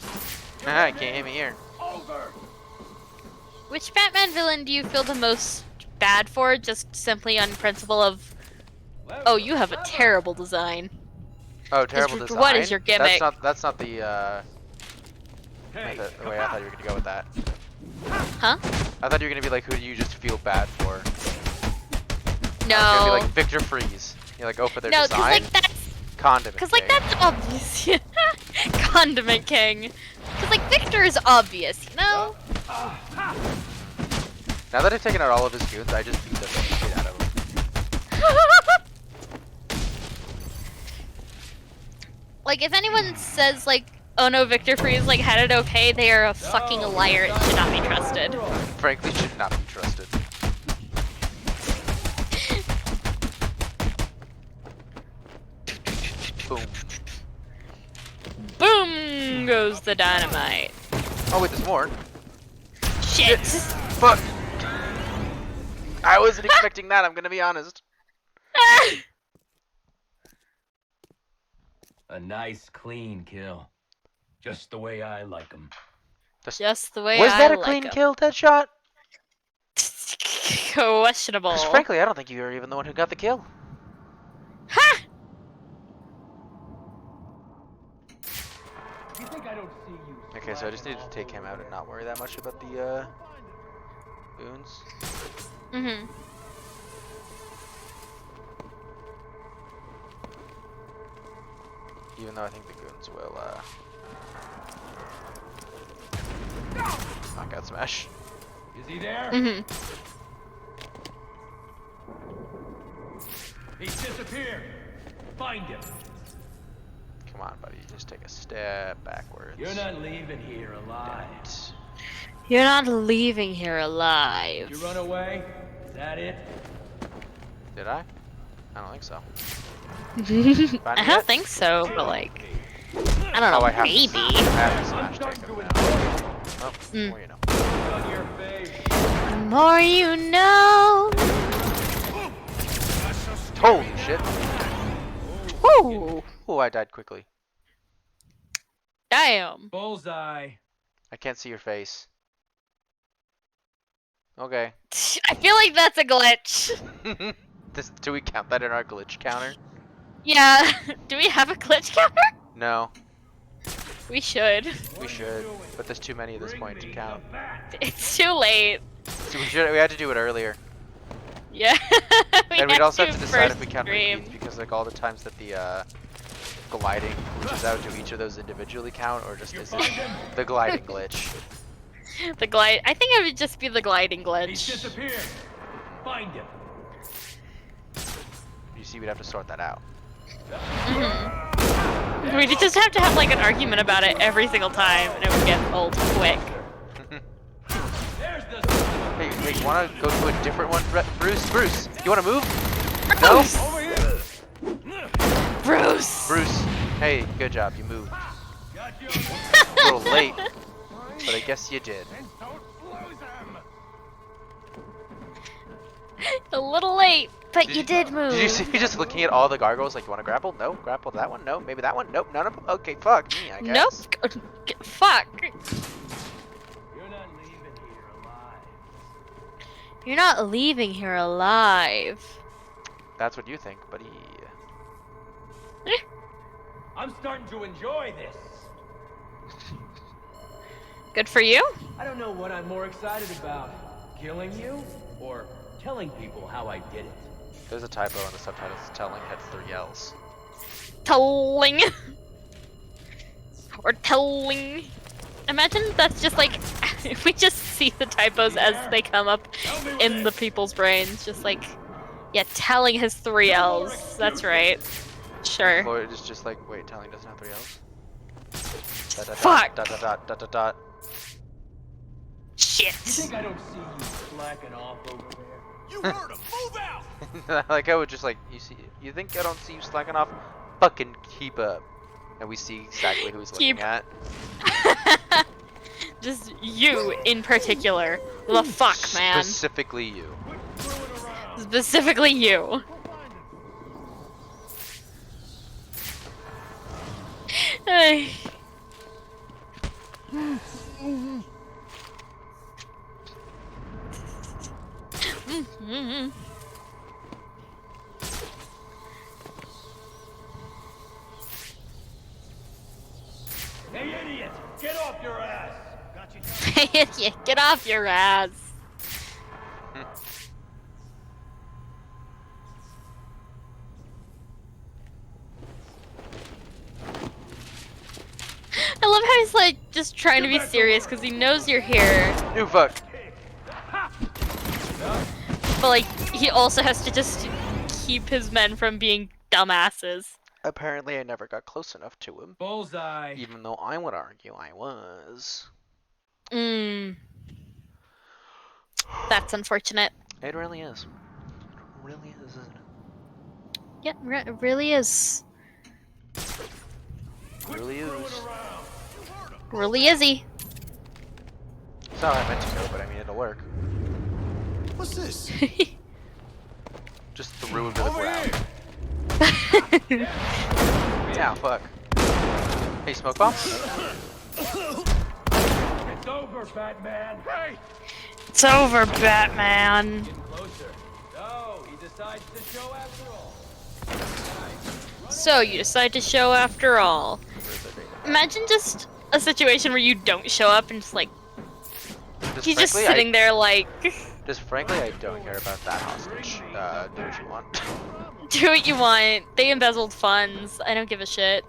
Ah, can't hit me here. Over. Which Batman villain do you feel the most bad for, just simply on principle of, oh, you have a terrible design? Oh, terrible design? What is your gimmick? That's not the, the way I thought you were gonna go with that. Huh? I thought you were gonna be like, who do you just feel bad for? No. I was gonna be like, Victor Freeze. You're like, oh, for their design? No, because like that's... Condiment Because like King. that's obvious. Condiment King. Because like Victor is obvious, you know? Now that I've taken out all of his goons, I just beat the shit out of him. Like if anyone says like, oh no, Victor Freeze like had it okay, they are a fucking liar and should not be trusted. Frankly, should not be trusted. Boom. Boom goes the dynamite. Oh wait, there's more. Shit. Fuck. I wasn't expecting that, I'm gonna be honest. A nice, clean kill. Just the way I like them. Just the way Was I that a like clean 'em. kill, Deadshot? Questionable. Because frankly, I don't think you were even the one who got the kill. Ha! You think I don't see you? Okay, so I just needed to take him out and not worry that much about the, goons. Mm-hmm. Even though I think the goons will, knock out Smash. Is he there? Mm-hmm. He's disappeared. Find him. Come on, buddy, just take a step backwards. You're not leaving here alive. You're not leaving here alive. Did you run away? Is that it? Did I? I don't think so. I don't think so, but like, I don't know, I have maybe. To, I have to Smash take him now. Oh, the more you know. On your face. The more you know. Holy shit. Woo! Oh, I died quickly. Damn. Bullseye. I can't see your face. Okay. I feel like that's a glitch. Do we count that in our glitch counter? Yeah. Do we have a glitch counter? No. We should. We should, but there's too many at this point to count. It's too late. So we had to do it earlier. Yeah. And we'd also have to decide if we count stream. repeats, because like all the times that the gliding glitches out, do each of those individually count, or just is it the gliding glitch? The glide. I think it would just be the gliding glitch. He's disappeared. Find him. You see, we'd have to sort that out. Mm-hmm. We'd just have to have like an argument about it every single time, and it would get old quick. Hey, wait, you want to go to a different one, Bruce? You want to move? Bruce! No. Over here. Bruce. Hey, good job, you moved. A little late, but I guess you did. A little late, but you did move. Did you see me just looking at all the gargoyles? Like, you want to grapple? No. Grapple that one? No. Maybe that one? Nope. None of them. Okay, fuck me, I guess. Nope. Fuck. You're not leaving here alive. You're not leaving here alive. That's what you think, buddy. I'm starting to enjoy this. Good for you. I don't know what I'm more excited about. Killing you? Or telling people how I did it? There's a typo in the subtitles. Telling has 3 L's. Telling. Or telling. Imagine that's just like, we just see the typos as they come up in the people's brains. Just like, yeah, telling has 3 L's. That's right. Sure. Or it's just like, wait, telling doesn't have 3 L's? Fuck. Dot, dot, dot, dot, dot, dot. Shit. You think I don't see you slacking off over there? You heard him! Move out! Like I would just like, you think I don't see you slacking off? Fucking keep up. And we see exactly who he's looking at. Just you in particular. The fuck, man. Specifically you. Specifically you. Hey. Hey, idiot! Get off your ass! Got you. Hey, idiot! Get off your ass! I love how he's like just trying to be serious because he knows you're here. You fuck. But like he also has to just keep his men from being dumbasses. Apparently I never got close enough to him. Bullseye. Even though I would argue I was. That's unfortunate. It really is. It really is, isn't it? Yeah, it really is. Really is. Really is-y. It's not how I meant to go, but I mean it'll work. What's this? Just threw him to the ground. Yeah, fuck. Hey, smoke bomb? It's over, Batman! Hey! It's over, Batman. Getting closer. No, he decides to show after all. So you decide to show after all. Imagine just a situation where you don't show up and just like he's just sitting there like. Just frankly, I don't care about that hostage. Do what you want. Do what you want. They embezzled funds. I don't give a shit.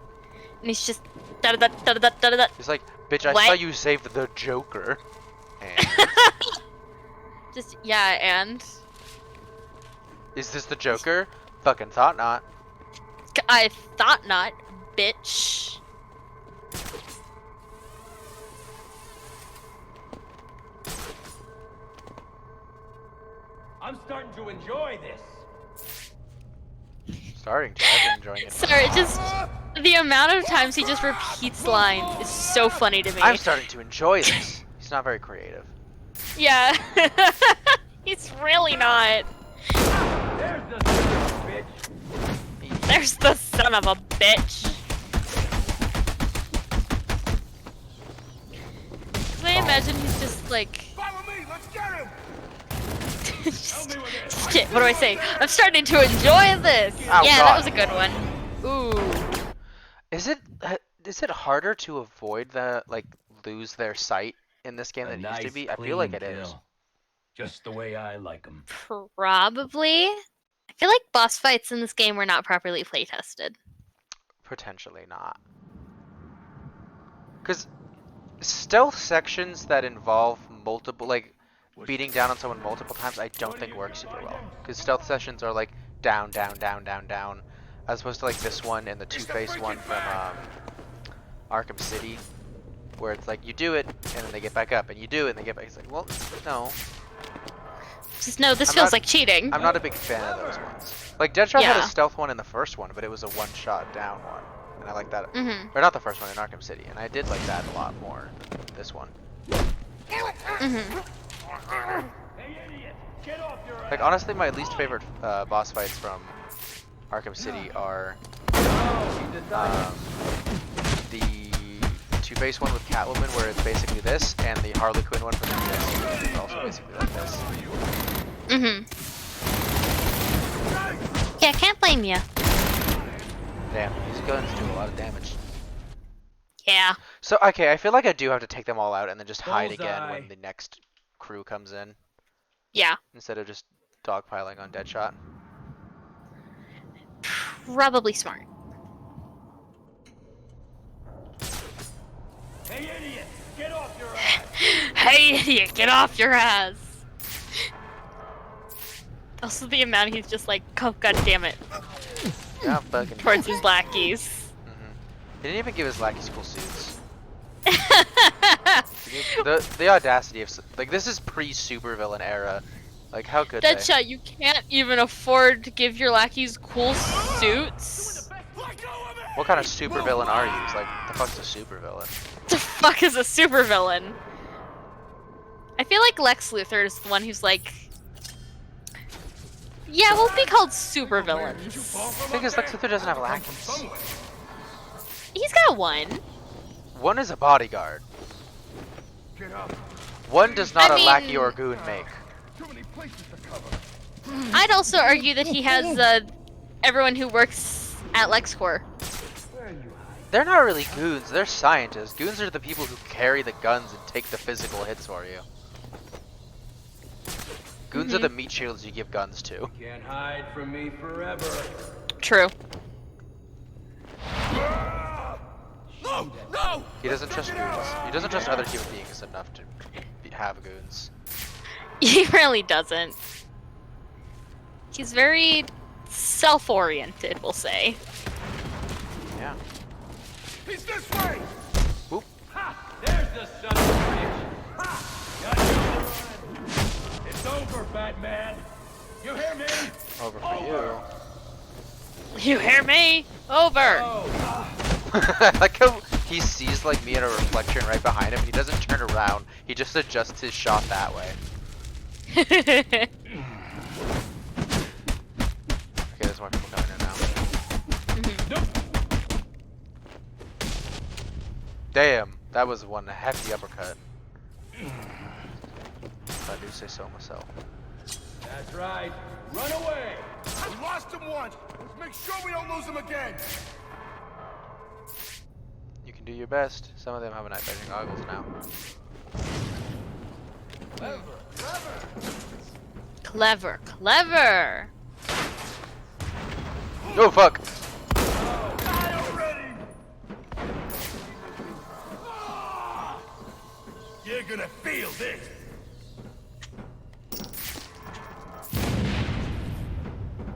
And he's just da da da da da da da. He's like, bitch, I saw you save the Joker. And just yeah, and is this the Joker? Fucking thought not. I thought not, bitch. I'm starting to enjoy this. Starting to. I've been enjoying it. Sorry, just the amount of times he just repeats lines is so funny to me. I'm starting to enjoy this. He's not very creative. Yeah. He's really not. There's the son of a bitch. There's the son of a bitch. I imagine he's just like. Follow me, let's get him! Shit, what do I say? I'm starting to enjoy this! Oh, yeah, God. that was a good one. Ooh. Is it harder to avoid lose their sight in this game than it used to be? I feel like it is. Just the way I like them. Probably. I feel like boss fights in this game were not properly playtested. Potentially not. Because stealth sections that involve multiple, like, beating down on someone multiple times, I don't think work super well. Because stealth sessions are like down, down, down, down, down, as opposed to like this one and the Two-Face one from Arkham City, where it's like you do it and then they get back up, and you do it and they get back. It's like, well, no. Just no, this feels like cheating. I'm not a big fan of those ones. Like Deadshot had a stealth one in the first one, but it was a one-shot down one, and I like that. Or not the first one in Arkham City, and I did like that a lot more than this one. Like honestly, my least favorite boss fights from Arkham City are the Two-Face one with Catwoman, where it's basically this, and the Harley Quinn one from the PS2, which is also basically like this. Yeah, can't blame you. Damn, these guns do a lot of damage. Yeah. So, okay, I feel like I do have to take them all out and then just hide again Bullseye. when the next crew comes in. Yeah. Instead of just dogpiling on Deadshot. Probably smart. Hey, idiot! Get off your ass! Hey, idiot! Get off your ass! Also, the amount he's just like, oh, god damn it. Yeah, fucking. Towards his lackeys. He didn't even give his lackeys cool suits. the audacity of like this is pre-supervillain era. Like how could they? Deadshot, you can't even afford to give your lackeys cool suits. What kind of supervillain are you? It's like the fuck's a supervillain? The fuck is a supervillain? I feel like Lex Luthor is the one who's like, yeah, we'll be called supervillains. Because Lex Luthor doesn't have lackeys. He's got one. One is a bodyguard. One does not a lackey or goon make. I'd also argue that he has everyone who works at LexCorp. They're not really goons, they're scientists. Goons are the people who carry the guns and take the physical hits for you. Goons are the meat shields you give guns to. Can't hide from me forever. True. No! No! He doesn't trust goons. He doesn't trust other human beings enough to have goons. He really doesn't. He's very self-oriented, we'll say. Yeah. He's this way! Oop. Ha! There's the son of a bitch! Ha! Got you. It's over, Batman. You hear me? Over for you. You hear me? Over! I like how he sees like me in a reflection right behind him and he doesn't turn around. He just adjusts his shot that way. Okay, there's more people coming in now. Damn, that was one hefty uppercut. If I do say so myself. That's right. Run away! We lost him once. Let's make sure we don't lose him again. You can do your best. Some of them have night vision goggles now. Clever, clever! Oh fuck! You're gonna feel this.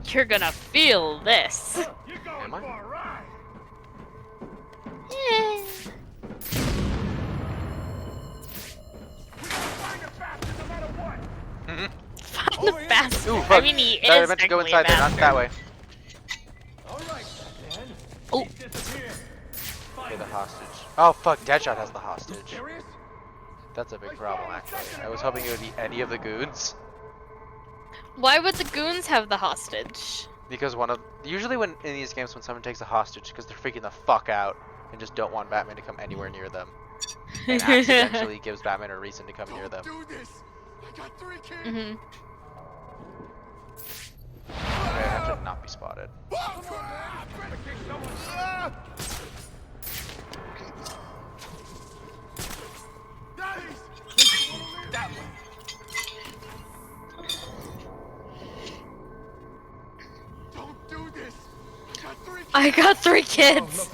You're gonna feel this. Am I? Find the bastard. Ooh, I fuck. mean, he Sorry, I is meant to go technically a inside there, not that way. Oh. Okay, the hostage. Oh fuck, Deadshot has the hostage. That's a big problem, actually. I was hoping it would be any of the goons. Why would the goons have the hostage? Because usually when in these games when someone takes a hostage because they're freaking the fuck out and just don't want Batman to come anywhere near them. And accidentally gives Batman a reason to come near them. Do this. I got 3 kids. Mm-hmm. I have to not be spotted. Don't do this. I got 3 kids.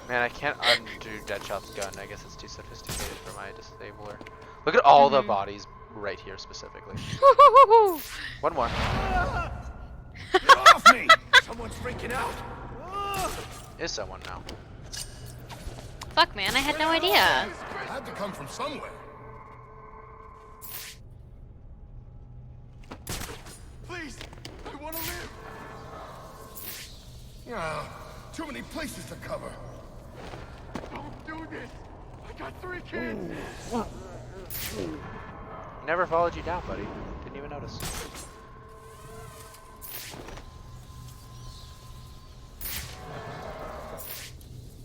Man, I can't undo Deadshot's gun. I guess it's too sophisticated for my disabler. Look at all the bodies right here specifically. One more. Get off me! Someone's freaking out. Is someone now? Fuck, man, I had no idea. It had to come from somewhere. Please, I want to live. Ah, too many places to cover. Don't do this. I got 3 kids. Never followed you down, buddy. Didn't even notice.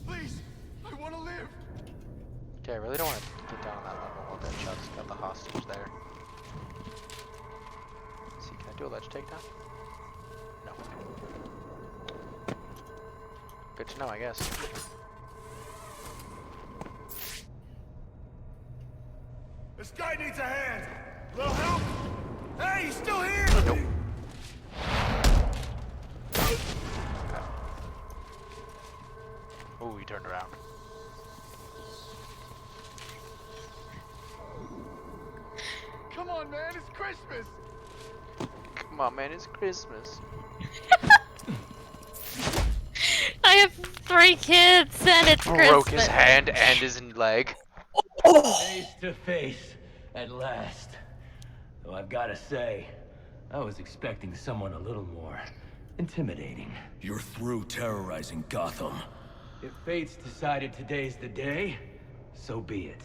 Please, I want to live. Okay, I really don't want to get down on that level while Deadshot's got the hostage there. Let's see, can I do a ledge takedown? No. Good to know, I guess. This guy needs a hand. A little help? Hey, he's still here! Nope. Oh, he turned around. Come on, man, it's Christmas. Come on, man, it's Christmas. I have 3 kids and it's Christmas. Broke his hand and his leg. Face to face, at last. Though I've got to say, I was expecting someone a little more intimidating. You're through terrorizing Gotham. If fate's decided today's the day, so be it.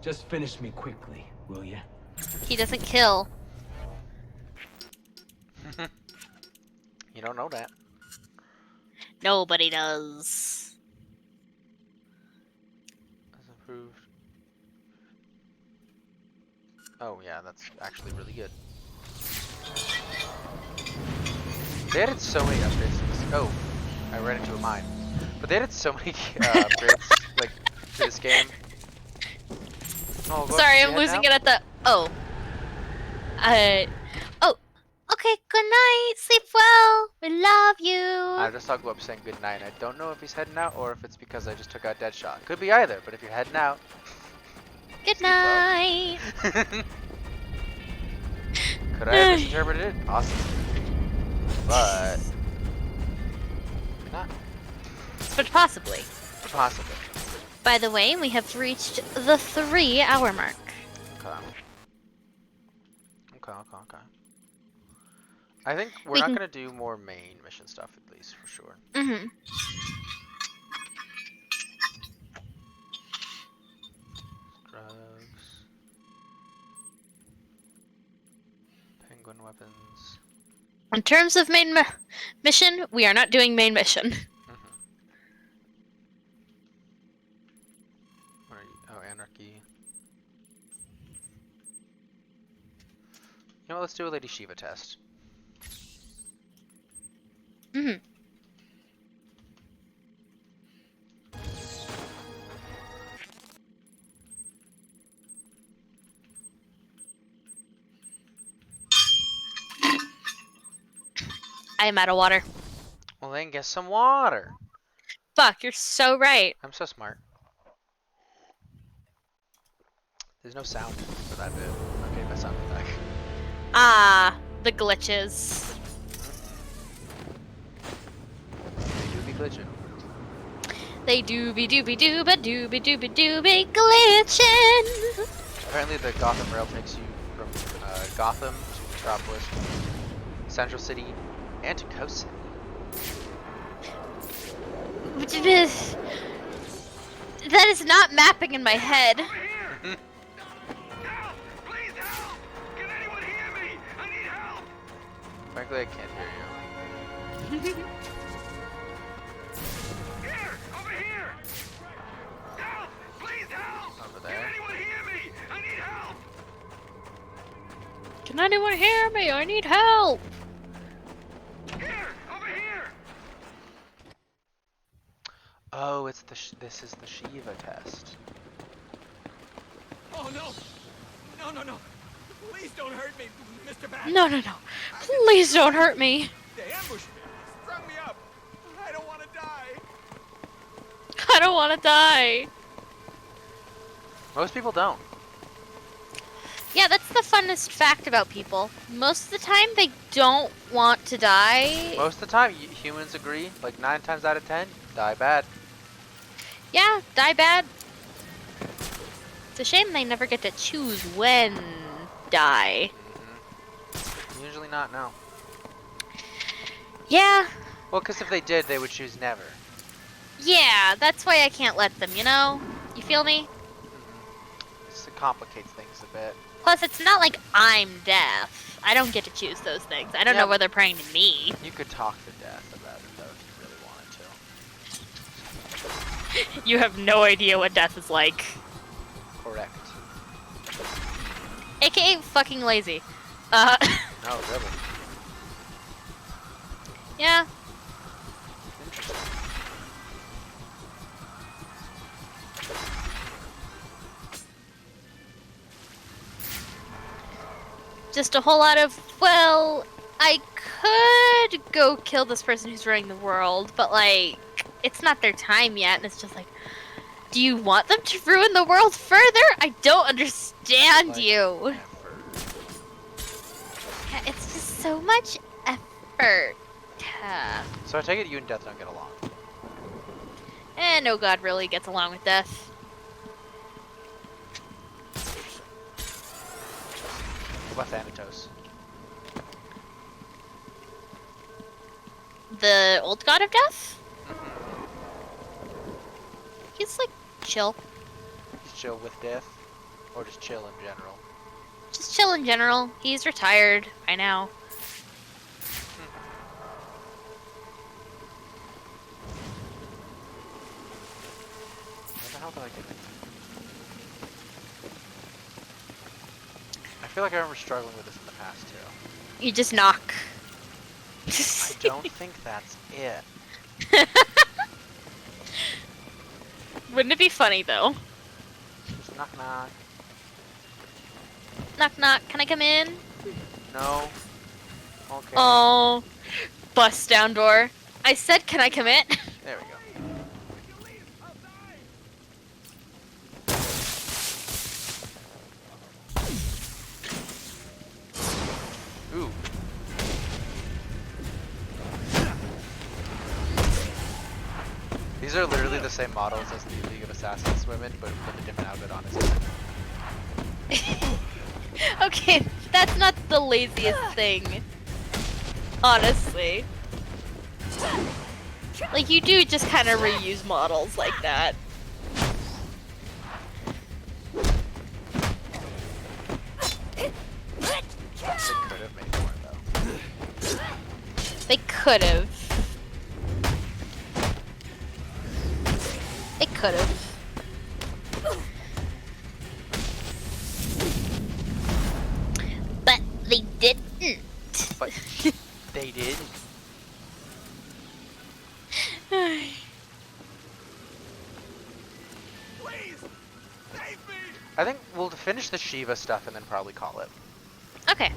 Just finish me quickly, will ya? He doesn't kill. You don't know that. Nobody does. That's improved. Oh yeah, that's actually really good. They added so many upgrades to this. Oh, I ran into a mine. But they added so many upgrades like to this game. Oh, Sorry, I'm losing it at the. Oh. Oh. Okay. Good night. Sleep well. We love you. I just saw go up saying good night. I don't know if he's heading out or if it's because I just took out Deadshot. Could be either. But if you're heading out. Good night. Could I have misinterpreted it? Possibly. But not. But possibly. Possibly. By the way, we have reached the 3-hour mark. Okay. I think we're not gonna do more main mission stuff, at least for sure. Mm-hmm. Drugs. Penguin weapons. In terms of main mission, we are not doing main mission. What are you? Oh, anarchy. You know what, let's do a Lady Shiva test. Mm-hmm. I am out of water. Well, then get some water. Fuck, you're so right. I'm so smart. There's no sound for that bit. Okay, my sound back. Ah, the glitches. They do be glitching. They dooby dooby dooba dooby dooby dooby glitching. Apparently the Gotham Rail takes you from Gotham to Metropolis, Central City, and to Coast City. That is not mapping in my head. Frankly, I can't hear you. Here! Over here! Help! Please help! Over there. Can anyone hear me? I need help! Can anyone hear me? I need help. Here! Over here! Oh, it's the this is the Shiva test. Oh no! No, no, no! Please don't hurt me, Mr. Bat! No. Please don't hurt me. They ambushed me, strung me up. I don't want to die. I don't want to die. Most people don't. Yeah, that's the funnest fact about people. Most of the time, they don't want to die. Most of the time, humans agree. Like 9 times out of 10, die bad. Yeah, die bad. It's a shame they never get to choose when die. Usually not, no. Yeah. Well, because if they did, they would choose never. Yeah, that's why I can't let them, you know? You feel me? It complicates things a bit. Plus, it's not like I'm deaf. I don't get to choose those things. I don't know whether they're praying to me. You could talk to death about it, though, if you really wanted to. You have no idea what death is like. Correct. AKA fucking lazy. No, really. Yeah. Interesting. just a whole lot of, well, I could go kill this person who's running the world, but like, it's not their time yet, and it's just like, do you want them to ruin the world further? I don't understand you. Yeah, it's just so much effort. So I take it you and Death don't get along. And no god really gets along with Death. What about Thanatos? The old god of Death? He's like chill. He's chill with Death? Or just chill in general? Just chill in general. He's retired by now. Where the hell did I get it? I feel like I remember struggling with this in the past too. You just knock. I don't think that's it. Wouldn't it be funny though? Just knock knock. Knock knock, can I come in? No. Okay. Oh, bust down door. I said, can I come in? There we go. Ooh. These are literally the same models as the League of Assassins women, but with a different outfit on it. Okay, that's not the laziest thing. Honestly. Like, you do just kind of reuse models like that. They could have. They could have. But they didn't. But they did. I think we'll finish the Shiva stuff and then probably call it. Okay,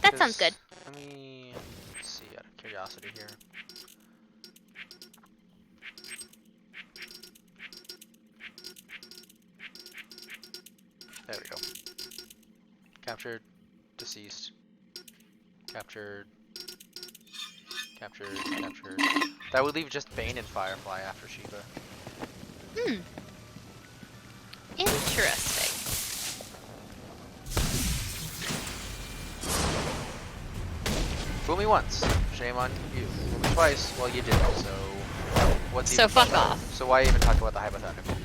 that sounds good. Let me see out of curiosity here. There we go. Captured, deceased, captured, captured, captured. That would leave just Bane and Firefly after Shiva. Hmm. Interesting. Fool me once, shame on you. Fool me twice, well you did, so what's So even fuck off. So why even talk about the hypothetical?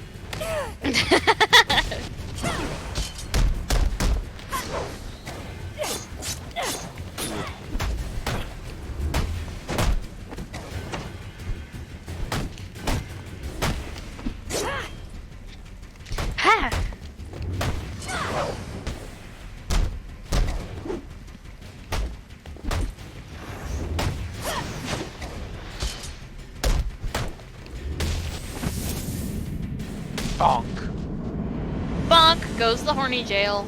Bonk. Bonk goes the horny jail.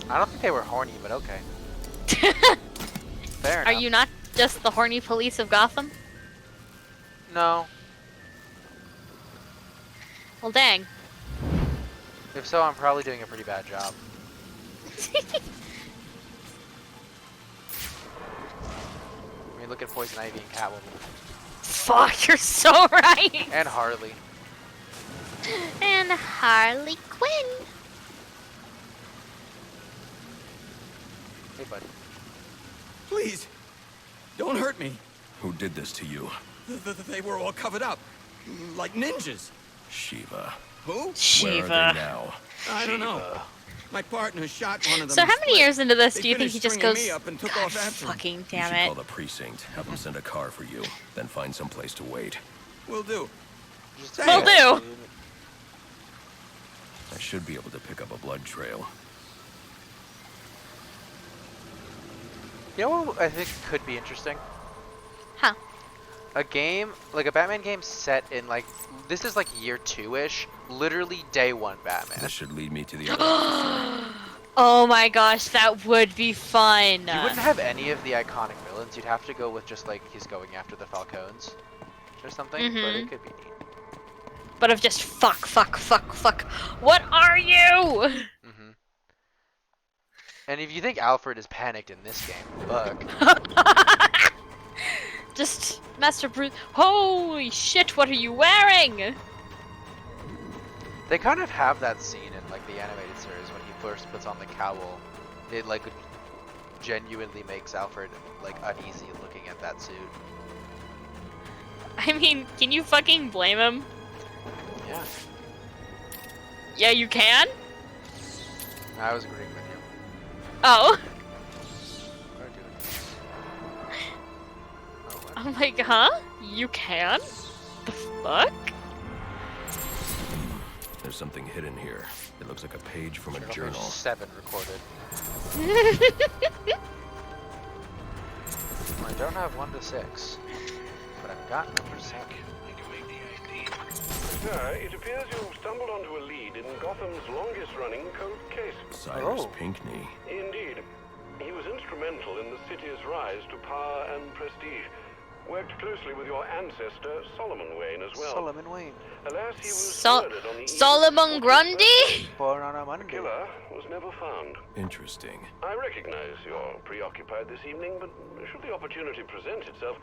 I don't think they were horny, but okay. Fair enough. Are you not just the horny police of Gotham? No. Well, dang. If so, I'm probably doing a pretty bad job. I mean, look at Poison Ivy and Catwoman. Fuck, you're so right. And Harley. And Harley Quinn. Hey, buddy. Please, don't hurt me. Who did this to you? They were all covered up, like ninjas. Shiva. Who? Shiva. Where are they now? I don't know. My partner shot one of them. So how many years into this They do you think finished he just stringing goes, me up and took God off after him." fucking You damn should it. call the precinct, have them send a car for you, then find some place to wait. Will do. Will do. I should be able to pick up a blood trail. You know what I think could be interesting? Huh. A game, like a Batman game set in like, this is like year 2-ish, literally day 1 Batman. This should lead me to the other officer. Oh my gosh, that would be fun. You wouldn't have any of the iconic villains. You'd have to go with just like he's going after the Falcones or something, but it could be neat. But of just fuck. What are you? And if you think Alfred is panicked in this game, look. Just Master Bruce. Holy shit, what are you wearing? They kind of have that scene in like the animated series when he first puts on the cowl. It like genuinely makes Alfred like uneasy looking at that suit. I mean, can you fucking blame him? Yeah. Yeah, you can? I was agreeing with you. Oh. What are doing? I'm like, huh? You can? The fuck? There's something hidden here. It looks like a page from a journal. Page 7 recorded. I don't have 1 to 6, but I've got number 7. Sir, it appears you've stumbled onto a lead in Gotham's longest-running cold case. Cyrus Pinckney. Indeed. He was instrumental in the city's rise to power and prestige. Worked closely with your ancestor, Solomon Wayne, as well. Solomon Wayne. Alas, he was murdered on the eve Solomon Grundy? Born on a Monday. The killer was never found. Interesting. I recognize you're preoccupied this evening, but should the opportunity present itself,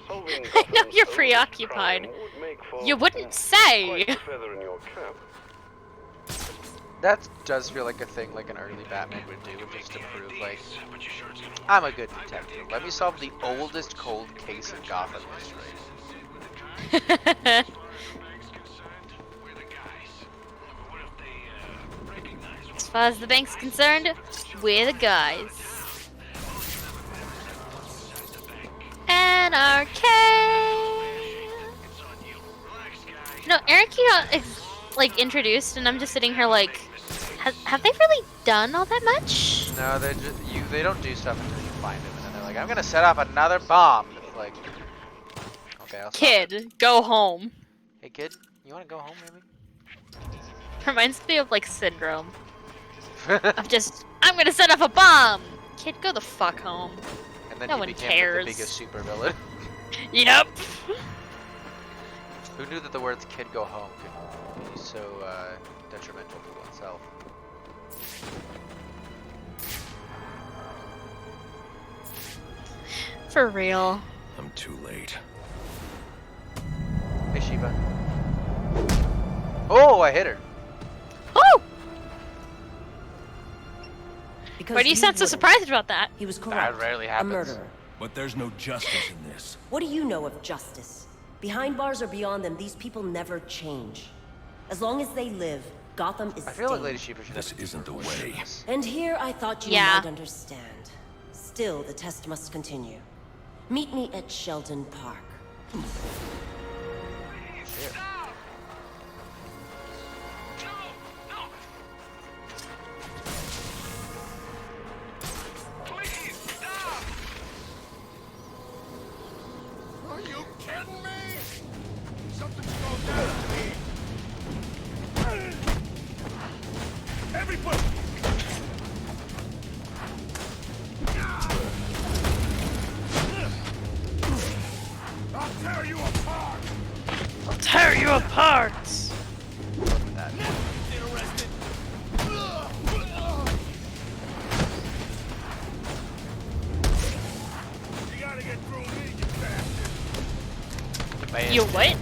solving I know Gotham's you're oldest preoccupied. crime would make for You wouldn't say. quite a feather in your cap. That does feel like a thing like an early Batman would do, just to prove like, I'm a good detective. Let me solve the oldest cold case in Gotham history. As far as the bank's concerned, we're the guys. NRK. No, Eric is like introduced, and I'm just sitting here like, have they really done all that much? No, they don't do stuff until you find him, and then they're like, I'm gonna set off another bomb. It's like, okay, I'll stop Kid, it. go home. Hey kid, you wanna go home, maybe? Reminds me of like Syndrome. Of just, I'm gonna set off a bomb. Kid, go the fuck home. And then no he one became cares. the biggest supervillain. Yep. Who knew that the words "kid, go home" could be so detrimental to oneself? For real. I'm too late. Hey Shiva. Oh, I hit her. Oh! Because Why do you sound so surprised about that? He was correct. That rarely A happens. murderer. But there's no justice in this. What do you know of justice? Behind bars or beyond them, these people never change. As long as they live, Gotham is I feel like staying. Lady Shiva should This isn't the way. And here I thought you Yeah. might understand. Still, the test must continue. Meet me at Sheldon Park. Shit. Are you kidding me? Something's going down to me. Everybody! I'll tear you apart! I'll tear you apart! That. Get arrested! You gotta get through me, you bastard! You what?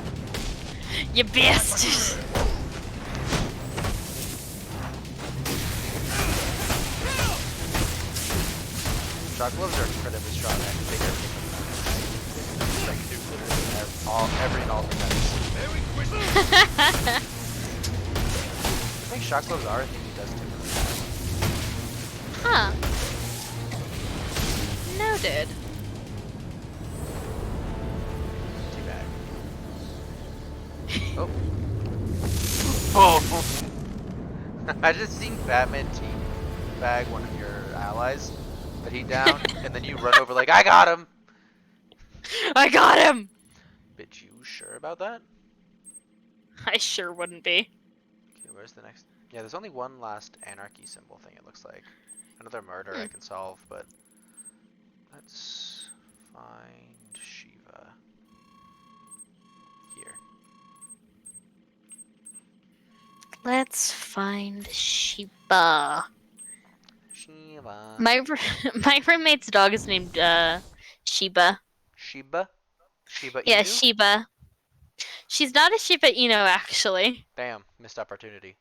You bastard! Shock gloves are incredibly strong and bigger. Like do literally every and all defense. I think shock gloves are a thing he does too. Huh. Noted. Teabag. Oh. I just seen Batman teabag one of your allies that he downed, and then you run over like, I got him! I got him! Bitch, you sure about that? I sure wouldn't be. Okay, where's the next? Yeah, there's only one last anarchy symbol thing, it looks like. Another murder I can solve, but let's find Shiva here. Let's find Sheba. Shiva. My roommate's dog is named Sheba. Shiba? Shiba Yeah, Inu? Sheba. She's not a Shiba Inu, actually. Damn, missed opportunity.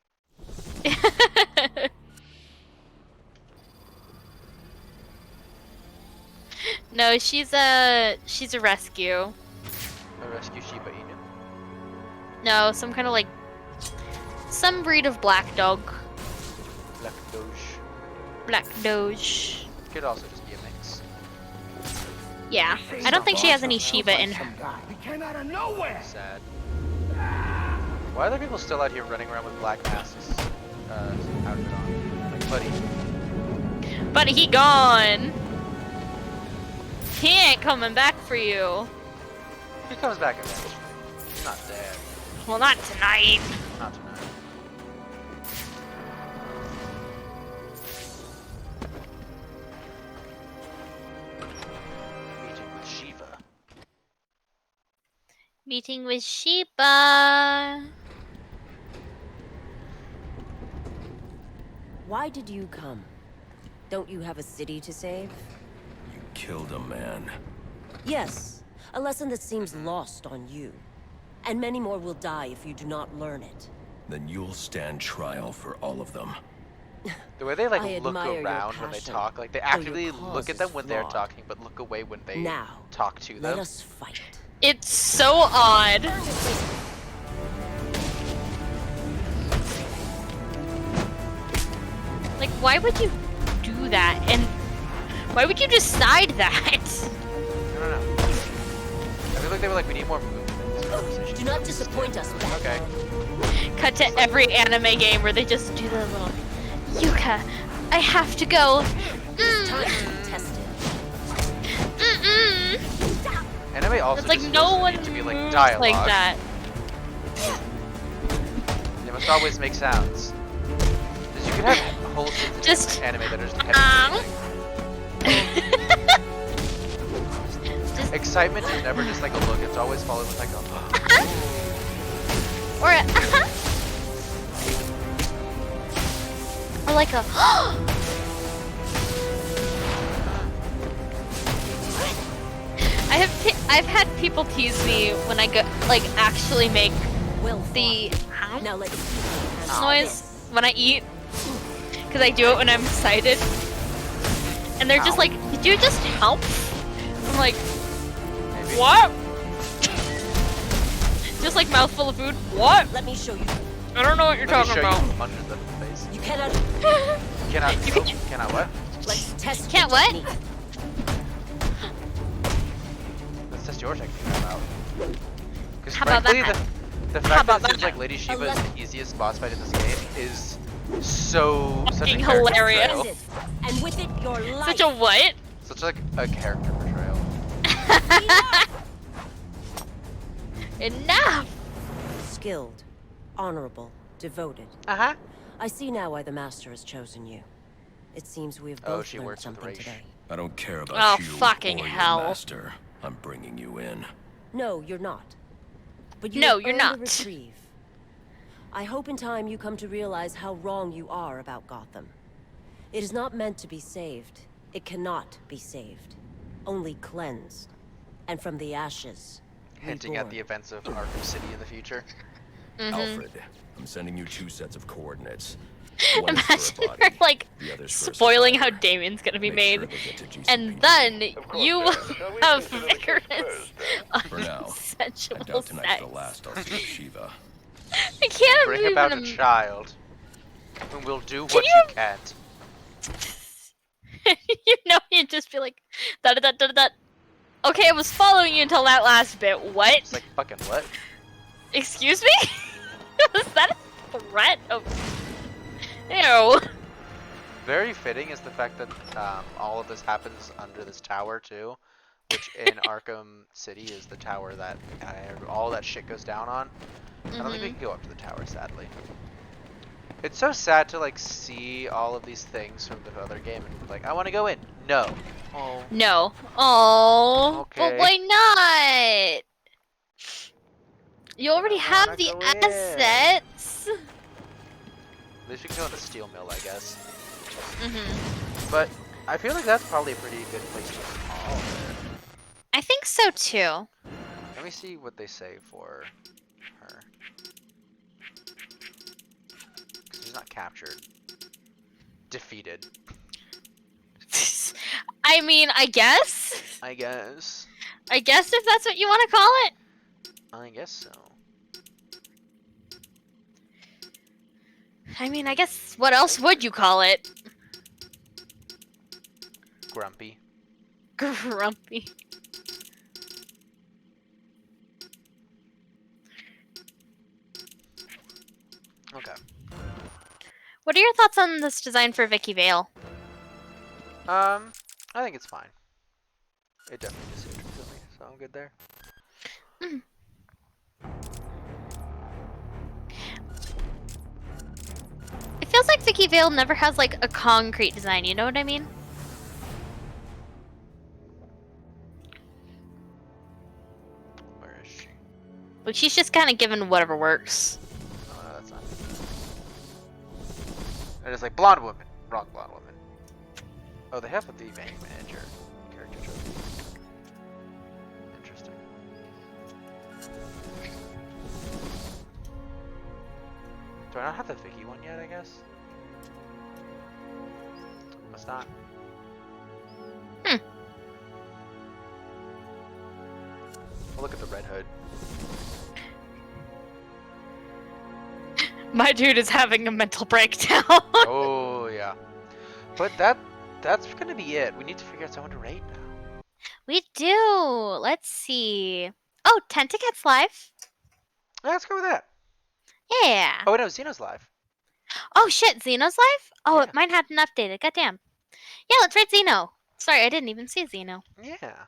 No, she's a rescue. A rescue Shiba Inu. No, some kind of like some breed of black dog. Black Doge. Black Doge. Could also just be a mix. Yeah, I don't think she has any Shiba in her. He came out of nowhere. Sad. Why are there people still out here running around with black masks? Outfit on. Like, buddy. But he gone. He ain't coming back for you. He comes back eventually. He's not dead. Well, not tonight. Not tonight. Meeting with Shiva. Meeting with Sheba. Why did you come? Don't you have a city to save? You killed a man. Yes, a lesson that seems lost on you. And many more will die if you do not learn it. Then you'll stand trial for all of them. The way they like I look admire your around when they passion, talk, like they though your actively cause look at is them when they're flawed. talking, but look away when they Now, talk to let them. us fight. It's so odd. Like, why would you do that? And why would you decide that? I don't know. I feel like they were like, we need more movement in this conversation. Do not disappoint us, Okay. Cut to every anime game where they just do the little Yuka, I have to go. It's time to be tested. Anime also It's like just no feels the one need to be like moves dialogue. like that. They must always make sounds. Because you could have whole scenes in Just anime that are just heavy breathing. Excitement is never just like a look, it's always followed with like a Or a or like a I've had people tease me when I go like actually make the Now let's noise when I eat because I do it when I'm excited, and they're just like, "Did you just help?" I'm like, "What?" Just like mouthful of food. What? Let me show you. I don't know what you're talking about. You punches them in the face. You cannot. Cannot what? Let's test. Can't what? Let's test your technique out. Because How about frankly, that? the How fact that about it seems that? like Lady Shiva is the easiest boss fight in this game is so such a Fucking character hilarious. portrayal. And with it, your life. Such a what? Such like a character portrayal. Enough. Skilled, honorable, devoted. Uh-huh. I see now why the master has chosen you. It seems we have Oh, both she learned works with something Raish. today. I don't care about Oh, you fucking or your hell. master. I'm bringing you in. No, you're not. But you No, have you're earned a not. reprieve. I hope in time you come to realize how wrong you are about Gotham. It is not meant to be saved. It cannot be saved. Only cleansed. And from the ashes, Hinting at the events of Arkham City in the future. Alfred, I'm sending you 2 sets of coordinates. One is Imagine for a her body, like the other's for a spoiling how survivor. Damien's gonna be Make made, sure they get to GCPD. and then you will have vigorous, For now, I sensual doubt tonight's sex. the last I'll see of Shiva. I can't Bring even about a child, and we'll do what you- you can't. you know, you'd just be like, da da da da da. Okay, I was following you until that last bit. What? It's like fucking what? Excuse me? Was that a threat of? Ew. Very fitting is the fact that all of this happens under this tower too, which in Arkham City is the tower that all that shit goes down on. I don't think we can go up to the tower, sadly. It's so sad to like see all of these things from the other game and be like, I want to go in. No. Oh. No. Oh. But Okay. why not? You already have the go in. assets. At least we can go in the steel mill, I guess. Mhm. But I feel like that's probably a pretty good place to call it. I think so too. Let me see what they say for her. 'Cause she's not captured. Defeated. I mean, I guess. I guess. I guess if that's what you want to call it. I guess so. I mean, I guess what else would you call it? Grumpy. Grumpy. Okay. What are your thoughts on this design for Vicky Vale? I think it's fine. It definitely is suited to me, so I'm good there. Mm. It feels like Vicky Vale never has like a concrete design, you know what I mean? Where is she? But she's just kind of given whatever works. Oh, no, that's not. It is like blonde woman. Wrong blonde woman. Oh, they have the main manager character trophy. Interesting. Do I not have the Vicky one yet, I guess? Must not. I'll look at the Red Hood. My dude is having a mental breakdown. Oh, yeah. But that's gonna be it. We need to figure out someone to raid now. We do. Let's see. Oh, Tentacat's live. Yeah, let's go with that. Yeah. Oh, no, Xeno's live. Oh shit, Xeno's live? Oh, mine hadn't updated. Goddamn. Yeah, let's raid Xeno. Sorry, I didn't even see Xeno. Yeah.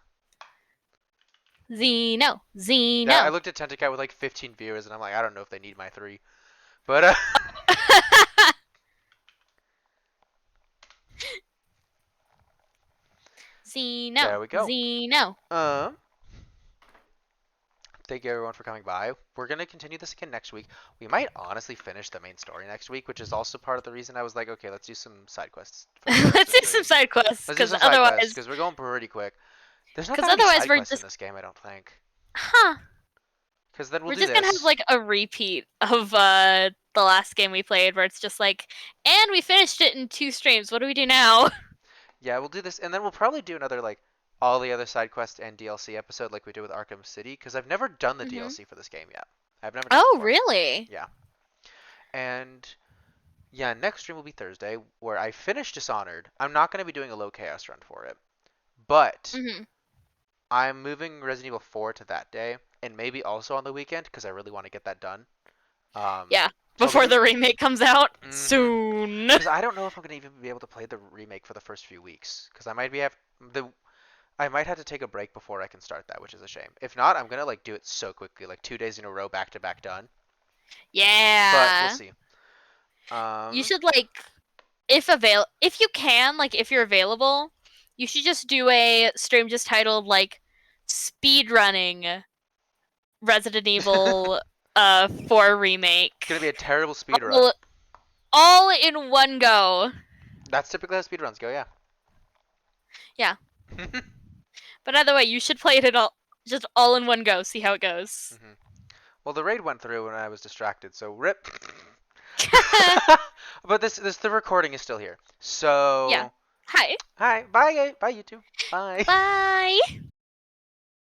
Xeno. Xeno. Yeah, I looked at Tentacat with like 15 viewers, and I'm like, I don't know if they need my 3. But, Xeno. There we go. Xeno. Thank you everyone for coming by. We're going to continue this again next week. We might honestly finish the main story next week, which is also part of the reason I was like, okay, let's do some side quests. Let's do some side quests, because otherwise... Because we're going pretty quick. There's not 'cause that many otherwise side we're quests just... in this game, I don't think. Huh. Because then we're just going to have like a repeat of the last game we played, where it's just like, and we finished it in 2 streams. What do we do now? Yeah, we'll do this, and then we'll probably do another, like, all the other side quests and DLC episode like we did with Arkham City, because I've never done the DLC for this game yet. I've never done it before. Really? Yeah. And, yeah, next stream will be Thursday, where I finish Dishonored. I'm not going to be doing a low chaos run for it, but I'm moving Resident Evil 4 to that day, and maybe also on the weekend, because I really want to get that done. Yeah, before the remake comes out soon. Because I don't know if I'm going to even be able to play the remake for the first few weeks, because I might have to take a break before I can start that, which is a shame. If not, I'm gonna like do it so quickly, like 2 days in a row, back to back, done. Yeah. But we'll see. You should like, if you can, like if you're available, you should just do a stream just titled like speed running Resident Evil 4 remake. It's gonna be a terrible speed run. All in one go. That's typically how speedruns go, yeah. Yeah. But either way, you should play it just all in one go. See how it goes. Well, the raid went through when I was distracted, so rip. But the recording is still here. So yeah. Hi. Hi. Bye. Bye, you two. Bye. Bye.